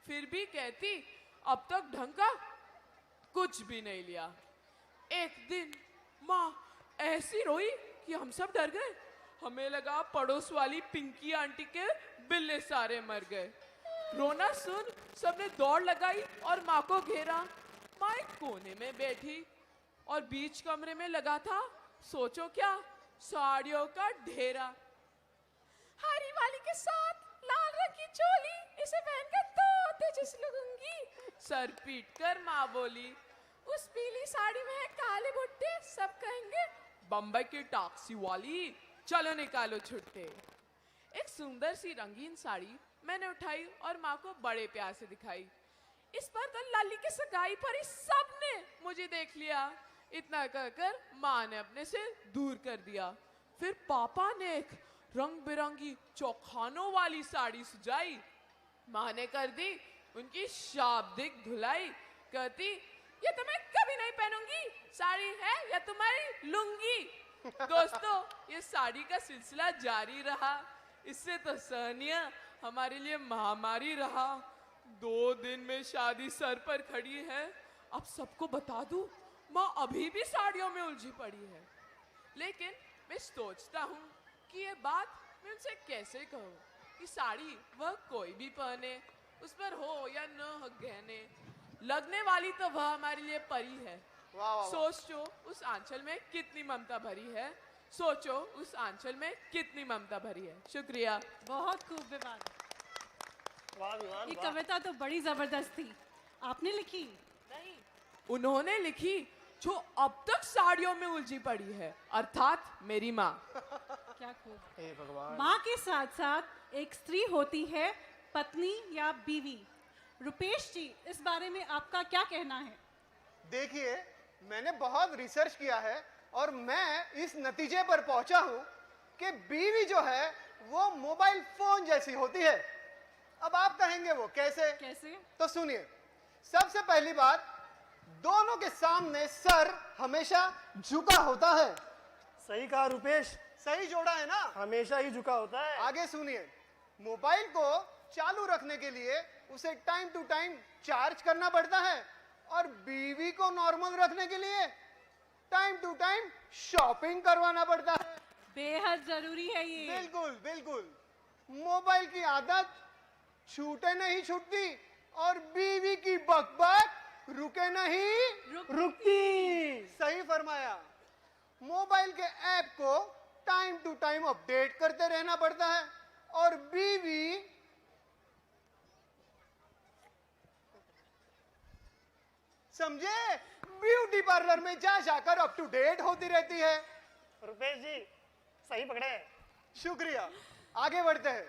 फिर भी कहती अब तक ढंग का कुछ भी नहीं लिया। एक दिन माँ ऐसी रोई कि हम सब डर गए। हमें लगा पड़ोस वाली पिंकी आंटी के बिल्ले सारे मर गए। रोना सुन सबने दौड़ लगाई और माँ को घेरा। माँ एक कोने में बैठी और बीच कमरे में लगा था, सोचो क्या, साड़ियों का ढेरा। हरी वाली के साथ लाल रंग की चोली, इसे पहनकर तो तेजस लगूंगी। सर पीट कर माँ बोली, उस पीली साड़ी में है काले भुट्टे, सब कहेंगे बम्बई की टैक्सी वाली, चलो निकालो छुट्टे। एक सुंदर सी रंगीन साड़ी मैंने उठाई और माँ को बड़े प्यार से दिखाई। इस पर तो लाली की सगाई पर ही सबने मुझे देख लिया। इतना कहकर माँ ने अपने से दूर कर दिया। फिर पापा ने एक रंग बिरंगी चौखानों वाली साड़ी सजाई। माँ ने कर दी उनकी शाब्दिक धुलाई। कहती, ये तो मैं कभी नहीं पहनूंगी, साड़ी है या तुम्हारी लुंगी। दोस्तों, ये साड़ी का सिलसिला जारी रहा। इससे तो सहनीय हमारे लिए महामारी रहा। 2 दिन में शादी सर पर खड़ी है। अब सबको बता दूं, माँ अभी भी साड़ियों में उलझी पड़ी है। लेकिन मैं सोचता हूँ कि ये बात मैं उनसे कैसे कहूँ कि साड़ी वह कोई भी पहने, उस पर हो या न हो गहने, लगने वाली तो वह हमारे लिए परी है। सोचो उस आंचल में कितनी ममता भरी है। सोचो उस आंचल में कितनी ममता भरी है। शुक्रिया। बहुत खूब विवान। ये कविता तो बड़ी जबरदस्त थी। आपने लिखी? नहीं, उन्होंने लिखी जो अब तक साड़ियों में उलझी पड़ी है, अर्थात मेरी माँ। क्या खूब। माँ के साथ साथ एक स्त्री होती है पत्नी या बीवी। रुपेश जी, इस बारे में आपका क्या कहना है? देखिए, मैंने बहुत रिसर्च किया है और मैं इस नतीजे पर पहुंचा हूं कि बीवी जो है वो मोबाइल फोन जैसी होती है। अब आप कहेंगे वो कैसे? तो सुनिए, सबसे पहली बात, दोनों के सामने सर हमेशा झुका होता है। सही कहा रुपेश, सही जोड़ा है ना? हमेशा ही झुका होता है। आगे सुनिए, मोबाइल को चालू रखने के लिए उसे टाइम टू टाइम चार्ज करना पड़ता है और बीवी को नॉर्मल रखने के लिए टाइम टू टाइम शॉपिंग करवाना पड़ता है। बेहद जरूरी है ये। बिल्कुल बिल्कुल। मोबाइल की आदत छूटे नहीं छूटती और बीवी की बकबक रुके नहीं रुकती। सही फरमाया। मोबाइल के ऐप को टाइम टू टाइम अपडेट करते रहना पड़ता है और बीवी समझे, ब्यूटी पार्लर में जा जाकर अप टू डेट होती रहती है। रुपेश जी, सही पकड़े। शुक्रिया। आगे बढ़ते हैं।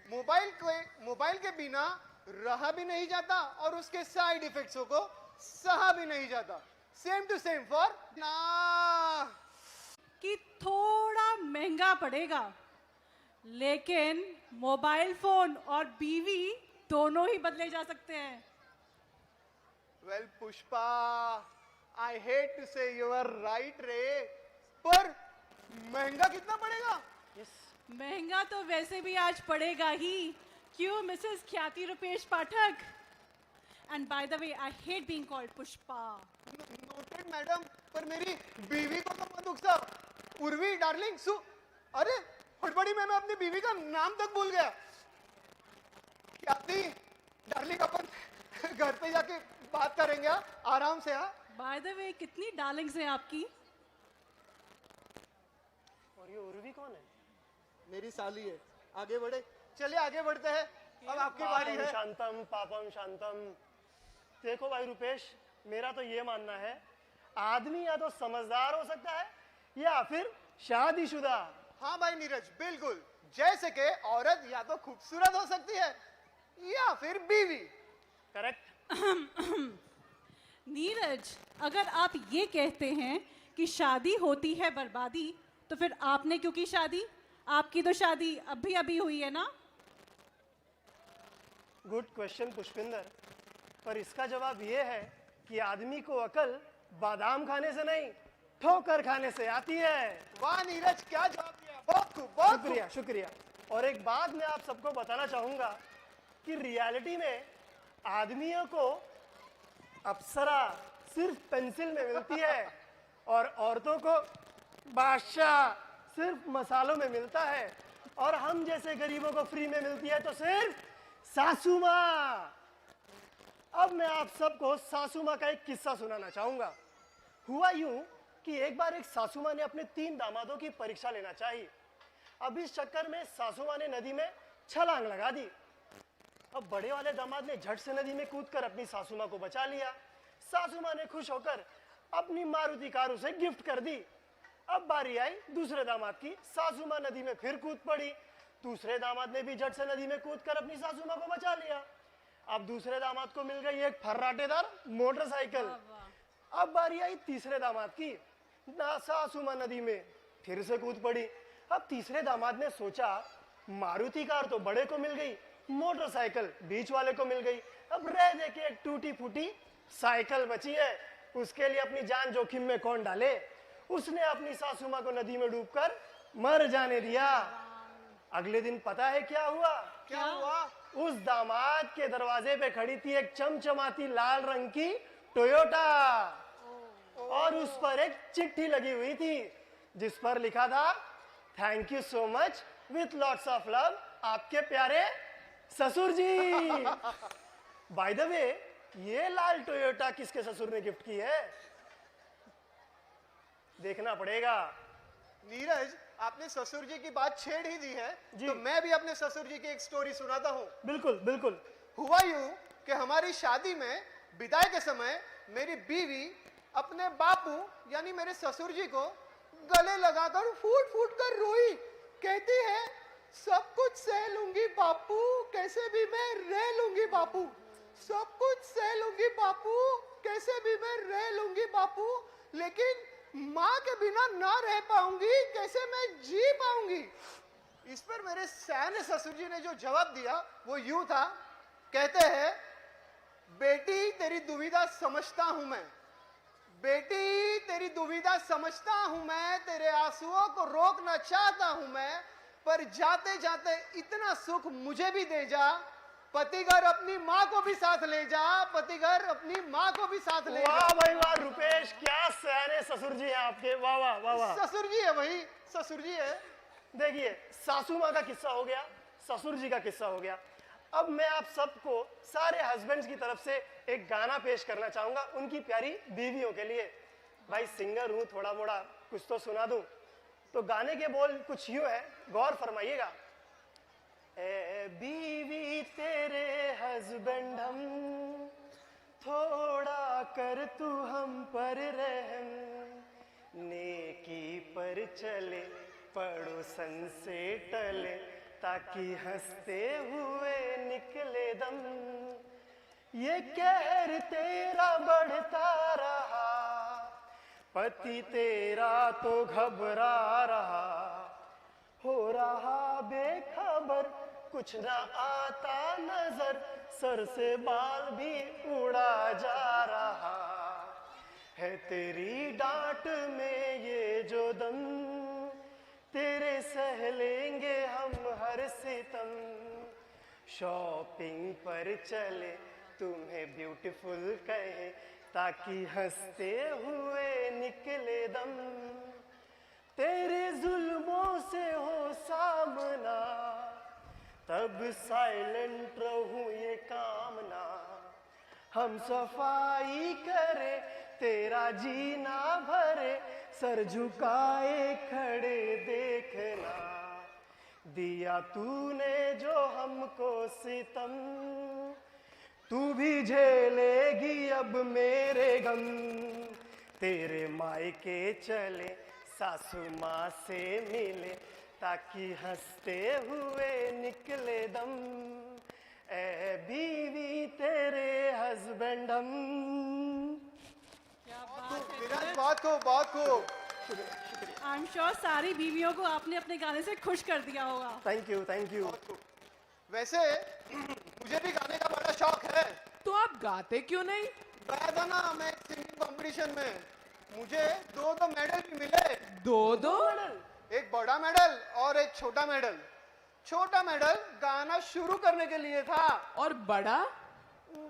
मोबाइल के बिना रहा भी नहीं जाता और उसके साइड इफेक्ट्सों को सहा भी नहीं जाता। सेम टू सेम फॉर ना कि थोड़ा महंगा पड़ेगा, लेकिन मोबाइल फोन और बीवी दोनों ही बदले जा सकते हैं। Well Pushpa, I hate to say you are right रे, पर महंगा कितना पड़ेगा? महंगा तो वैसे भी आज पड़ेगा ही। क्यों Mrs Khyati Rupesh Pathak? And by the way, I hate being called Pushpa. Noted madam, पर मेरी बीवी को तो मत उकसा। उर्वी डार्लिंग अरे हड़बड़ी में मैं अपनी बीवी का नाम तक भूल गया। ख्याति डार्लिंग, अपन घर पे जाके बात करेंगे आराम से। बाय द वे, कितनी डार्लिंग्स हैं आपकी? और ये उर्वी कौन है? मेरी साली है। आगे बढ़े, चलिए आगे बढ़ते हैं। अब आपकी बारी है। शांतम पापम शांतम। देखो भाई रुपेश, मेरा तो ये मानना है, आदमी या तो समझदार हो सकता है या फिर शादीशुदा। हाँ भाई नीरज, बिल्कुल। जैसे कि औरत या तो खूबसूरत हो सकती है या फिर बीवी। करेक्ट। नीरज, अगर आप ये कहते हैं कि शादी होती है बर्बादी, तो फिर आपने क्यों की शादी? आपकी तो शादी अभी अभी हुई है ना? गुड क्वेश्चन पुष्पिंदर, पर इसका जवाब ये है कि आदमी को अकल बादाम खाने से नहीं, ठोकर खाने से आती है। वाह नीरज, क्या जवाब दिया, बहुत खूब, बहुत शुक्रिया शुक्रिया। और एक बात मैं आप सबको बताना चाहूंगा कि रियलिटी में आदमियों को अप्सरा सिर्फ पेंसिल में मिलती है और औरतों को बादशाह सिर्फ मसालों में मिलता है, और हम जैसे गरीबों को फ्री में मिलती है तो सिर्फ सासू माँ। अब मैं आप सबको सासू माँ का एक किस्सा सुनाना चाहूंगा। हुआ यूं कि एक बार एक सासू माँ ने अपने 3 दामादों की परीक्षा लेना चाहिए। अब इस चक्कर में सासू माँ ने नदी में छलांग लगा दी। अब बड़े वाले दामाद ने झट से नदी में कूदकर अपनी सासू माँ को बचा लिया। सासू माँ ने खुश होकर अपनी मारुति कार उसे गिफ्ट कर दी। अब बारी आई दूसरे दामाद की। सासू माँ नदी में फिर कूद पड़ी दूसरे दामाद ने भी झट से नदी में कूदकर अपनी सासू माँ को बचा लिया। अब दूसरे दामाद को मिल गई एक फर्राटेदार मोटरसाइकिल। अब बारी आई तीसरे दामाद की। सासू माँ नदी में फिर से कूद पड़ी। अब तीसरे दामाद ने सोचा मारुति कार तो बड़े को मिल गई, मोटरसाइकिल बीच वाले को मिल गई, अब रह दे के एक टूटी फूटी साइकिल बची है, उसके लिए अपनी जान जोखिम में कौन डाले। उसने अपनी सासू माँ को नदी में डूबकर मर जाने दिया। अगले दिन पता है क्या हुआ? क्या हुआ? उस दामाद के दरवाजे पे खड़ी थी एक चमचमाती लाल रंग की टोयोटा और उस पर एक चिट्ठी लगी हुई थी जिस पर लिखा था thank you so much with lots of love, आपके प्यारे ससुर जी। बाय द वे, ये लाल टोयोटा किसके ससुर ने गिफ्ट की है? देखना पड़ेगा। नीरज, आपने ससुर जी की बात छेड़ ही दी है जी। तो मैं भी अपने ससुर जी की एक स्टोरी सुनाता हूँ। बिल्कुल बिल्कुल। हुआ यूं कि हमारी शादी में विदाई के समय मेरी बीवी अपने बापू यानी मेरे ससुर जी को गले लगाकर फूट फूट कर रोई। कहती है सब कुछ सह लूंगी बापू, कैसे भी मैं रह लूंगी बापू, सब कुछ सह लूंगी बापू, कैसे भी मैं रह लूंगी बापू, लेकिन माँ के बिना ना रह पाऊंगी, कैसे मैं जी पाऊंगी। इस पर मेरे सयाने ससुर जी ने जो जवाब दिया वो यूं था। कहते हैं बेटी तेरी दुविधा समझता हूं मैं, बेटी तेरी दुविधा समझता हूं मैं, तेरे आंसुओं को रोकना चाहता हूं मैं, पर जाते जाते इतना सुख मुझे भी दे जा, पतिघर अपनी माँ को भी साथ ले जा, पतिघर अपनी माँ को भी साथ ले जा। वाह भाई वाह रुपेश, क्या सयाने ससुर जी हैं आपके। वाह वाह वाह वाह। ससुर जी है, वही ससुर जी है। देखिए, सासू माँ का किस्सा हो गया, ससुर जी का किस्सा हो गया। अब मैं आप सबको सारे हस्बैंड्स की तरफ से एक गाना पेश करना चाहूंगा उनकी प्यारी बीवियों के लिए। भाई सिंगर हूं, थोड़ा मोड़ा कुछ तो सुना दूं। तो गाने के बोल कुछ यूं है, गौर फरमाइएगा। ए बीवी तेरे हस्बैंड हम, थोड़ा कर तू हम पर रहम, नेकी पर चले पड़ोसन से टले, ताकि हंसते हुए निकले दम। ये कहर तेरा बढ़ता रहा, पति तेरा तो घबरा रहा, हो रहा बेखबर, कुछ ना आता नजर, सर से बाल भी उड़ा जा रहा है, तेरी डांट में ये जो दम, तेरे सह लेंगे हम हर सितम। शॉपिंग पर चले तुम्हें ब्यूटीफुल कहे, ताकि हंसते हुए निकले दम, तेरे जुल्मों से हो सामना, तब साइलेंट रहूं ये कामना, हम सफाई करे तेरा जीना भरे, सर झुकाए खड़े देखना, दिया तूने जो हमको सितम, तू भी झेलेगी अब मेरे गम, तेरे मायके चले सासू माँ से मिले, ताकि हंसते हुए निकले दम, ए बीवी तेरे हस्बैंड हम। बहुत खूब, बहुत खूब। आई एम श्योर सारी बीवियों को आपने अपने गाने से खुश कर दिया होगा। Thank you thank you. वैसे मुझे भी गाने का बड़ा शौक है। तो आप गाते क्यों नहीं? गाया था ना मैं सिंगिंग कंपटीशन में, मुझे दो मेडल भी मिले। दो एक बड़ा मेडल और एक छोटा मेडल। छोटा मेडल गाना शुरू करने के लिए था और बड़ा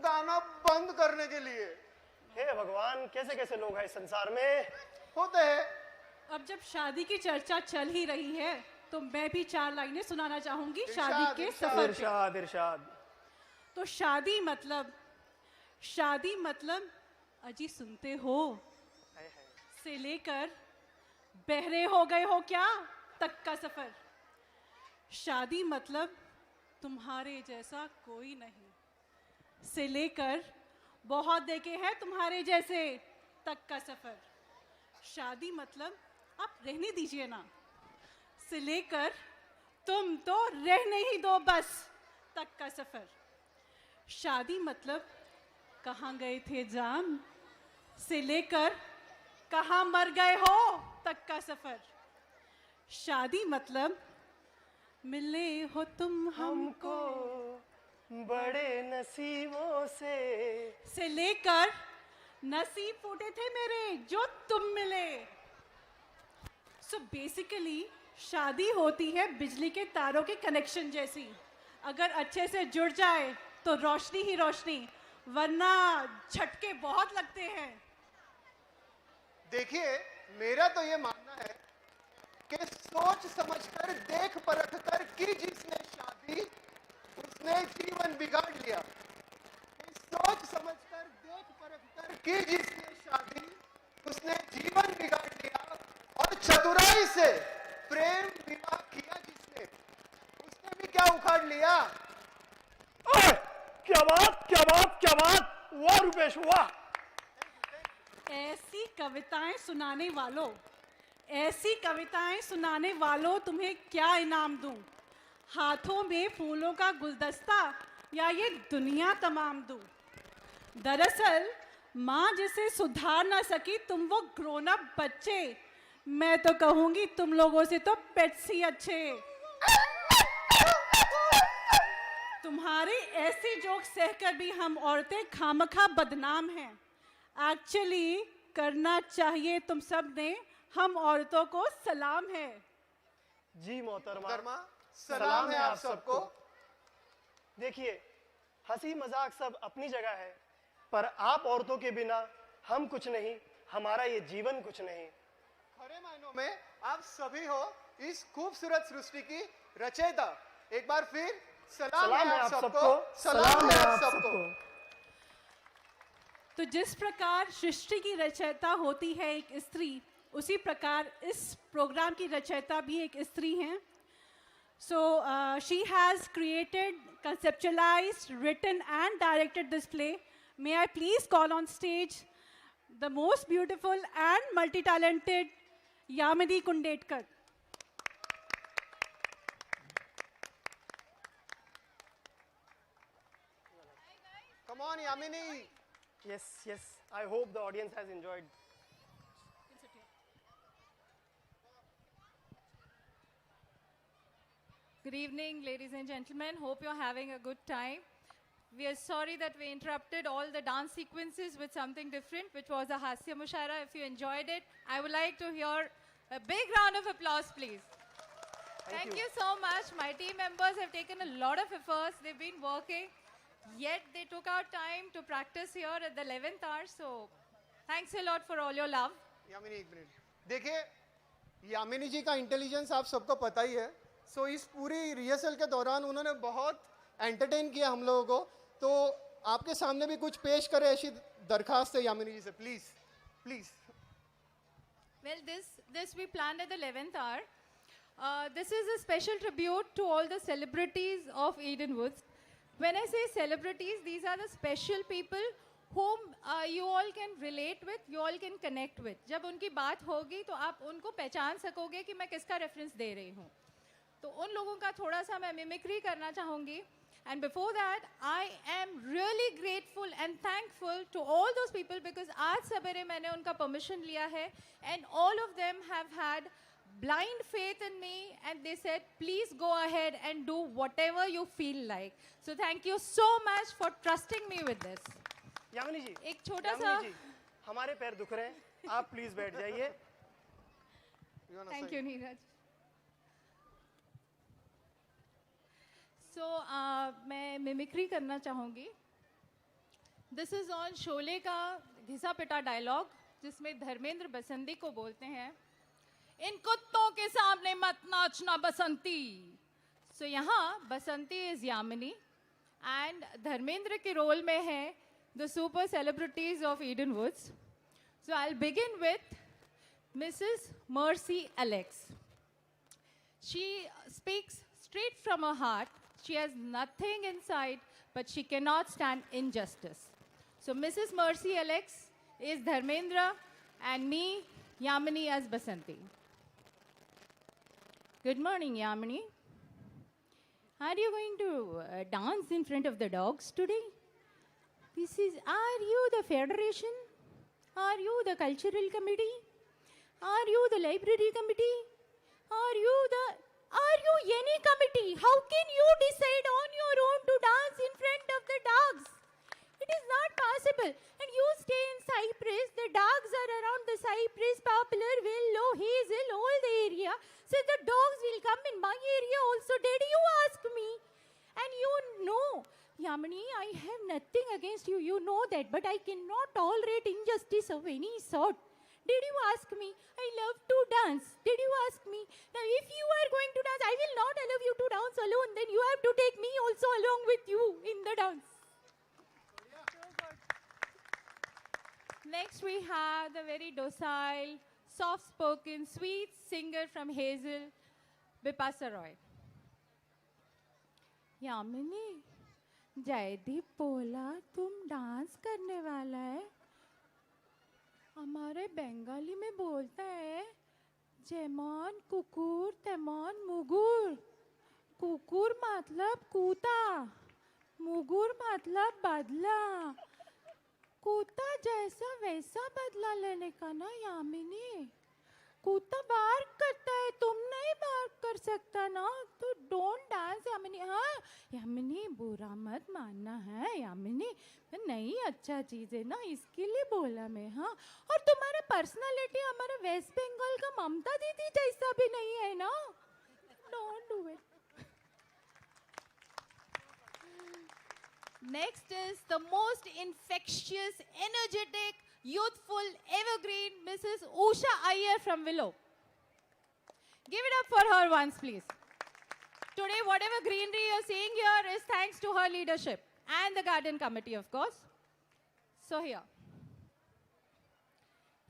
गाना बंद करने के लिए। हे भगवान, कैसे कैसे लोग हैं इस संसार में। होते हैं। अब जब शादी की चर्चा चल ही रही है तो मैं भी 4 लाइनें सुनाना चाहूंगी शादी इरशाद, के इरशाद। सफर पे। इरशाद इरशाद। तो शादी मतलब अजी सुनते हो से लेकर बहरे हो गए हो क्या तक का सफर। शादी मतलब तुम्हारे जैसा कोई नहीं से लेकर बहुत देखे हैं तुम्हारे जैसे तक का सफर। शादी मतलब आप रहने दीजिए ना से लेकर तुम तो रहने ही दो बस तक का सफर। शादी मतलब कहाँ गए थे जाम से लेकर कहाँ मर गए हो तक का सफर। शादी मतलब मिले हो तुम हमको बड़े नसीबों से लेकर नसीब फूटे थे मेरे जो तुम मिले। सो बेसिकली शादी होती है बिजली के तारों के कनेक्शन जैसी। अगर अच्छे से जुड़ जाए तो रोशनी ही रोशनी, वरना झटके बहुत लगते हैं। देखिए, मेरा तो ये मानना है कि सोच समझकर देख परख कर की जिसने शादी उसने जीवन बिगाड़ लिया। कि सोच समझकर देख परख कर की जिसने शादी उसने जीवन बिगाड़ लिया, और चतुराई से प्रेम विवाह किया जिसने उसने भी क्या उखाड़ लिया। ओए, क्या बात क्या बात क्या बात, वाह रुपेश वाह। ऐसी कविताएं सुनाने वालों, ऐसी कविताएं सुनाने वालों तुम्हें क्या इनाम दूं? हाथों में फूलों का गुलदस्ता या ये दुनिया तमाम दूं? दरअसल माँ जिसे सुधार ना सकी तुम वो ग्रोन अप बच्चे, मैं तो कहूंगी तुम लोगों से तो पेट्स ही अच्छे। तुम्हारे ऐसे जोक सहकर भी हम औरतें खामखा बदनाम हैं। एक्चुअली करना चाहिए तुम सब ने हम औरतों को सलाम है। जी मोहतरमा, सलाम है आप सबको। देखिए, हंसी मजाक सब अपनी जगह है, पर आप औरतों के बिना हम कुछ नहीं, हमारा ये जीवन कुछ नहीं। खरे मायनों में आप सभी हो इस खूबसूरत सृष्टि की रचयिता। एक बार फिर सलाम है आप सबको, सलाम है आप सबको। तो जिस प्रकार सृष्टि की रचयिता होती है एक स्त्री, उसी प्रकार इस प्रोग्राम की रचयिता भी एक स्त्री हैं। So she has created, conceptualized, written and directed this play. May I please call on stage the most beautiful and multi-talented Yamini Kundetkar. Come on, Yamini. Yes, yes. I hope the audience has enjoyed. Good evening, ladies and gentlemen. Hope you're having a good time. We are sorry that we interrupted all the dance sequences with something different, which was a Hasya Mushaira. If you enjoyed it, I would like to hear a big round of applause, please. Thank you so much. My team members have taken a lot of efforts. They've been working, yet they took out time to practice here at the 11th hour. So, thanks a lot for all your love. Yamini एक minute देखिए, यामिनी जी का intelligence आप सबको पता ही है। सो इस पूरी rehearsal के दौरान उन्होंने बहुत एंटरटेन किया हम लोगों को। तो आपके सामने भी कुछ पेश करें ऐसी दरखास्त है यामिनी जी से, please please. Well, this we planned at the 11th hour. This is a special tribute to all the celebrities of Eden Woods. When I say celebrities, these are the special people whom you all can relate with, you all can connect with. जब उनकी बात होगी तो आप उनको पहचान सकोगे कि मैं किसका रेफरेंस दे रही हूँ। तो उन लोगों का थोड़ा सा मैं मिमिक्री करना चाहूँगी। And before that, I am really grateful and thankful to all those people because आज सवेरे मैंने उनका permission लिया है and all of them have had blind faith in me and they said please go ahead and do whatever you feel like. So thank you so much for trusting me with this. Yamini जी, एक छोटा सा हमारे पैर दुख रहे हैं, आप please बैठ जाइए। Thank you, Neeraj. So मैं मिमिक्री करना चाहूँगी। This is on शोले का घिसा पिटा डायलॉग जिसमें धर्मेंद्र बसंती को बोलते हैं, इन कुत्तों के सामने मत नाचना बसंती। So यहाँ बसंती is यामिनी and धर्मेंद्र के रोल में है the super celebrities of Eden Woods. So I'll begin with Mrs. Mercy Alex. She speaks straight from her heart. She has nothing inside, but she cannot stand injustice. So Mrs. Mercy Alex is Dharmendra and me, Yamini, as Basanti. Good morning, Yamini. Are you going to dance in front of the dogs today? Are you the federation? Are you the cultural committee? Are you the library committee? Are you any committee? How can you decide on your own to dance in front of the dogs? It is not possible. And you stay in Cyprus, the dogs are around the Cyprus, Poplar, Willow, Hazel, all the area. So the dogs will come in my area also. Did you ask me? And you know, Yamini, I have nothing against you. You know that. But I cannot tolerate injustice of any sort. Did you ask me? I love to dance. Did you ask me? Now, if you are going to dance, I will not allow you to dance alone. Then you have to take me also along with you in the dance. Next, we have the very docile, soft-spoken, sweet singer from Hazel, Bipasa Roy. Yamini, Jaideep बोला तुम dance करने वाला है. हमारे बंगाली में बोलता है जेमन कुकुर तेमन मुगुर. कुकुर मतलब कूता, मुगुर मतलब बदला. कूता जैसा वैसा बदला लेने का ना यामिनी. कूता बार्क करता है, तुम नहीं बार्क कर सकता ना. तो डोंट डांस यामिनी. हाँ यामिनी, बुरा मत मानना है यामिनी. नहीं, अच्छा चीज है ना, इसके लिए बोला मैं. हाँ, और तुम्हारा पर्सनालिटी हमारे वेस्ट बंगाल का ममता दीदी जैसा भी नहीं है ना. Don't do it. Next is the most infectious, energetic, youthful, evergreen Mrs. Usha Iyer from Willow. Give it up for her once, please. Today, whatever greenery you're seeing here is thanks to her leadership and the garden committee, of course. So here.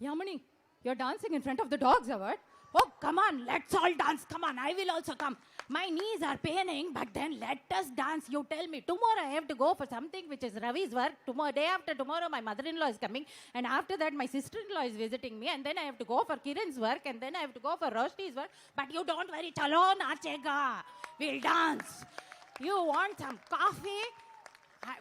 Yamini, you're dancing in front of the dogs, or what? Oh, come on, let's all dance. Come on, I will also come. My knees are paining, but then let us dance. You tell me. Tomorrow I have to go for something which is Ravi's work. Tomorrow, day after tomorrow, my mother-in-law is coming. And after that, my sister-in-law is visiting me. And then I have to go for Kiran's work. And then I have to go for Roshni's work. But you don't worry. Chalo, nachega. We'll dance. You want some coffee?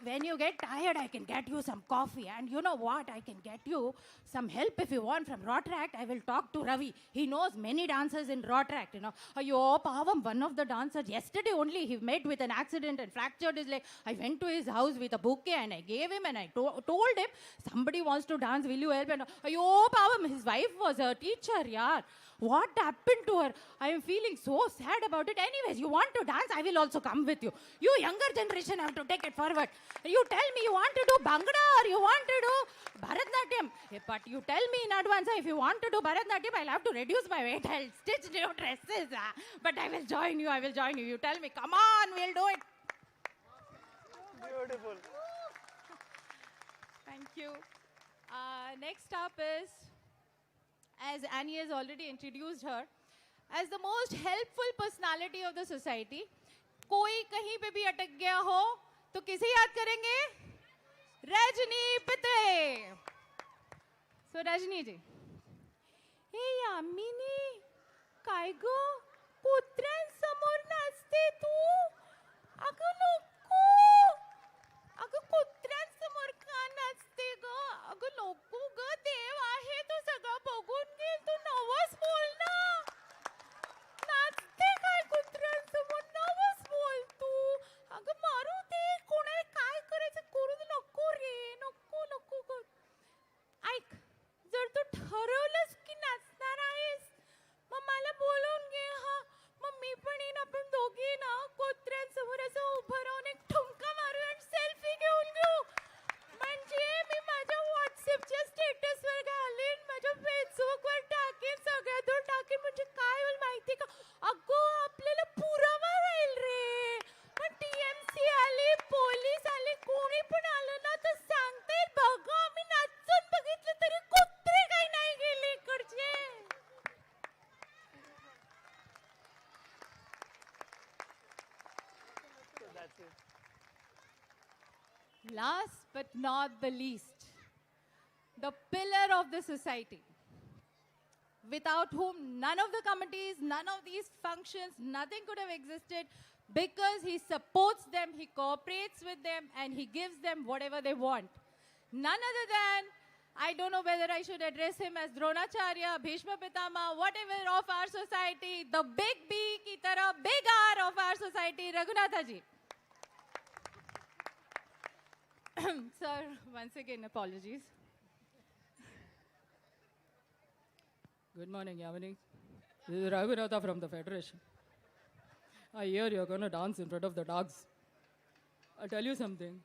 When you get tired, I can get you some coffee. And you know what? I can get you some help if you want from Rotaract. I will talk to Ravi. He knows many dancers in Rotaract, you know. Ayyo, Pavam, one of the dancers, yesterday only, he met with an accident and fractured his leg. I went to his house with a bouquet and I gave him and I told him, somebody wants to dance, will you help? And ayyo, Pavam, his wife was a teacher, yaar. What happened to her? I am feeling so sad about it. Anyways, you want to dance? I will also come with you. You younger generation have to take it forward. You tell me you want to do Bhangra or you want to do Bharatnatyam. But you tell me in advance, if you want to do Bharatnatyam, I'll have to reduce my weight. I'll stitch new dresses. But I will join you. I will join you. You tell me, come on, we'll do it. Beautiful. Thank you. Next up is, as Annie has already introduced her, as the most helpful personality of the society. कोई कहीं पे भी अटक गया हो तो किसे याद करेंगे? रजनी पित्रे. So रजनी जी. हे यामिनी, काय गो? कुत्र्यांसमोर नाचते तू? अगं नको. अगं कुत्र्यांसमोर का नाचते ग? अगं नको ग, देव आहे तो सगळं बघून घेईल. तू नवस बोल ना. नाचते काय कुत्र्यांसमोर? नवस बोल तू. अगं मारू दे. कोणाला काय करायचं करू दे. नको रे, नको नको कर. ऐक, जर तू ठरवलंस की नाचणार आहेस, मग मला बोलवून घे. हा, मग मी पण येईन. आपण दोघी ना कुत्र्यांसमोर असं उभं राहून एक ठुमका मारू आणि सेल्फी घेऊन घेऊ. म्हणजे मी माझ्या व्हॉट्सअपच्या स्टेटसवर घालेन, माझ्या फेसबुकवर टाकेन, सगळ्यावर टाकेन. म्हणजे काय होईल माहिती का? अगं आपल्याला पुरावा राहील रे. पण TMC आले, पोलीस आले, कोणी पण आलं ना तर सांगता येईल, बघा आम्ही नाचून बघितलं तरी कुत्रे काही नाही गेले इकडचे. So that's it. Last but not the least, the pillar of the society, without whom none of the committees, none of these functions, nothing could have existed. because he supports them, he cooperates with them, and he gives them whatever they want. None other than, I don't know whether I should address him as Dronacharya, Bhishma Pitama, whatever of our society, the big B ki tarah big R of our society, Raghunatha ji. Sir, once again, apologies. Good morning, Yamini. This is Raghunatha from the Federation. I hear you're going to dance in front of the dogs. I'll tell you something.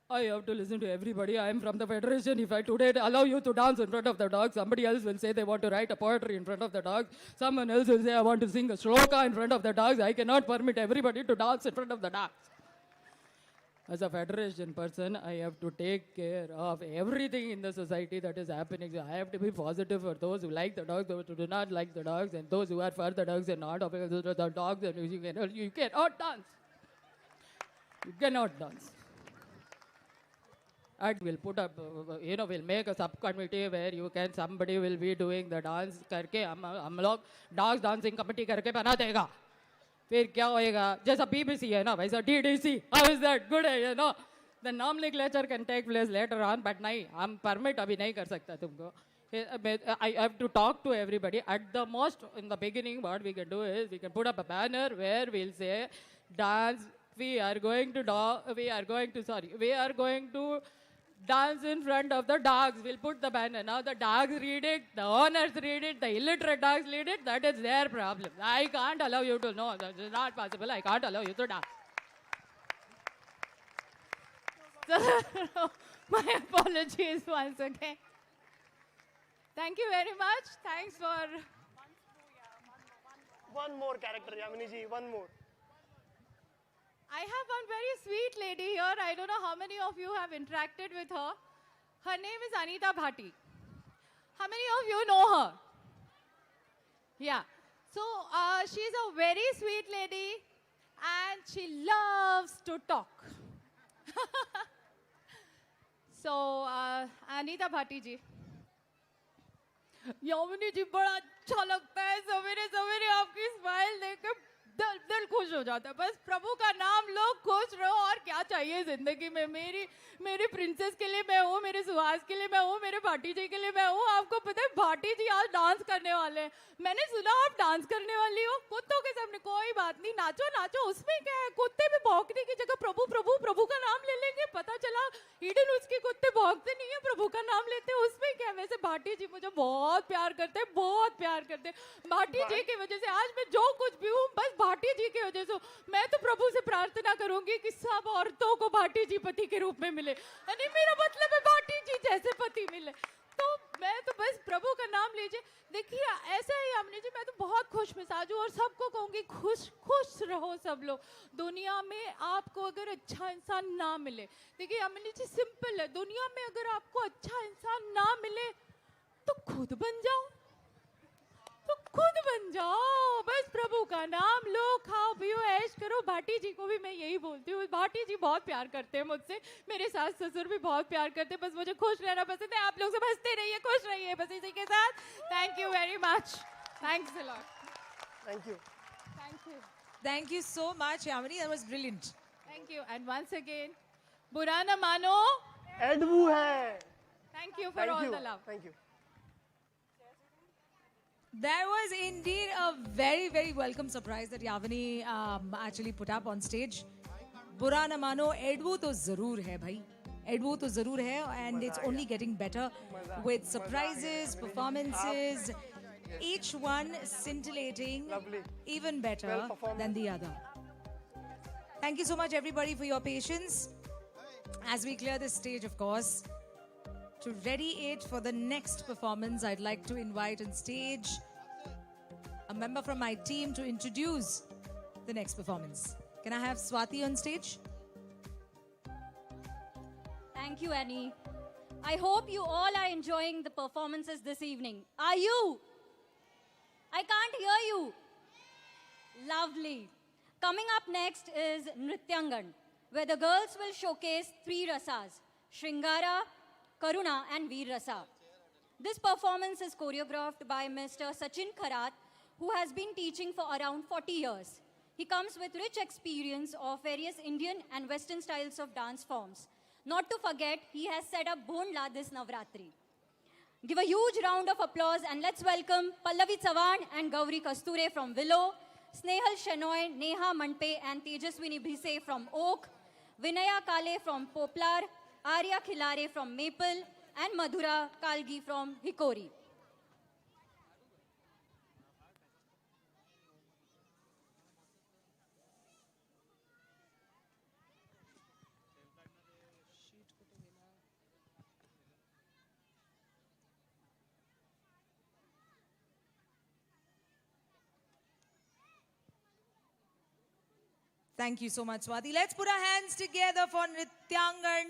I have to listen to everybody. I am from the Federation. If I today allow you to dance in front of the dogs, somebody else will say they want to write a poetry in front of the dogs. Someone else will say I want to sing a shloka in front of the dogs. I cannot permit everybody to dance in front of the dogs. As a Federation person, I have to take care of everything in the society that is happening. So I have to be positive for those who like the dogs, those who do not like the dogs, and those who are for the dogs and not of the dogs. And you cannot dance. You cannot dance. And we'll put up, we'll make a subcommittee where somebody will be doing the dance. करके हम लोग dogs dancing committee करके बना देगा. फिर क्या होएगा जैसा BBC है ना वैसा DDC. How is that? Good है, you know. The nomenclature can take place later on, but नहीं हम permit अभी नहीं कर सकता तुमको. I have to talk to everybody. At the most, in the beginning, what we can do is we can put up a banner where we'll say, dance. We are going to dance in front of the dogs. We'll put the banner. Now the dogs read it, the owners read it, the illiterate dogs read it. That is their problem. I can't allow you to know. That is not possible. I can't allow you to dance. So, my apologies once again. Thank you very much. Thanks for... One more character, Yamini ji, one more. I have one very sweet lady here. I don't know how many of you have interacted with her. Her name is Anita Bhati. How many of you know her? Yeah. So she's a very sweet lady and she loves to talk. So Anita Bhati ji. Yamini जी बड़ा अच्छा लगता है सवेरे सवेरे आपकी smile देखकर दिल खुश हो जाता है बस प्रभु का नाम लो खुश रहो और क्या चाहिए जिंदगी में मेरी प्रिंसेस के लिए मैं हूँ मेरे सुहास के लिए मैं हूँ मेरे भाटी जी के लिए मैं हूँ आपको पता है भाटी जी आज डांस करने वाले हैं मैंने सुना आप डांस करने वाली हो कुत्तों के सामने कोई बात नहीं नाचो नाचो उसमें क्या है कुत्ते भी भौंकने की जगह प्रभु प्रभु प्रभु का नाम ले लेंगे पता चला ईडन उसके कुत्ते भौंकते नहीं है प्रभु का नाम लेते हैं उसमें क्या है वैसे भाटी जी मुझे बहुत प्यार करते हैं भाटी जी की वजह से आज मैं जो कुछ भी हूँ बस भाटी जी की वजह से मैं तो प्रभु से प्रार्थना करूंगी कि सब औरतों को भाटी जी पति के रूप में मिले यानी मेरा मतलब है भाटी जी जैसे पति मिले तो मैं तो बस प्रभु का नाम लीजिए देखिए ऐसा ही हमने जी मैं तो बहुत खुश मिजाज हूँ और सबको कहूंगी खुश रहो सब लोग दुनिया में आपको अगर अच्छा इंसान ना मिले देखिए हमने जी सिंपल है दुनिया में अगर आपको अच्छा इंसान ना मिले तो खुद बन जाओ बस प्रभु का नाम लो खाओ पियो ऐश करो भाटी जी को भी मैं यही बोलती हूँ भाटी जी बहुत प्यार करते हैं मुझसे मेरे सास ससुर भी बहुत प्यार करते हैं बस मुझे खुश रहना पसंद है आप लोग सब हंसते रहिए खुश रहिए बस इसी के साथ thank you very much thanks a lot Thank you so much, Yamini. That was brilliant. Thank you and once again बुरा न मानो एडवू है thank you for all the love thank you That was indeed a very, very welcome surprise that Yamini actually put up on stage. Bura na mano, EDWU to zarur hai bhai. EDWU to zarur hai and it's only getting better with surprises, performances, each one scintillating even better than the other. Thank you so much everybody for your patience. As we clear this stage, of course, to ready it for the next performance, I'd like to invite on stage a member from my team to introduce the next performance. Can I have Swati on stage? Thank you, Annie. I hope you all are enjoying the performances this evening. Are you? I can't hear you. Lovely. Coming up next is Nrityangan, where the girls will showcase 3 rasas, SHRINGARA, KARUNA and VEERA. This performance is choreographed by Mr. Sachin Kharat, who has been teaching for around 40 years. He comes with rich experience of various Indian and Western styles of dance forms. Not to forget, he has set up Bhondla this Navratri. Give a huge round of applause and let's welcome Pallavi Chavan and Gauri Kasture from Willow, Snehal Shenoy, Neha Mandpe and Tejaswini Bhise from Oak, Vinaya Kale from Poplar, Arya Khilare from Maple, and Madhura Kalgi from Hikori. Thank you so much, Swati. Let's put our hands together for Nrityangan.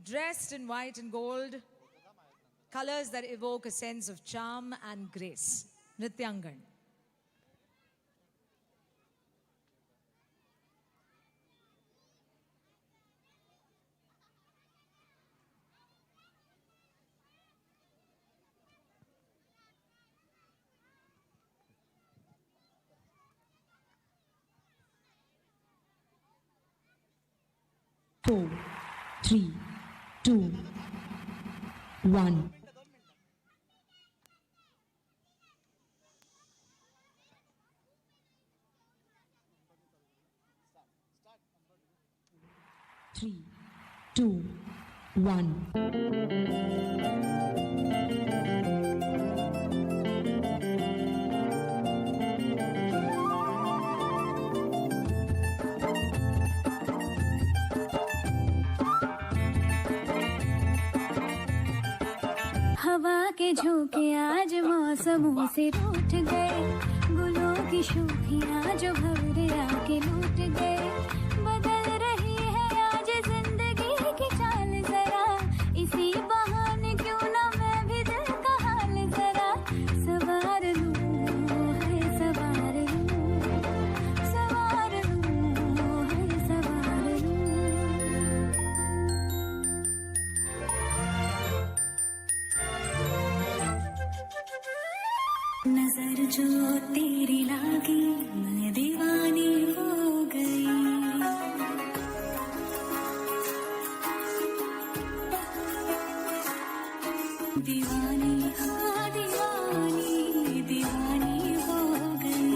Dressed in white and gold, colors that evoke a sense of charm and grace. Nrityangan. Four, three, two, one. Three, two, one. हवा के झोंके आज मौसमों से रूठ गए, गुलों की शोखियाँ जो भंवरे आके लूट गए। बदल रही है आज जिंदगी की चाल जरा, इसी बहाने क्यों ना मैं भी दिल का हाल जरा सवार लूं, है सवार लूं, सवार लूं, है सवार लूं। नजर जो तेरी लागी मैं दीवानी हो गई। दीवानी हाँ दीवानी दीवानी हो गई।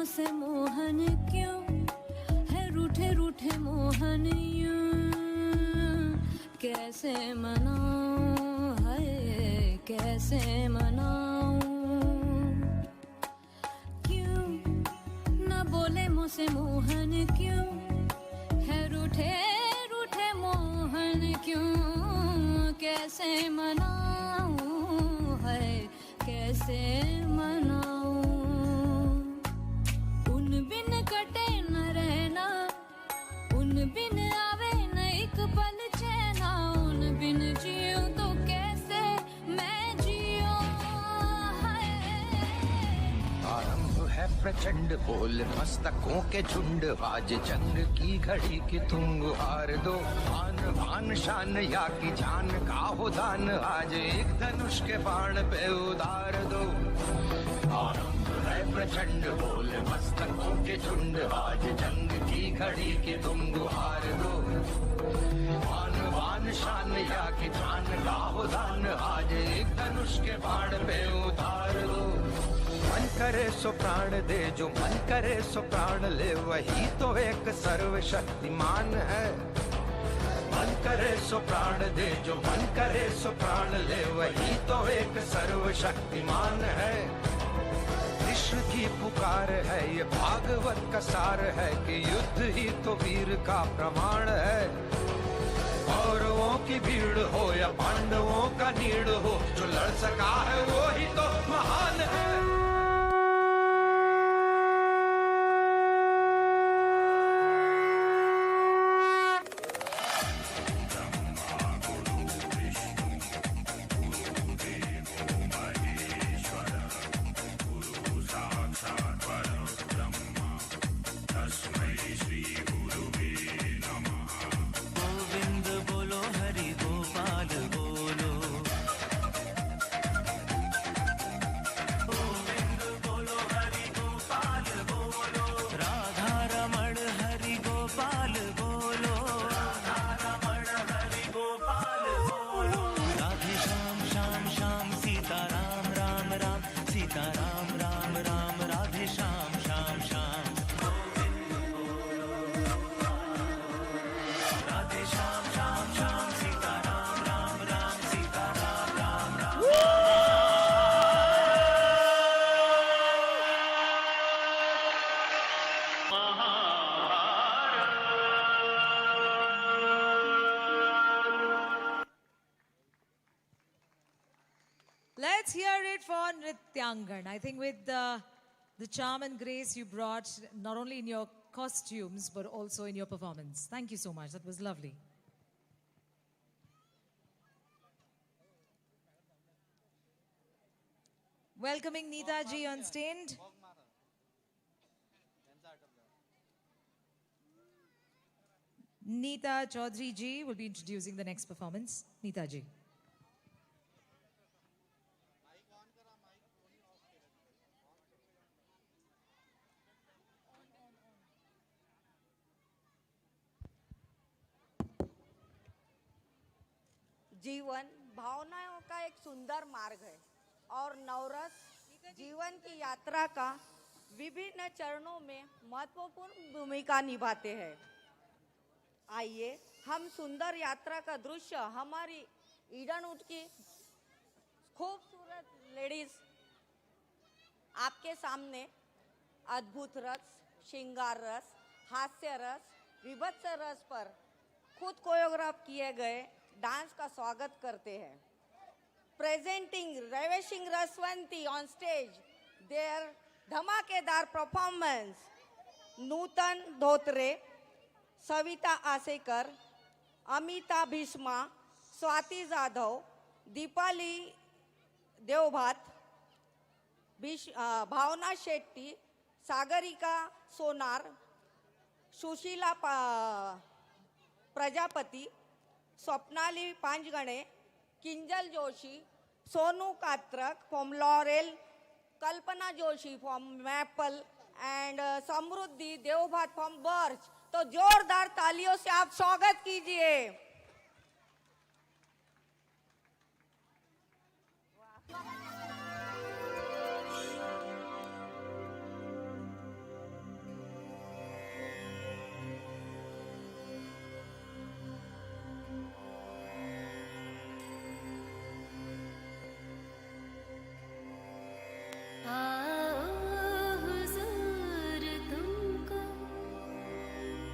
से मोहन क्यों है रूठे रूठे मोहन यूं कैसे मनाऊं है कैसे मनाऊं क्यों न बोले मुझसे मोहन क्यों है रूठे रूठे मोहन क्यों कैसे मनाऊं है कैसे मनाऊं बिन कटे न रहना उन बिन आवे न एक पल चैना उन बिन जियूं तो कैसे मैं जियूं आरंभ है प्रचंड बोल मस्तकों के झुंड आज जंग की घड़ी की तुम हार दो आन भान शान या की जान का हो दान आज एक धनुष के बाण पे उतार दो आरंभ प्रचंड बोल मस्तकों के झुंड आज जंग की घड़ी की तुम गुहार दो वान वान शान या की जान का हो दान आज एक धनुष के बाण पे उतार दो मन करे सो प्राण दे जो मन करे सो प्राण ले वही तो एक सर्वशक्तिमान है मन करे सो प्राण दे जो मन करे सो प्राण ले वही तो एक सर्वशक्तिमान है कृष्ण की पुकार है, ये भागवत का सार है कि युद्ध ही तो वीर का प्रमाण है। कौरवों की भीड़ हो या पांडवों का नीड़ हो, जो लड़ सका है वो ही तो महान है। Let's hear it for Nrityangan. I think with the charm and grace you brought, not only in your costumes, but also in your performance. Thank you so much. That was lovely. Welcoming Neeta ji on stage. Neeta Chaudhary ji will be introducing the next performance. Neeta ji. जीवन भावनाओं का एक सुंदर मार्ग है और नवरस जीवन की यात्रा का विभिन्न चरणों में महत्वपूर्ण भूमिका निभाते हैं। आइए हम सुंदर यात्रा का दृश्य हमारी ईडनवुड की खूबसूरत लेडीज आपके सामने अद्भुत रस, श्रृंगार रस, हास्य रस, विभत्स रस पर खुद कोरियोग्राफ किए गए डांस का स्वागत करते हैं। Presenting Ravishing Raswantis on stage, their धमाकेदार performance, Nutan Dhotre, Savita Achrekar, Amita Bheeshma, Swati Jadhav, Deepali देवभात, Bhavna Shetty, Sagarika Sonar, Sushila Prajapati, Swapnali पांचगणे, Kinjal Joshi, Sonu कात्रक from Laurel, Kalpana Joshi from Maple and Samriddhi देवभात from Birch। तो जोरदार तालियों से आप स्वागत कीजिए।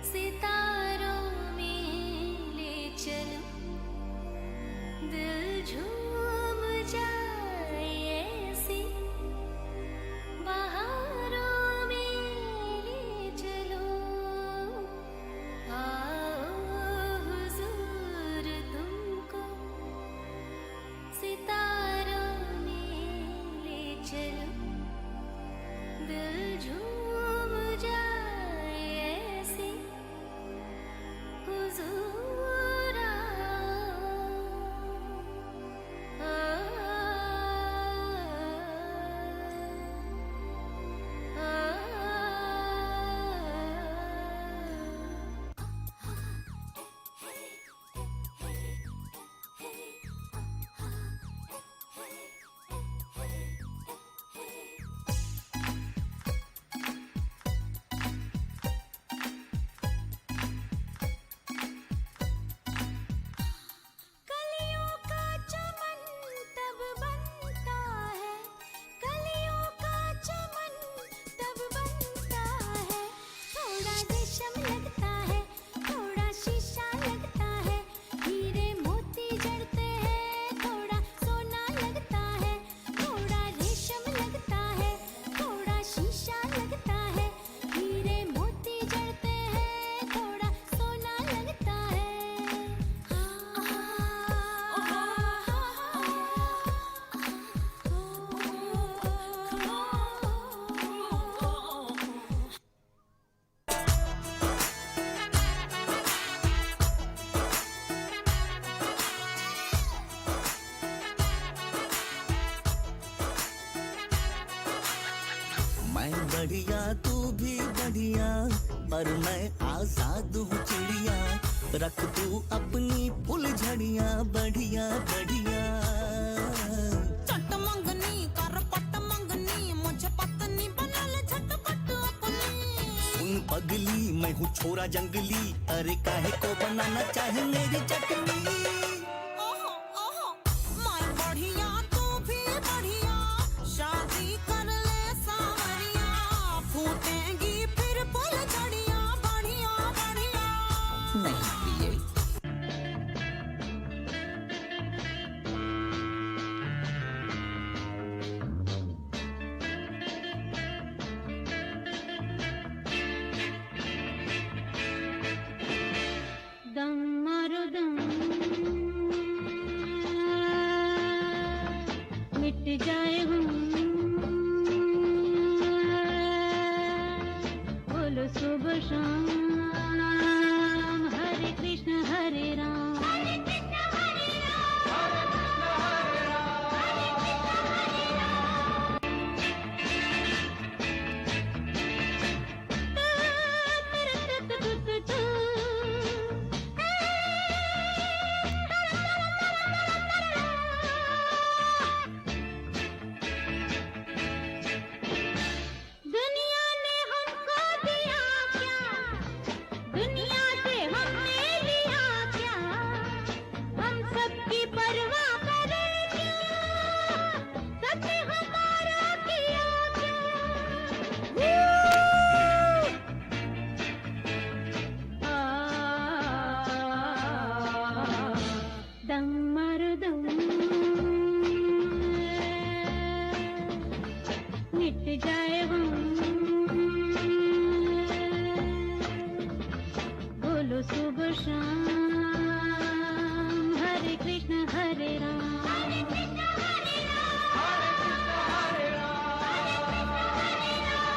सितारों में ले बढ़िया तू भी बढ़िया, पर मैं आजाद हूँ चिड़िया, रख तू अपनी फुल झड़िया बढ़िया बढ़िया। चट मंगनी कर पट मंगनी, मुझे पत्नी बना ले झटपट अपनी। सुन पगली मैं हूँ छोरा जंगली, अरे काहे को बनाना चाहे मेरी चटनी। ओहो ओहो मैं बढ़िया तू भी बढ़िया, शादी कर ले सावरिया, फूटेंगी फिर फुल झड़िया बढ़िया बढ़िया। नहीं प्रिय, दम मारो दम, मिट जाए हम, बोलो सुबह शाम, हरे कृष्ण हरे राम, हरे कृष्ण हरे राम, हरे कृष्ण हरे राम, हरे कृष्ण हरे राम। दुनिया ने हमको दिया क्या, दुनिया से हमने लिया क्या, हम सबकी परवाह करें क्या, सच हमारा किया क्या। दम मारो दम, मिट जाए हम, बोलो सुबह शाम, हरे कृष्ण हरे राम, हरे कृष्ण हरे राम, हरे कृष्ण हरे राम, हरे कृष्ण हरे Ram.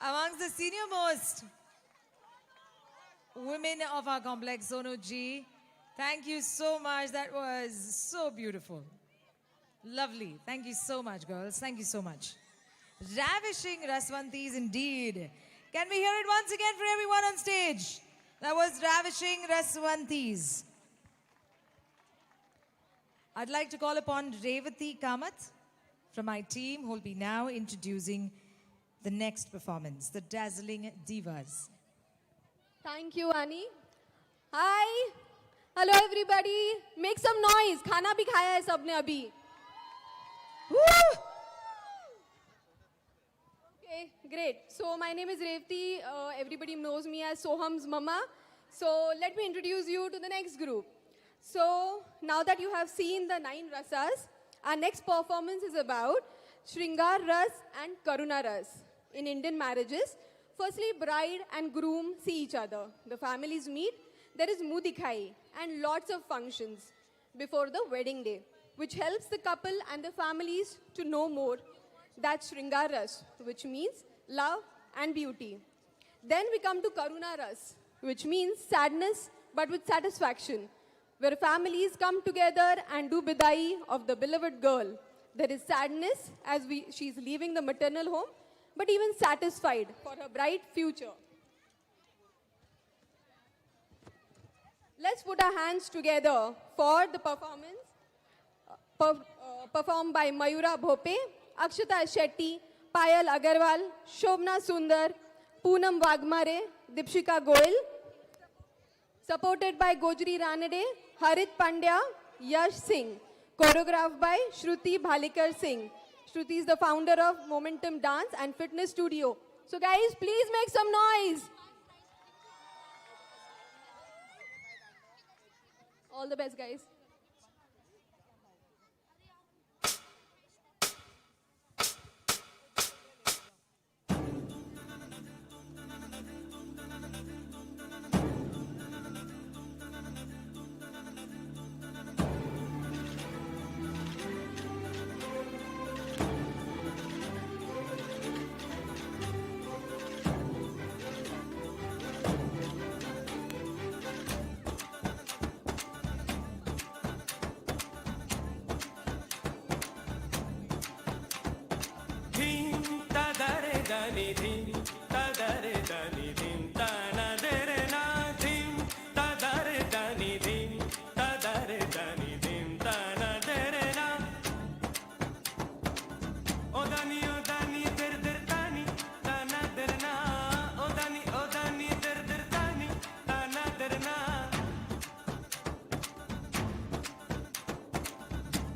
Amongst the senior most women of our complex, Sonu ji, thank you so much. That was so beautiful. Lovely. Thank you so much, girls. Thank you so much. Ravishing Raswantis indeed. Can we hear it once again for everyone on stage? That was Ravishing Raswantis. I'd like to call upon Revati Kamath from my team, who will be now introducing the next performance, the Dazzling Divas. Thank you, Annie. Hi. Hello, everybody. Make some noise. खाना भी खाया है सबने अभी. Okay, great. So my name is Revati. Everybody knows me as Soham's mama. So let me introduce you to the next group. So now that you have seen the 9 rasas, our next performance is about SHRINGAR Ras and KARUNA Ras. In Indian marriages, firstly, bride and groom see each other. The families meet. There is muh dikhai and lots of functions before the wedding day, which helps the couple and the families to know more. That's SHRINGAR Ras, which means love and beauty. Then we come to KARUNA Ras, which means sadness but with satisfaction, where families come together and do bidai of the beloved girl. There is sadness as she's leaving the maternal home, but even satisfied for her bright future. Let's put our hands together for the performance performed by Mayura Bhope, Akshata Shetty, Payal Agarwal, Shobna Sundar, Poonam Wagmare, Dipshika Goyal, supported by Gojri Ranade, Harit Pandya, Yash Singh, choreographed by Shruti Bhalikar Singh. Shruti is the founder of Momentum Dance and Fitness Studio. So guys, please make some noise. All the best, guys. धिम तदरे दनि धिम तना दरे ना धिम तदरे दनि धिम तदरे दनि धिम तना दरे ना ओ दनि दर दर तानी तना दर ना ओ दनि दर दर तानी तना दर ना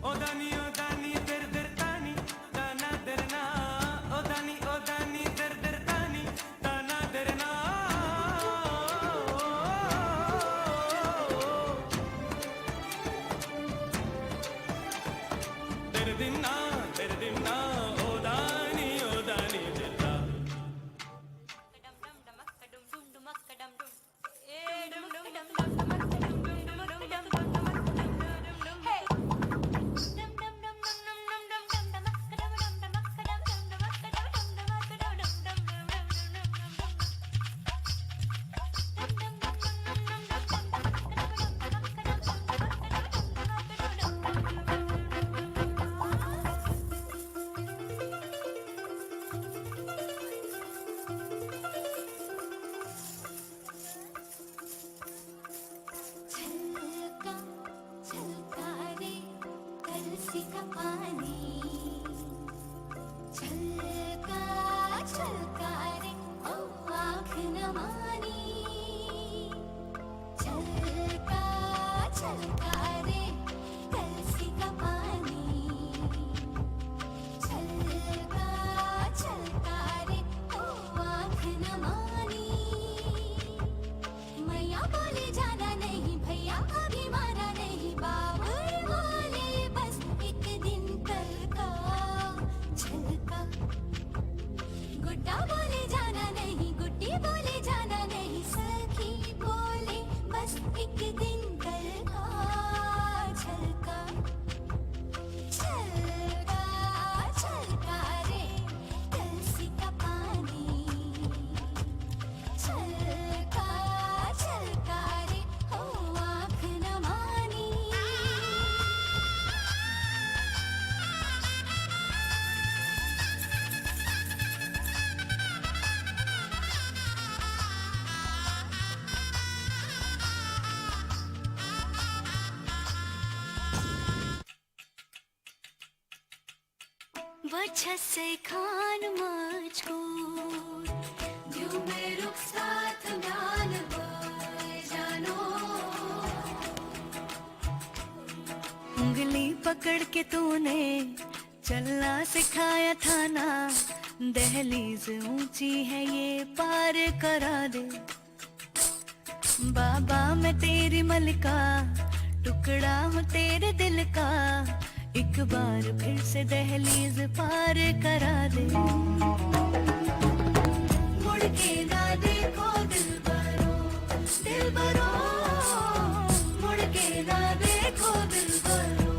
ओ दनि दर दर तानी तना दर ना ओ दनि दर दर तानी तना दर ना दर दिन ना ओ दानी दिला छलका छलका रे कलसी का पानी छलका छलका रे ओ आँख न मानी छलका छलका रे कलसी का पानी छलका छलका रे ओ आँख न मानी मैया बोले जाना नहीं भैया अभी माना नहीं बाबर बोले बस एक दिन कल का छलका गुड्डा बोले जाना नहीं गुड्डी बोले जाना नहीं सखी बोले बस एक दिन कल का छलका छलका छलका रे कलसी का पानी छलका छलका रे हो आँख न मानी वजह से खान मुझको जो मैं रुख साथ गान जानो उंगली पकड़ के तूने चलना सिखाया था ना दहलीज ऊंची है ये पार करा दे बाबा मैं तेरी मलिका टुकड़ा हूँ तेरे दिल का एक बार फिर से दहलीज पार करा दे मुड़ के ना देखो दिलबरो दिलबरो मुड़ के ना देखो दिलबरो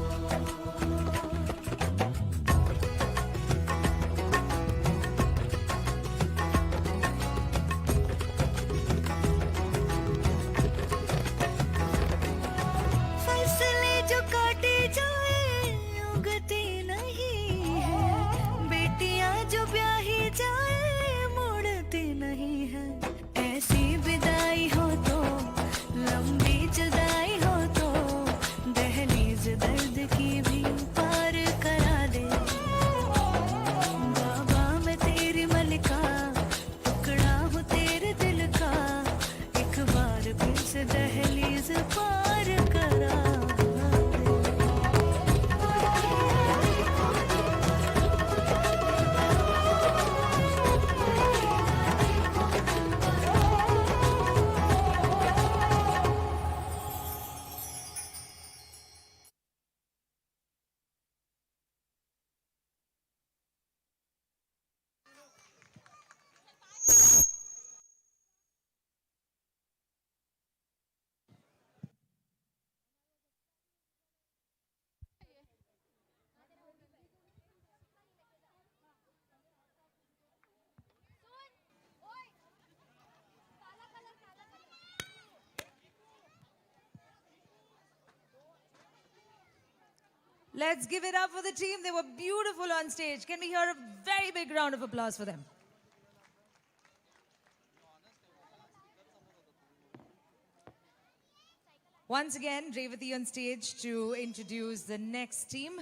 फसलें जो काटे जाए उगती नहीं है बेटियां जो ब्याही जाए मुड़ती नहीं है ऐसी विदाई हो तो लंबी जुदाई हो तो दहलीज दर्द की भी पार करा दे बाबा मैं तेरी मलिका टुकड़ा हूँ तेरे दिल का एक बार फिर से दहलीज पार करा Let's give it up for the team. They were beautiful on stage. Can we hear a very big round of applause for them? Once again, Revati on stage to introduce the next team.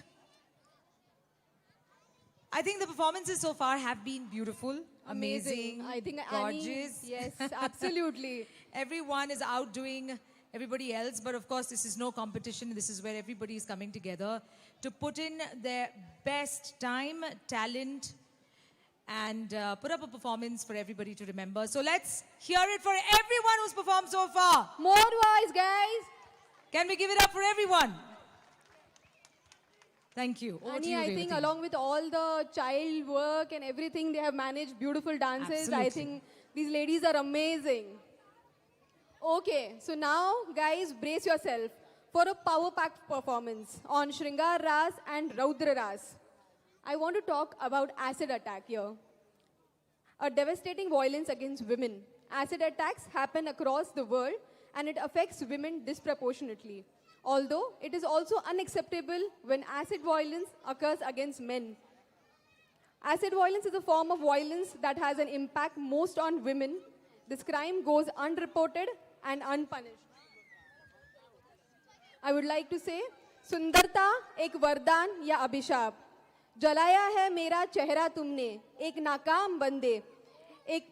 I think the performances so far have been beautiful, amazing, I think gorgeous. Annie, yes, absolutely. Everyone is outdoing everybody else, but of course this is no competition. This is where everybody is coming together to put in their best time, talent, and put up a performance for everybody to remember. So let's hear it for everyone who's performed so far. More voice, guys. Can we give it up for everyone? Thank you. Over to Annie, you, I think Revati. along with all the child work and everything, they have managed beautiful dances. I Absolutely. think these ladies are amazing. Okay, so now guys, brace yourself for a power-packed performance on Shringar Ras and Raudra Ras. I want to talk about acid attack here. A devastating violence against women. Acid attacks happen across the world and it affects women disproportionately. Although it is also unacceptable when acid violence occurs against men. Acid violence is a form of violence that has an impact most on women. This crime goes unreported and unpunished. I would like to say, सुंदरता एक वरदान या अभिशाप. जलाया है मेरा चेहरा तुमने, एक नाकाम बंदे. एक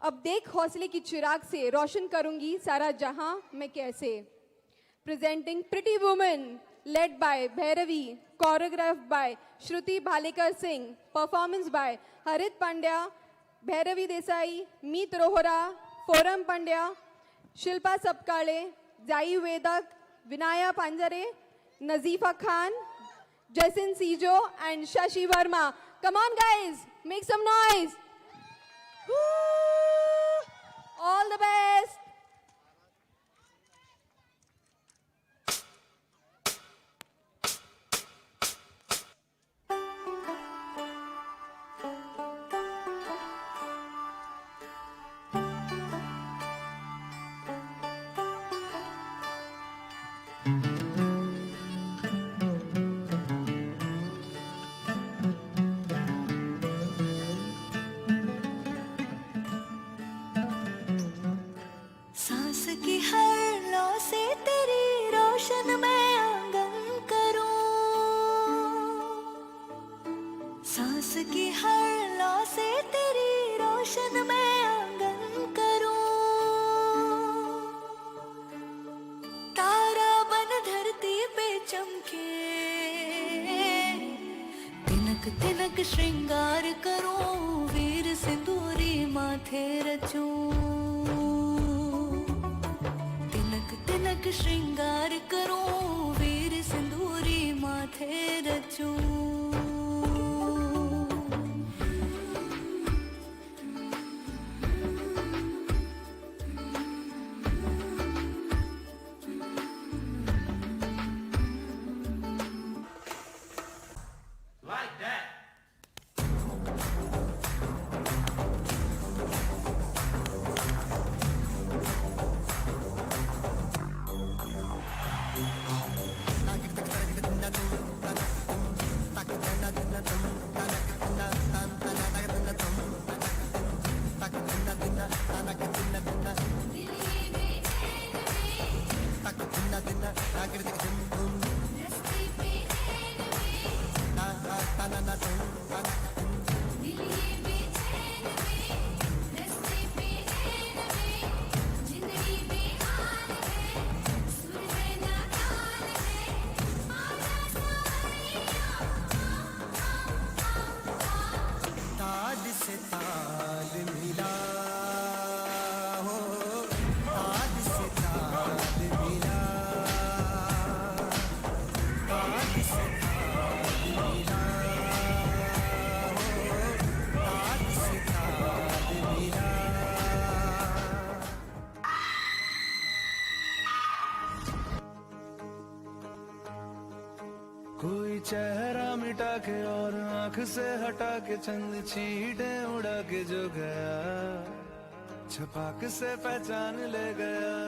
अब देख हौसले की चिराग से रोशन करूंगी सारा जहां मैं कैसे. Presenting Pretty Woman, led by Bhairavi, choreographed by Shruti Bhalekar Singh, performance by Harit Pandya, Bhairavi Desai, Meet Rohra, Forum Pandya, Shilpa Sapkale, Jai Vedak, Vinaya Panjare, Nazifa Khan, Jason Sijo, and Shashi Verma. Come on, guys, make some noise. Woo! All the best. सांस की हर लौ से तेरी रोशन मैं आंगन करूं. सांस की हर लौ से तेरी रोशन मैं आंगन करूं. तारा बन धरती पे चमके, तिनक तिनक श्रृंगार करूं. वीर सिंदूरी माथे रचूं. तिनक श्रृंगार करूं. वीर सिंदूरी माथे रचूं. Like that. ताज से ताल मिला हो, ताज से ताल मिला. ताज से ताल मिला हो, ताज से ताल मिला. कोई चेहरा मिटा के और आंख से हटा के चंद छींटे उड़ा के जो गया, छपाक से पहचान ले गया.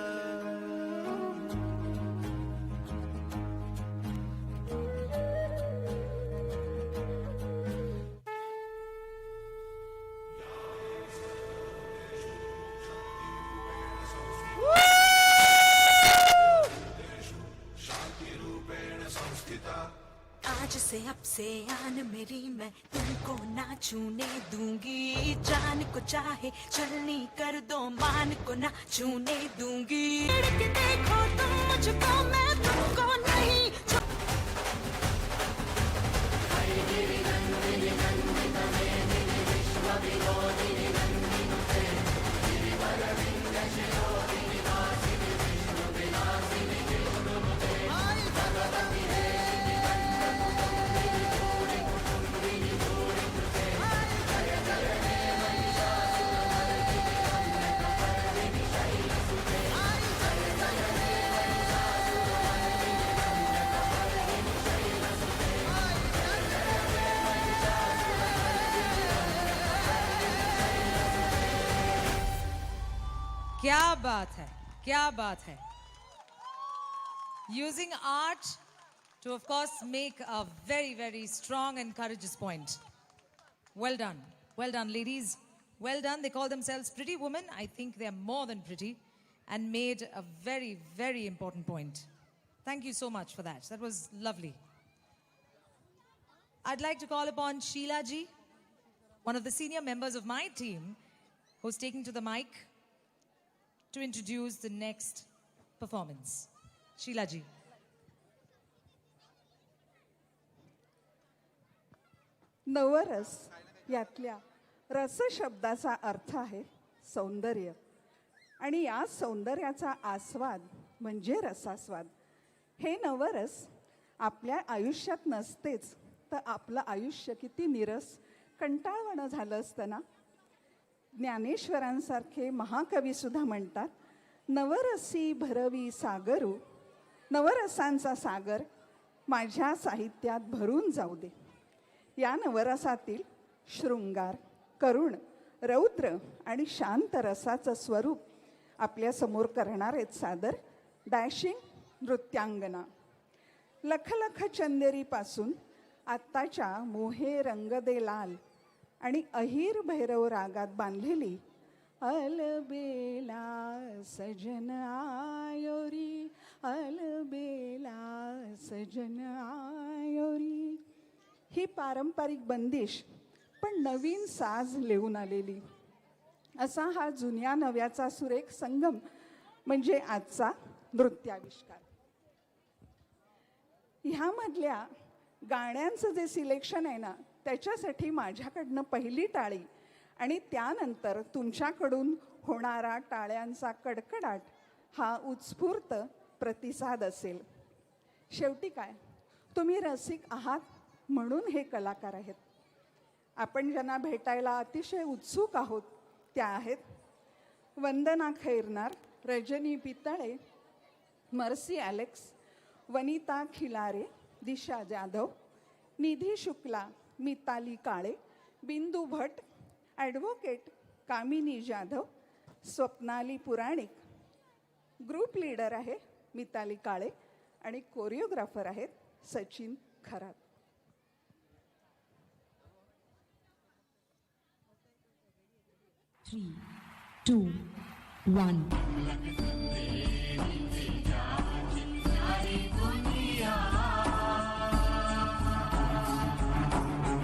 से आन मेरी मैं तुमको ना छूने दूंगी, जान को चाहे चलनी कर दो मान को ना छूने दूंगी। देखो तुम मुझको मैं तुमको नहीं क्या बात है, क्या बात है. Using art to, of course, make a very, very strong and courageous point. Well done. Well done, ladies. Well done. They call themselves pretty women. I think they're more than pretty and made a very, very important point. Thank you so much for that. That was lovely. I'd like to call upon Sheila ji, one of the senior members of my team, who's taking to the mic to introduce the next performance. Sheila ji. नवरस यातल्या रस शब्दाचा अर्थ आहे सौंदर्य आणि या सौंदर्याचा आस्वाद म्हणजे रसास्वाद. हे नवरस आपल्या आयुष्यात नसतेच तर आपलं आयुष्य किती निरस कंटाळवाणं झालं असतं ना. ज्ञानेश्वरांसारखे महाकवी सुद्धा म्हणतात, नवरसी भरवी सागरू, नवरसांचा सागर माझ्या साहित्यात भरून जाऊ दे. या नवरसातील शृंगार, करुण, रौद्र आणि शांत रसाचं स्वरूप आपल्यासमोर करणार आहेत सादर डॅशिंग नृत्यांगना. लखलख चंदेरीपासून आत्ताच्या मोहे रंग दे लाल आणि अहिर भैरव रागात बांधलेली अलबेला सजन आयोरी, अलबेला सजन आयोरी ही पारंपरिक बंदिश पण नवीन साज लिहून आलेली असा हा जुन्या नव्याचा सुरेख संगम म्हणजे आजचा नृत्याविष्कार. ह्यामधल्या गाण्यांचं जे सिलेक्शन आहे ना त्याच्यासाठी माझ्याकडनं पहिली टाळी आणि त्यानंतर तुमच्याकडून होणारा टाळ्यांचा कडकडाट हा उत्स्फूर्त प्रतिसाद असेल. शेवटी काय, तुम्ही रसिक आहात म्हणून हे कलाकार आहेत. आपण ज्यांना भेटायला अतिशय उत्सुक आहोत त्या आहेत वंदना खैरनार, रजनी पितळे, मर्सी ॲलेक्स, वनिता खिलारे, दिशा जाधव, निधी शुक्ला, मिताली काळे, बिंदू भट, ॲडव्होकेट कामिनी जाधव, स्वप्नाली पुराणिक. ग्रुप लीडर आहे मिताली काळे आणि कोरिओग्राफर आहेत Sachin Kharat. Three, two, one.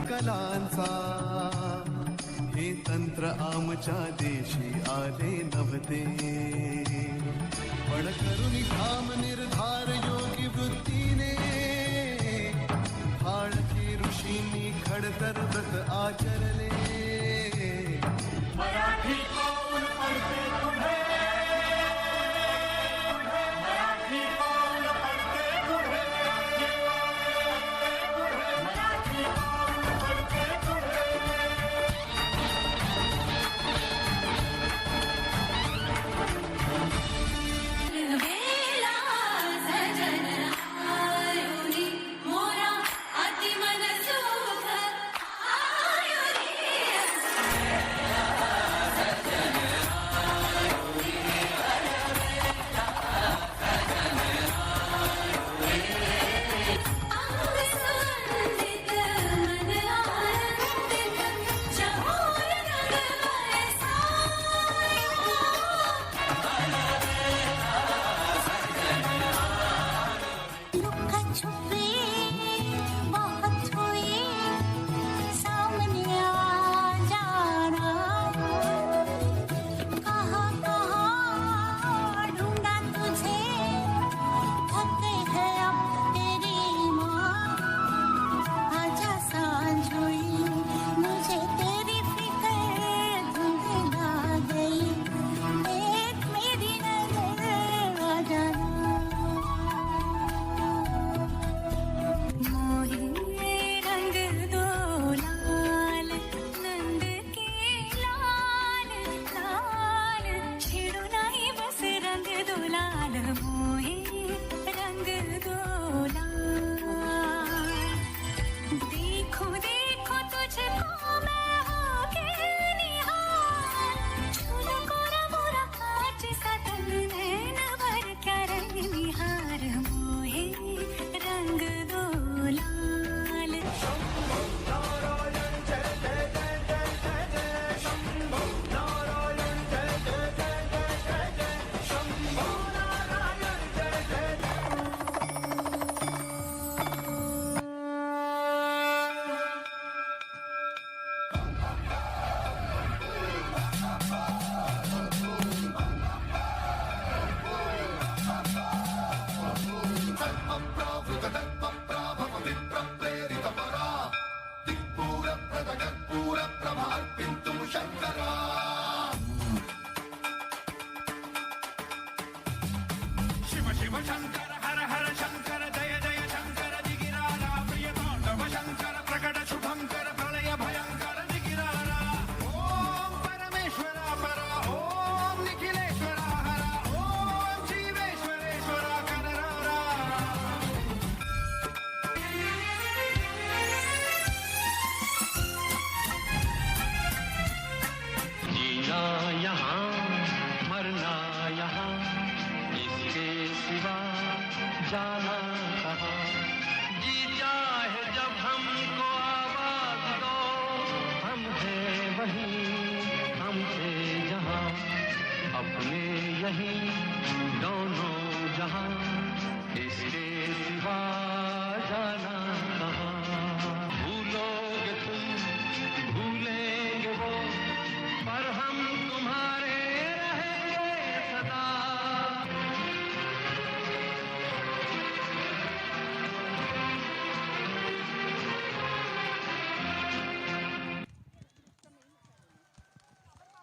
कलांचा हे तंत्र आमच्या देशी आले नव्हते, पण करुणी ठाम निर्धार योगी वृत्तीने भाळके ऋषींनी खडतर व्रत आचरले. मराठी पाऊल पडते पुढे, मराठी पाऊल पडते पुढे, मराठी पाऊल पडते पुढे. वेला सजन आयोरी मोरा अति मन सुख ivory.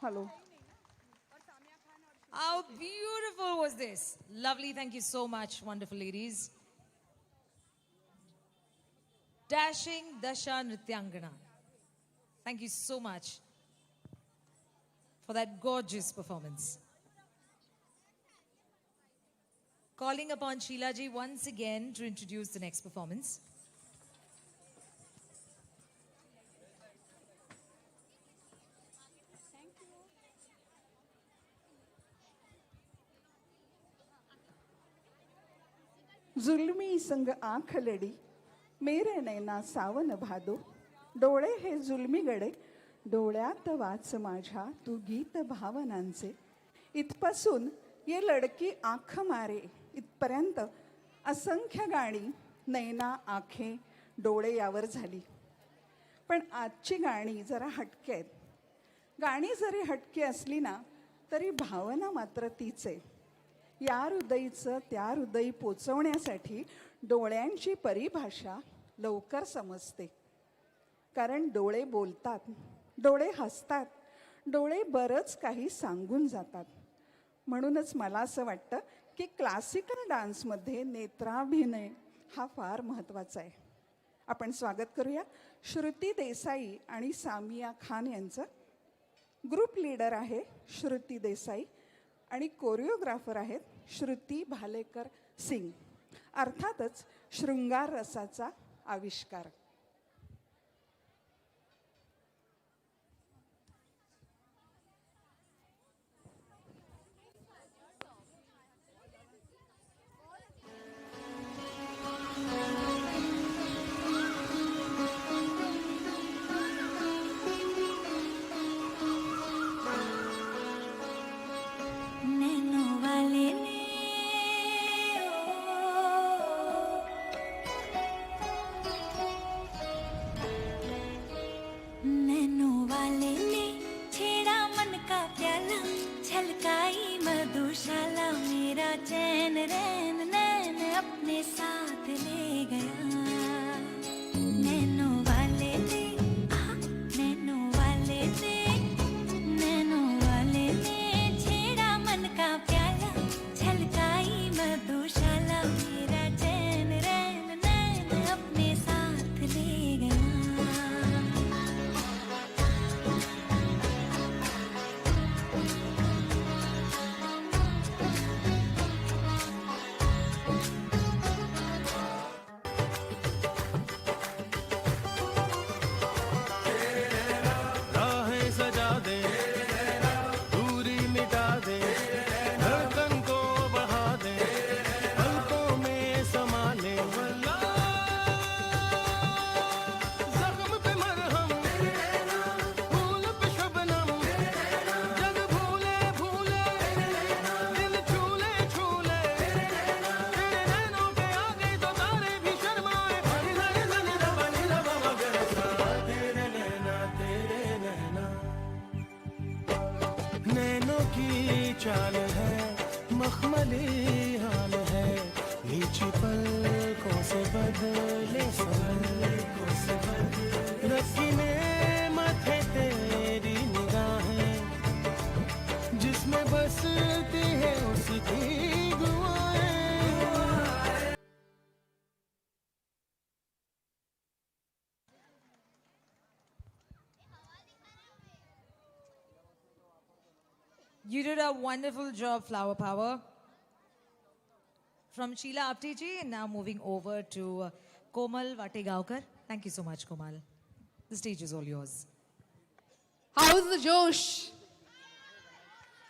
Hello. How beautiful was this? Lovely. Thank you so much, wonderful ladies. Dashing Dasha Nrityangana. Thank you so much for that gorgeous performance. Calling upon Sheila ji once again to introduce the next performance. जुलमी संग आंख लडी मेरे नैना सावन भादो डोळे हे जुलमी गडे डोळ्यात watch माझ्या तू गीत भावनांचे इथपासून ये लडकी आंख मारे इथपर्यंत असंख्य गाणी नैना आंखे डोळे यावर झाली. पण आजची गाणी जरा हटके आहेत. गाणी जरी हटकी असली ना तरी भावना मात्र तीच आहे. या हृदयीचं त्या हृदयी पोचवण्यासाठी डोळ्यांची परिभाषा लवकर समजते. कारण डोळे बोलतात, डोळे हसतात, डोळे बरंच काही सांगून जातात. म्हणूनच मला असं वाटतं की क्लासिकल डान्समध्ये नेत्राभिनय हा फार महत्त्वाचा आहे. आपण स्वागत करूया श्रुती देसाई आणि सामिया खान यांचं. ग्रुप लीडर आहे श्रुती देसाई आणि कोरिओग्राफर आहेत श्रुती भालेकर सिंग. अर्थातच शृंगार रसाचा आविष्कार. You did a wonderful job, Flower Power. From Sheila Apteji, and now moving over to Komal Vategaonkar. Thank you so much, Komal. The stage is all yours. How's the Josh?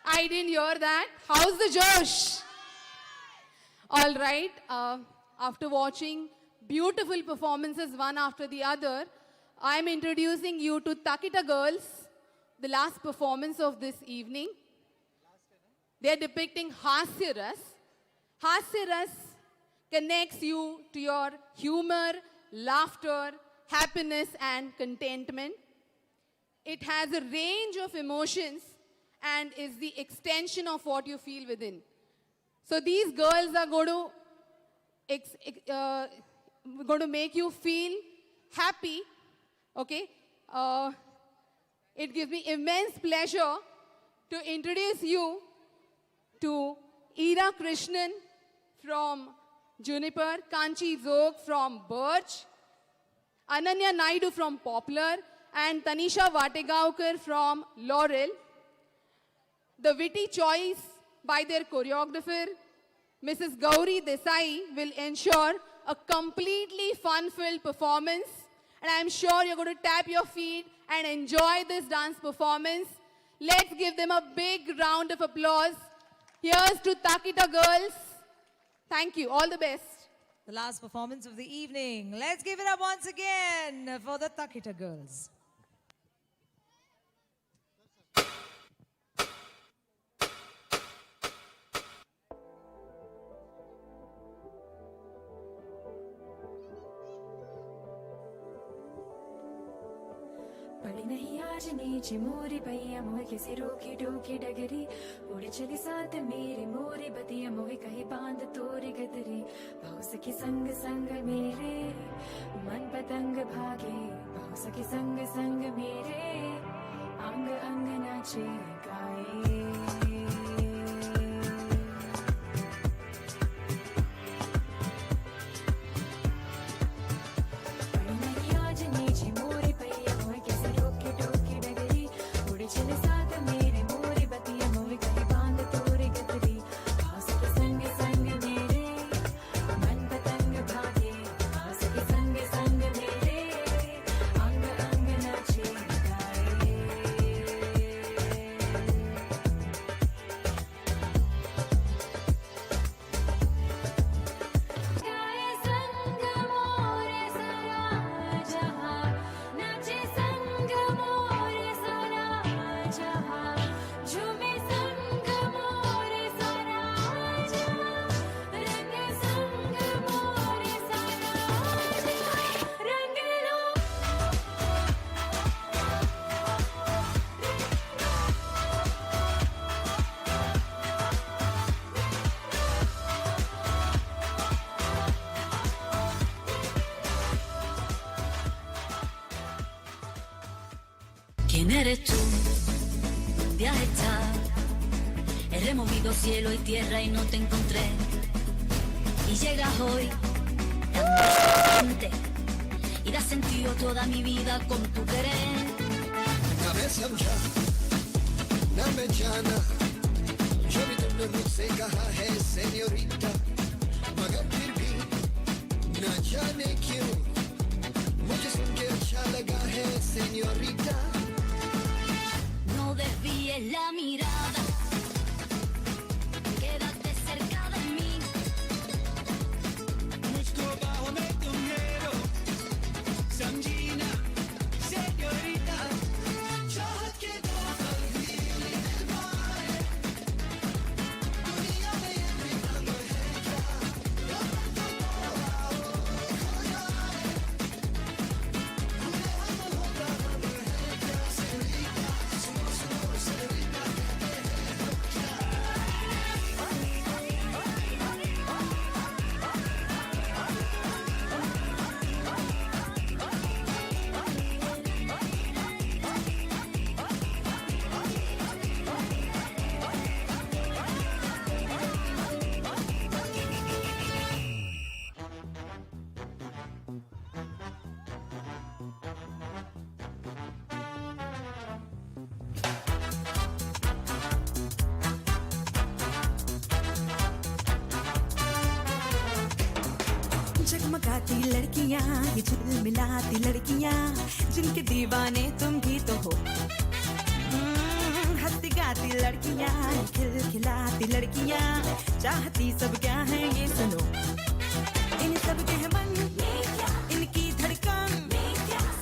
I didn't hear that. How's the Josh? All right. After watching beautiful performances one after the other, I'm introducing you to Takita Girls, the last performance of this evening. They're depicting Hasya Ras. Hasya Ras connects you to your humor, laughter, happiness, and contentment. It has a range of emotions and is the extension of what you feel within. So these girls are going to make you feel happy, okay? It gives me immense pleasure to introduce you to Ira Krishnan from Juniper, Kanchi Zog from Birch, Ananya Naidu from Poplar, and Tanisha Vategaonkar from Laurel. The witty choice by their choreographer, Mrs. Gauri Desai, will ensure a completely fun-filled performance. And I'm sure you're going to tap your feet and enjoy this dance performance. Let's give them a big round of applause. Here's to Takita girls. Thank you. All the best. The last performance of the evening. Let's give it up once again for the Takita girls. पड़ी नहीं आज नीचे मोरी पैया मोहे किसी रोकी टोकी डगरी उड़ चली साथ मेरी मोरी बतिया मोहे कहीं बांध तोरी गदरी बहु सखी संग संग मेरे मन पतंग भागे बहु सखी संग संग मेरे अंग अंग नाचे गाए ¿Quién eres tú? Viaje está. He removido cielo y tierra y no te encontré. Y llegas hoy tan presente y das sentido toda mi vida con tu querer. ना मैं समझा ना मैं जाना जो भी तुमने मुझसे कहा है सेन्योरिटा मगर फिर भी ना जाने क्यों मुझे सुन के अच्छा लगा है senorita No desvíes la mirada, quédate cerca de mí. मुझको बाहों में तुम ले लो समझी ना सेन्योरिटा चाहत के दो पल भी निभाए दुनिया में ये भी रंग है क्या रंग तो आओ खो जाए भूले हम होगा रंग है क्या सेन्योरिटा सुनो सुनो सेन्योरिटा जगमगाती लड़कियां ये झिलमिलाती लड़कियां जिनके दीवाने तुम भी तो हो हंसती गाती लड़कियां खिलखिलाती लड़कियां चाहती सब क्या है ये सुनो इन सब के है मन इनकी धड़कन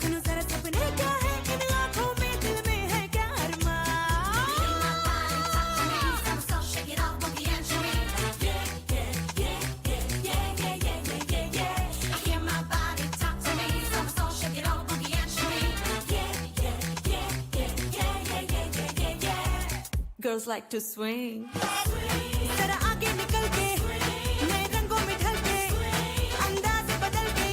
सुनो जरा सपने क्या है इन आँखों में दिल में है क्या अरमान Girls like to swing. जरा आगे निकल के नए रंगों में ढल के अंदाज बदल के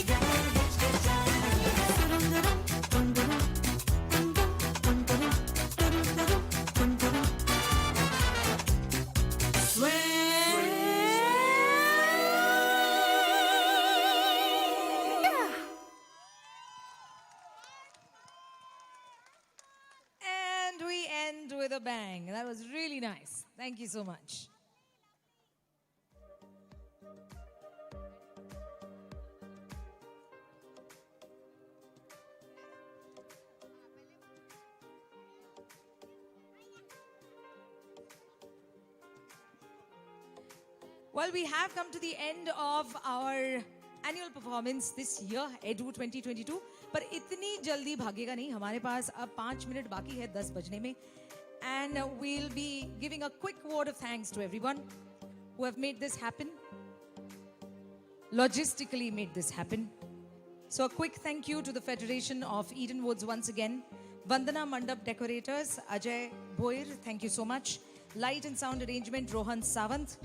bang. That was really nice. Thank you so much. Well, we have come to the end of our annual performance this year, EDWU 2022. पर इतनी जल्दी भागेगा नहीं. हमारे पास अब 5 मिनट बाकी है 10 बजने में. And we'll be giving a quick word of thanks to everyone who have made this happen. Logistically made this happen. So a quick thank you to the Federation of Eden Woods once again. Vandana Mandap decorators, Ajay Bhoir, thank you so much. Light and sound arrangement, Rohan Savant.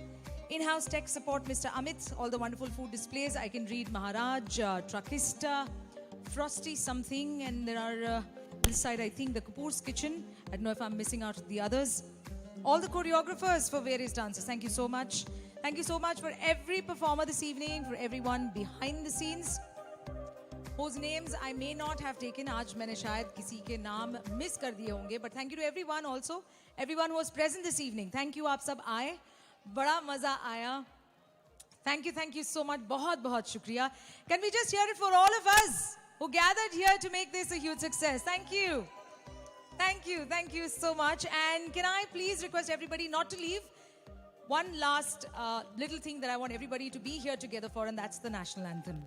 In-house tech support, Mr. Amit. All the wonderful food displays. I can read Maharaj, Truckista, Frosty something, and there are this side, I think, the Kapoor's Kitchen. I don't know if I'm missing out the others. All the choreographers for various dances. Thank you so much. Thank you so much for every performer this evening, for everyone behind the scenes, whose names I may not have taken. आज मैंने शायद किसी के नाम miss कर दिए होंगे. But thank you to everyone also. Everyone who was present this evening. Thank you, आप सब आए. बड़ा मजा आया. Thank you so much. बहुत बहुत शुक्रिया. Can we just hear it for all of us who gathered here to make this a huge success? Thank you. Thank you so much. And can I please request everybody not to leave? One last little thing that I want everybody to be here together for, and that's the national anthem.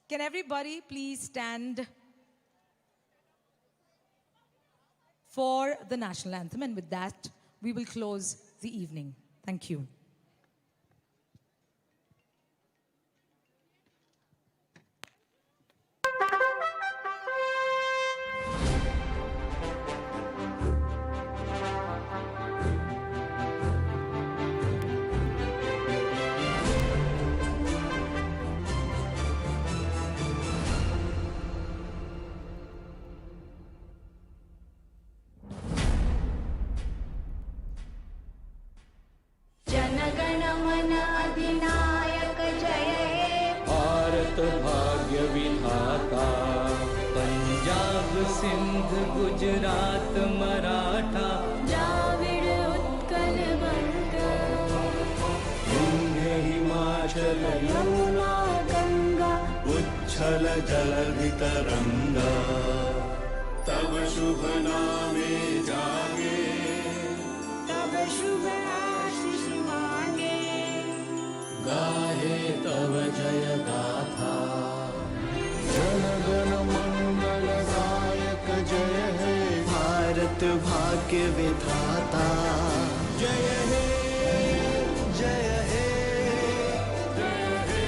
Can everybody please stand for the national anthem? And with that, we will close the evening. Thank you. Sindh Gujarat Maratha Dravid Utkal बंग विंध्य हिमाचल यमुना गंगा उच्छल जलधि तरंगा तब शुभ नामे जागे तब शुभ आशीष मांगे गाहे तब जय गाथा जनगण मंगल गायक जय हे भारत भाग्य विधाता जय हे जय हे जय हे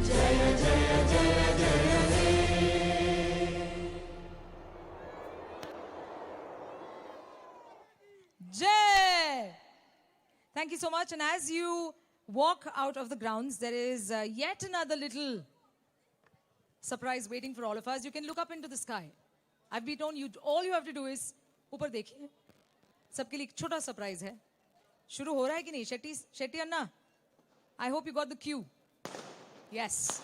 जय जय जय जय हे Jai! Thank you so much. And as you walk out of the grounds, there is yet another little surprise waiting for all of us. You can look up into the sky. I've been told you, all you have to do is, ऊपर देखिए. सबके लिए एक छोटा surprise है. शुरू हो रहा है कि नहीं? शेट्टी अन्ना? I hope you got the cue. Yes.